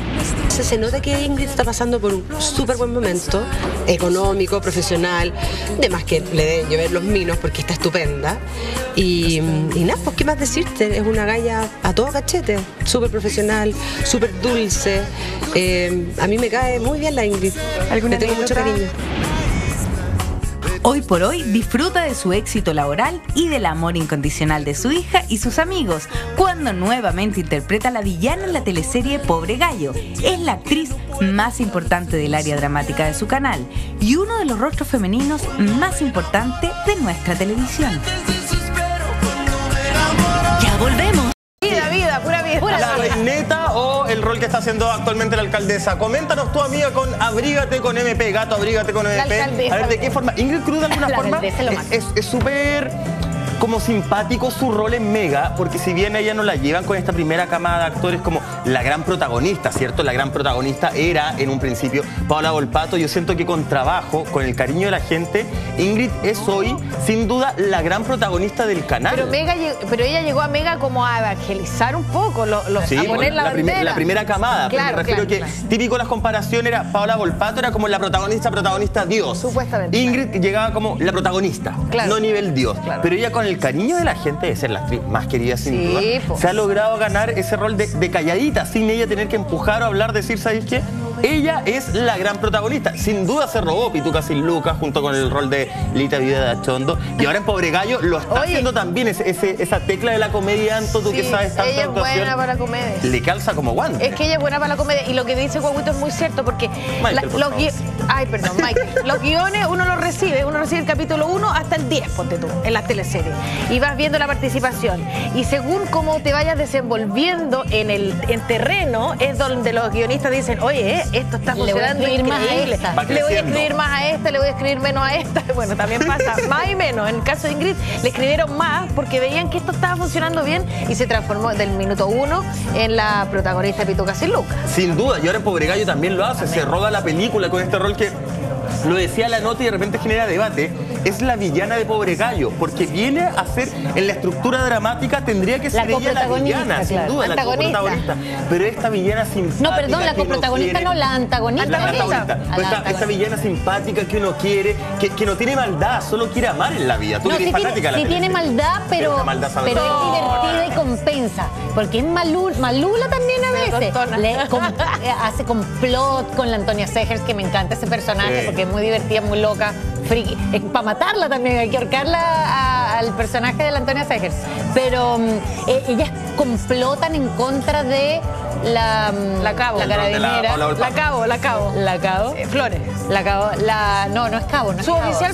Se nota que Ingrid está pasando por un súper buen momento, económico, profesional, de más que le deben llover los minos porque está estupenda. Y nada, pues qué más decirte, es una galla a todo cachete, súper profesional, súper dulce. A mí me cae muy bien la Ingrid, le tengo mucho cariño. Hoy por hoy disfruta de su éxito laboral y del amor incondicional de su hija y sus amigos, cuando nuevamente interpreta a la villana en la teleserie Pobre Gallo. Es la actriz más importante del área dramática de su canal y uno de los rostros femeninos más importantes de nuestra televisión. Ya volvemos. Vida, pura vida. ¿La reineta o el rol que está haciendo actualmente la alcaldesa? Coméntanos tú, amiga, con Abrígate con MP, gato, abrígate con MP. A ver, ¿de qué forma? Ingrid Cruz, de alguna forma, es súper como simpático su rol en Mega, porque si bien ella no la llevan con esta primera camada de actores como la gran protagonista, ¿cierto? La gran protagonista era en un principio Paola Volpato. Yo siento que con trabajo, con el cariño de la gente, Ingrid es hoy sin duda la gran protagonista del canal. Pero ella llegó a Mega como a evangelizar un poco, sí, a poner la bandera. La primera camada, claro, me refiero que típico las comparaciones era Paola Volpato era como la protagonista Dios. Supuestamente. Ingrid llegaba como la protagonista, no nivel Dios. Claro. Pero ella con el cariño de la gente de ser la actriz más querida sin duda, se ha logrado ganar ese rol de calladita, sin ella tener que empujar o hablar, decir, ¿sabes qué? Ella es la gran protagonista. Sin duda se robó Pitucas y Lucas junto con el rol de Lita Vida de Achondo. Y ahora en Pobre Gallo lo está haciendo también esa tecla de la comedia, Anto, tú que sabes tanto de actuación. Ella es buena para la comedia. Le calza como guante. Es que ella es buena para la comedia. Y lo que dice Guaguito es muy cierto, porque Ay, perdón, Michael. Los guiones uno recibe el capítulo 1 hasta el 10, ponte tú, en las teleseries. Y vas viendo la participación. Y según cómo te vayas desenvolviendo en terreno, es donde los guionistas dicen, oye, esto está funcionando increíble. Le voy a escribir más a esta, le voy a escribir menos a esta. Bueno, también pasa más y menos. En el caso de Ingrid, le escribieron más porque veían que esto estaba funcionando bien y se transformó del minuto 1 en la protagonista de Pituca sin Lucas. Sin duda, y ahora en Pobregallo también lo hace, se roda la película con este rol que lo decía la nota y de repente genera debate. Es la villana de Pobregallo, porque viene a ser, en la estructura dramática tendría que ser ella la villana, sin duda, la coprotagonista. Pero esta villana simpática. No, perdón, la coprotagonista no, la antagonista. Esta villana simpática que uno quiere, que no tiene maldad, solo quiere amar en la vida. Tú no, eres fanática de la sí tiene maldad, pero es divertida y compensa. Porque es malula también a veces. Hace complot con la Antonia Segers, que me encanta ese personaje porque es muy divertida, muy loca, friki. Para matarla también, hay que ahorcarla al personaje de la Antonia Segers. Pero ellas complotan en contra de la Cabo, la carabinera. La Cabo. Flores. La Cabo, no es Cabo, no es Suboficial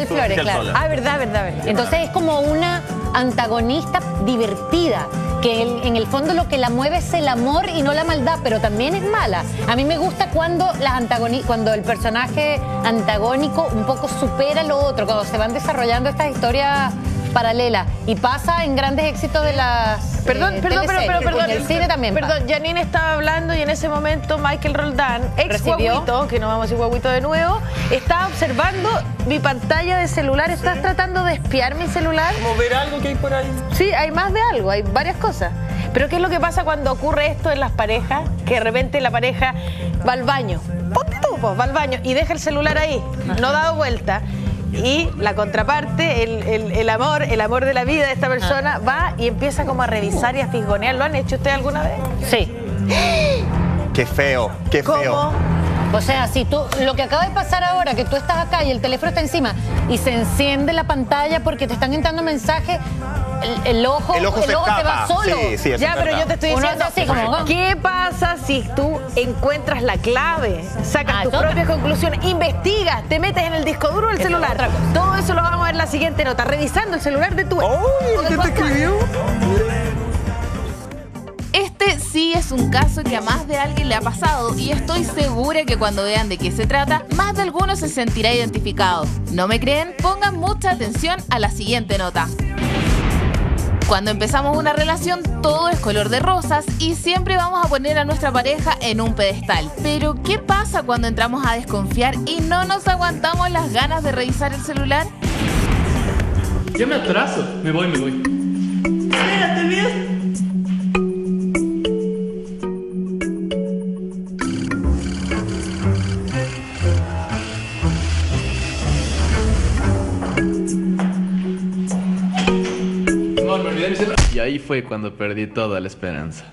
Flores, claro. Ah, verdad. Entonces es como una antagonista divertida, que en el fondo lo que la mueve es el amor y no la maldad, pero también es mala. A mí me gusta cuando el personaje antagónico un poco supera lo otro, cuando se van desarrollando estas historias paralelas, y pasa en grandes éxitos de las Perdón. En el cine también. Perdón, Janine estaba hablando y en ese momento Michael Roldán, ex guaguito, que no vamos a decir guaguito de nuevo, estaba observando mi pantalla de celular. ¿Estás tratando de espiar mi celular? ¿Cómo ver algo que hay por ahí? Sí, hay más de algo, hay varias cosas. Pero ¿qué es lo que pasa cuando ocurre esto en las parejas? Que de repente la pareja va al baño. Ponte tú, pues, va al baño y deja el celular ahí, no dado vuelta. Y la contraparte, el amor de la vida de esta persona, va y empieza como a revisar y a fisgonear. ¿Lo han hecho ustedes alguna vez? Sí. Qué feo, qué feo. O sea, si tú, lo que acaba de pasar ahora, que tú estás acá y el teléfono está encima y se enciende la pantalla porque te están entrando mensajes, el ojo se va solo. Sí, ya, pero yo te estoy diciendo, así como, ¿qué pasa si tú encuentras la clave, sacas tus propias conclusiones, investigas, te metes en el disco duro del celular? Todo eso lo vamos a ver en la siguiente nota, revisando el celular de tu ex. ¿Qué te escribió? Este sí es un caso que a más de alguien le ha pasado y estoy segura que cuando vean de qué se trata, más de alguno se sentirá identificado. ¿No me creen? Pongan mucha atención a la siguiente nota. Cuando empezamos una relación, todo es color de rosas y siempre vamos a poner a nuestra pareja en un pedestal. Pero, ¿qué pasa cuando entramos a desconfiar y no nos aguantamos las ganas de revisar el celular? Yo me atraso. Me voy. Espérate, bien. Y ahí fue cuando perdí toda la esperanza.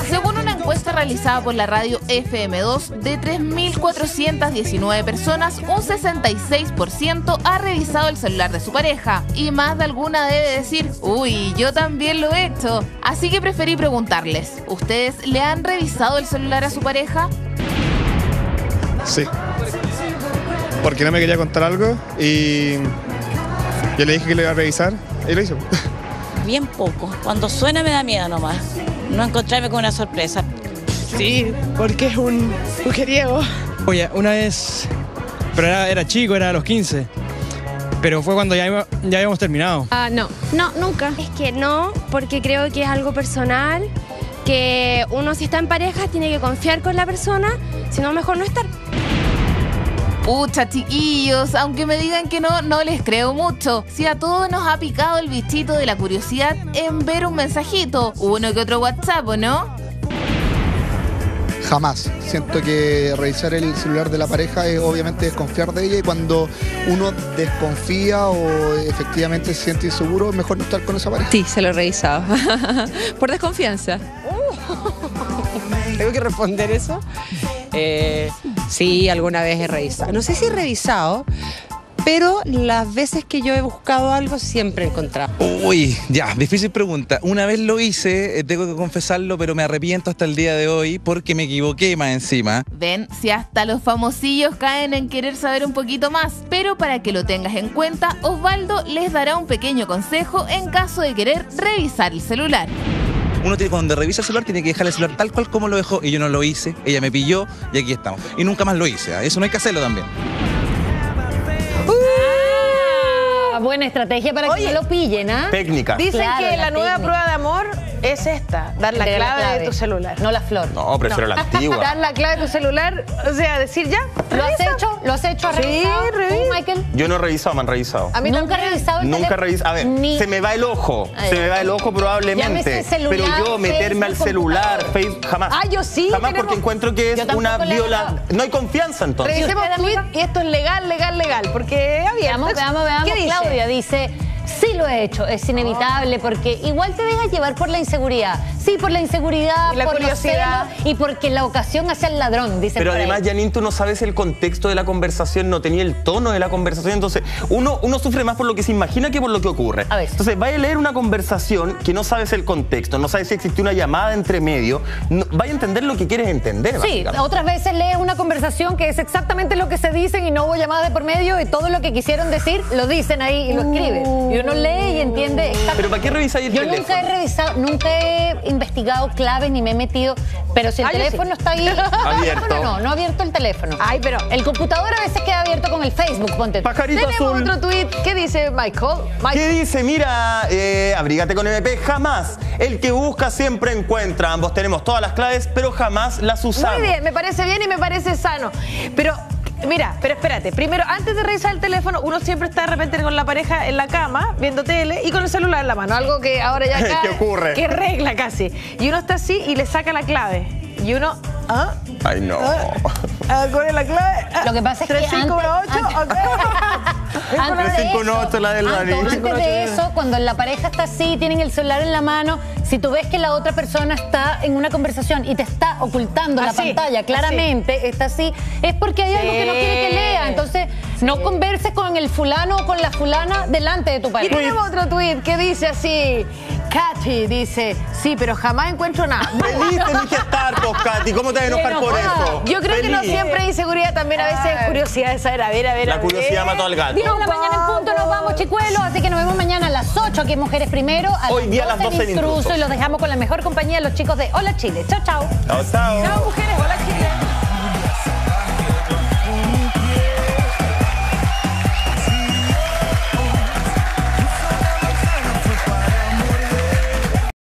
Según una encuesta realizada por la radio FM2, de 3.419 personas, un 66% ha revisado el celular de su pareja. Y más de alguna debe decir, uy, yo también lo he hecho. Así que preferí preguntarles, ¿ustedes le han revisado el celular a su pareja? Sí. Porque no me quería contar algo y yo le dije que lo iba a revisar y lo hizo. Bien poco. Cuando suena me da miedo nomás. No encontrarme con una sorpresa. Sí, porque es un mujeriego. Oye, una vez, pero era chico, era a los 15. Pero fue cuando ya habíamos terminado. No, nunca. Es que no, porque creo que es algo personal, que uno si está en pareja tiene que confiar con la persona, si no mejor no estar. Pucha, chiquillos, aunque me digan que no les creo mucho. Si a todos nos ha picado el bichito de la curiosidad en ver un mensajito, uno que otro WhatsApp, ¿o no? Jamás. Siento que revisar el celular de la pareja es obviamente desconfiar de ella, y cuando uno desconfía o efectivamente se siente inseguro, es mejor no estar con esa pareja. Sí, se lo he revisado. Por desconfianza. ¿Tengo que responder eso? Sí, alguna vez he revisado. No sé si he revisado, pero las veces que yo he buscado algo siempre he encontrado. Uy, ya, difícil pregunta. Una vez lo hice, tengo que confesarlo, pero me arrepiento hasta el día de hoy porque me equivoqué más encima. Ven, si hasta los famosillos caen en querer saber un poquito más, pero para que lo tengas en cuenta, Osvaldo les dará un pequeño consejo en caso de querer revisar el celular. Uno tiene, cuando revisa el celular, tiene que dejar el celular tal cual como lo dejó, y yo no lo hice, ella me pilló y aquí estamos. Y nunca más lo hice, ¿eh? Eso no hay que hacerlo también. Buena estrategia para que no lo pillen, ¿ah? Técnica. Dicen Claro, que la nueva técnica. prueba de amor es esta, dar la clave de tu celular. No la flor. No, prefiero la antigua. Dar la clave de tu celular, o sea, decir ya. ¿Lo has hecho? ¿Lo has hecho? ¿Has revisado? ¿Tú, Michael? Yo no he revisado, me han revisado. A mí ¿Nunca he revisado el Nunca he teléfono? revisado. A ver, Ni- se me va el ojo. Ay. Se me va el ojo probablemente. Llámese celular, Pero yo meterme al Facebook, celular, Facebook, jamás. Ah, yo sí, Jamás tenemos- porque encuentro que Yo es tampoco una le he viola. dado. No hay confianza entonces. Revisemos ¿Y usted, tweet amiga? y esto es legal, porque es abierto. Veamos. ¿Qué dice? Claudia dice, sí lo he hecho, es inevitable porque igual te dejas llevar por la inseguridad. Sí, por la inseguridad, Y la por curiosidad. los celos y porque la ocasión hace al ladrón, dice. Pero además, Janine, tú no sabes el contexto de la conversación, no tenía el tono de la conversación, entonces uno sufre más por lo que se imagina que por lo que ocurre. A veces. Entonces, vaya a leer una conversación que no sabes el contexto, no sabes si existe una llamada entre medio, vaya a entender lo que quieres entender. Sí, básicamente. otras veces lees una conversación que es exactamente lo que se dicen y no hubo llamadas de por medio y todo lo que quisieron decir lo dicen ahí y lo escriben. Y uno lee y entiende exactamente. Pero ¿para qué revisáis el Yo teléfono? nunca he revisado, nunca he investigado claves ni me he metido, pero si el Ah, yo teléfono sí. está ahí, Abierto. no abierto el teléfono. Ay, pero El computador a veces queda abierto con el Facebook, ponte. Pajarito tenemos azul. otro tweet. ¿Qué dice Michael? ¿Qué dice? Mira, abrígate con MP, jamás. El que busca siempre encuentra. Ambos tenemos todas las claves, pero jamás las usamos. Muy bien, me parece bien y me parece sano. Pero, mira, pero espérate. Primero, antes de revisar el teléfono, uno siempre está de repente con la pareja en la cama, viendo tele y con el celular en la mano. Algo que ahora ya acá, ¿Qué ocurre? que regla casi. Y uno está así y le saca la clave. Y uno, ¿ah? Ay, no. ¿Cuál es la clave? Lo que pasa es que 3518, ok. Antes de 358 la del Dani. Antes de eso, cuando la pareja está así, tienen el celular en la mano, si tú ves que la otra persona está en una conversación y te está ocultando la Así, pantalla, claramente está así, es porque hay algo que no quiere que lea. Entonces, no converses con el fulano o con la fulana delante de tu Y pareja. tenemos otro tweet que dice así. Katy dice, sí, pero jamás encuentro nada. Feliz te dije estar, pues, Katy. ¿Cómo te vas a enojar por eso? Yo creo que no Feliz. siempre hay inseguridad, también a veces es curiosidad de saber, a ver. La curiosidad mató al gato. 10 de la mañana en punto nos vamos, chicuelos, así que nos vemos mañana a las 8 aquí en Mujeres Primero. Hoy día a las 12 en Intruso, Intrusos. y los dejamos con la mejor compañía, los chicos de Hola Chile. Chao, chao. Chao, chao. Chao, mujeres. Hola, Chile.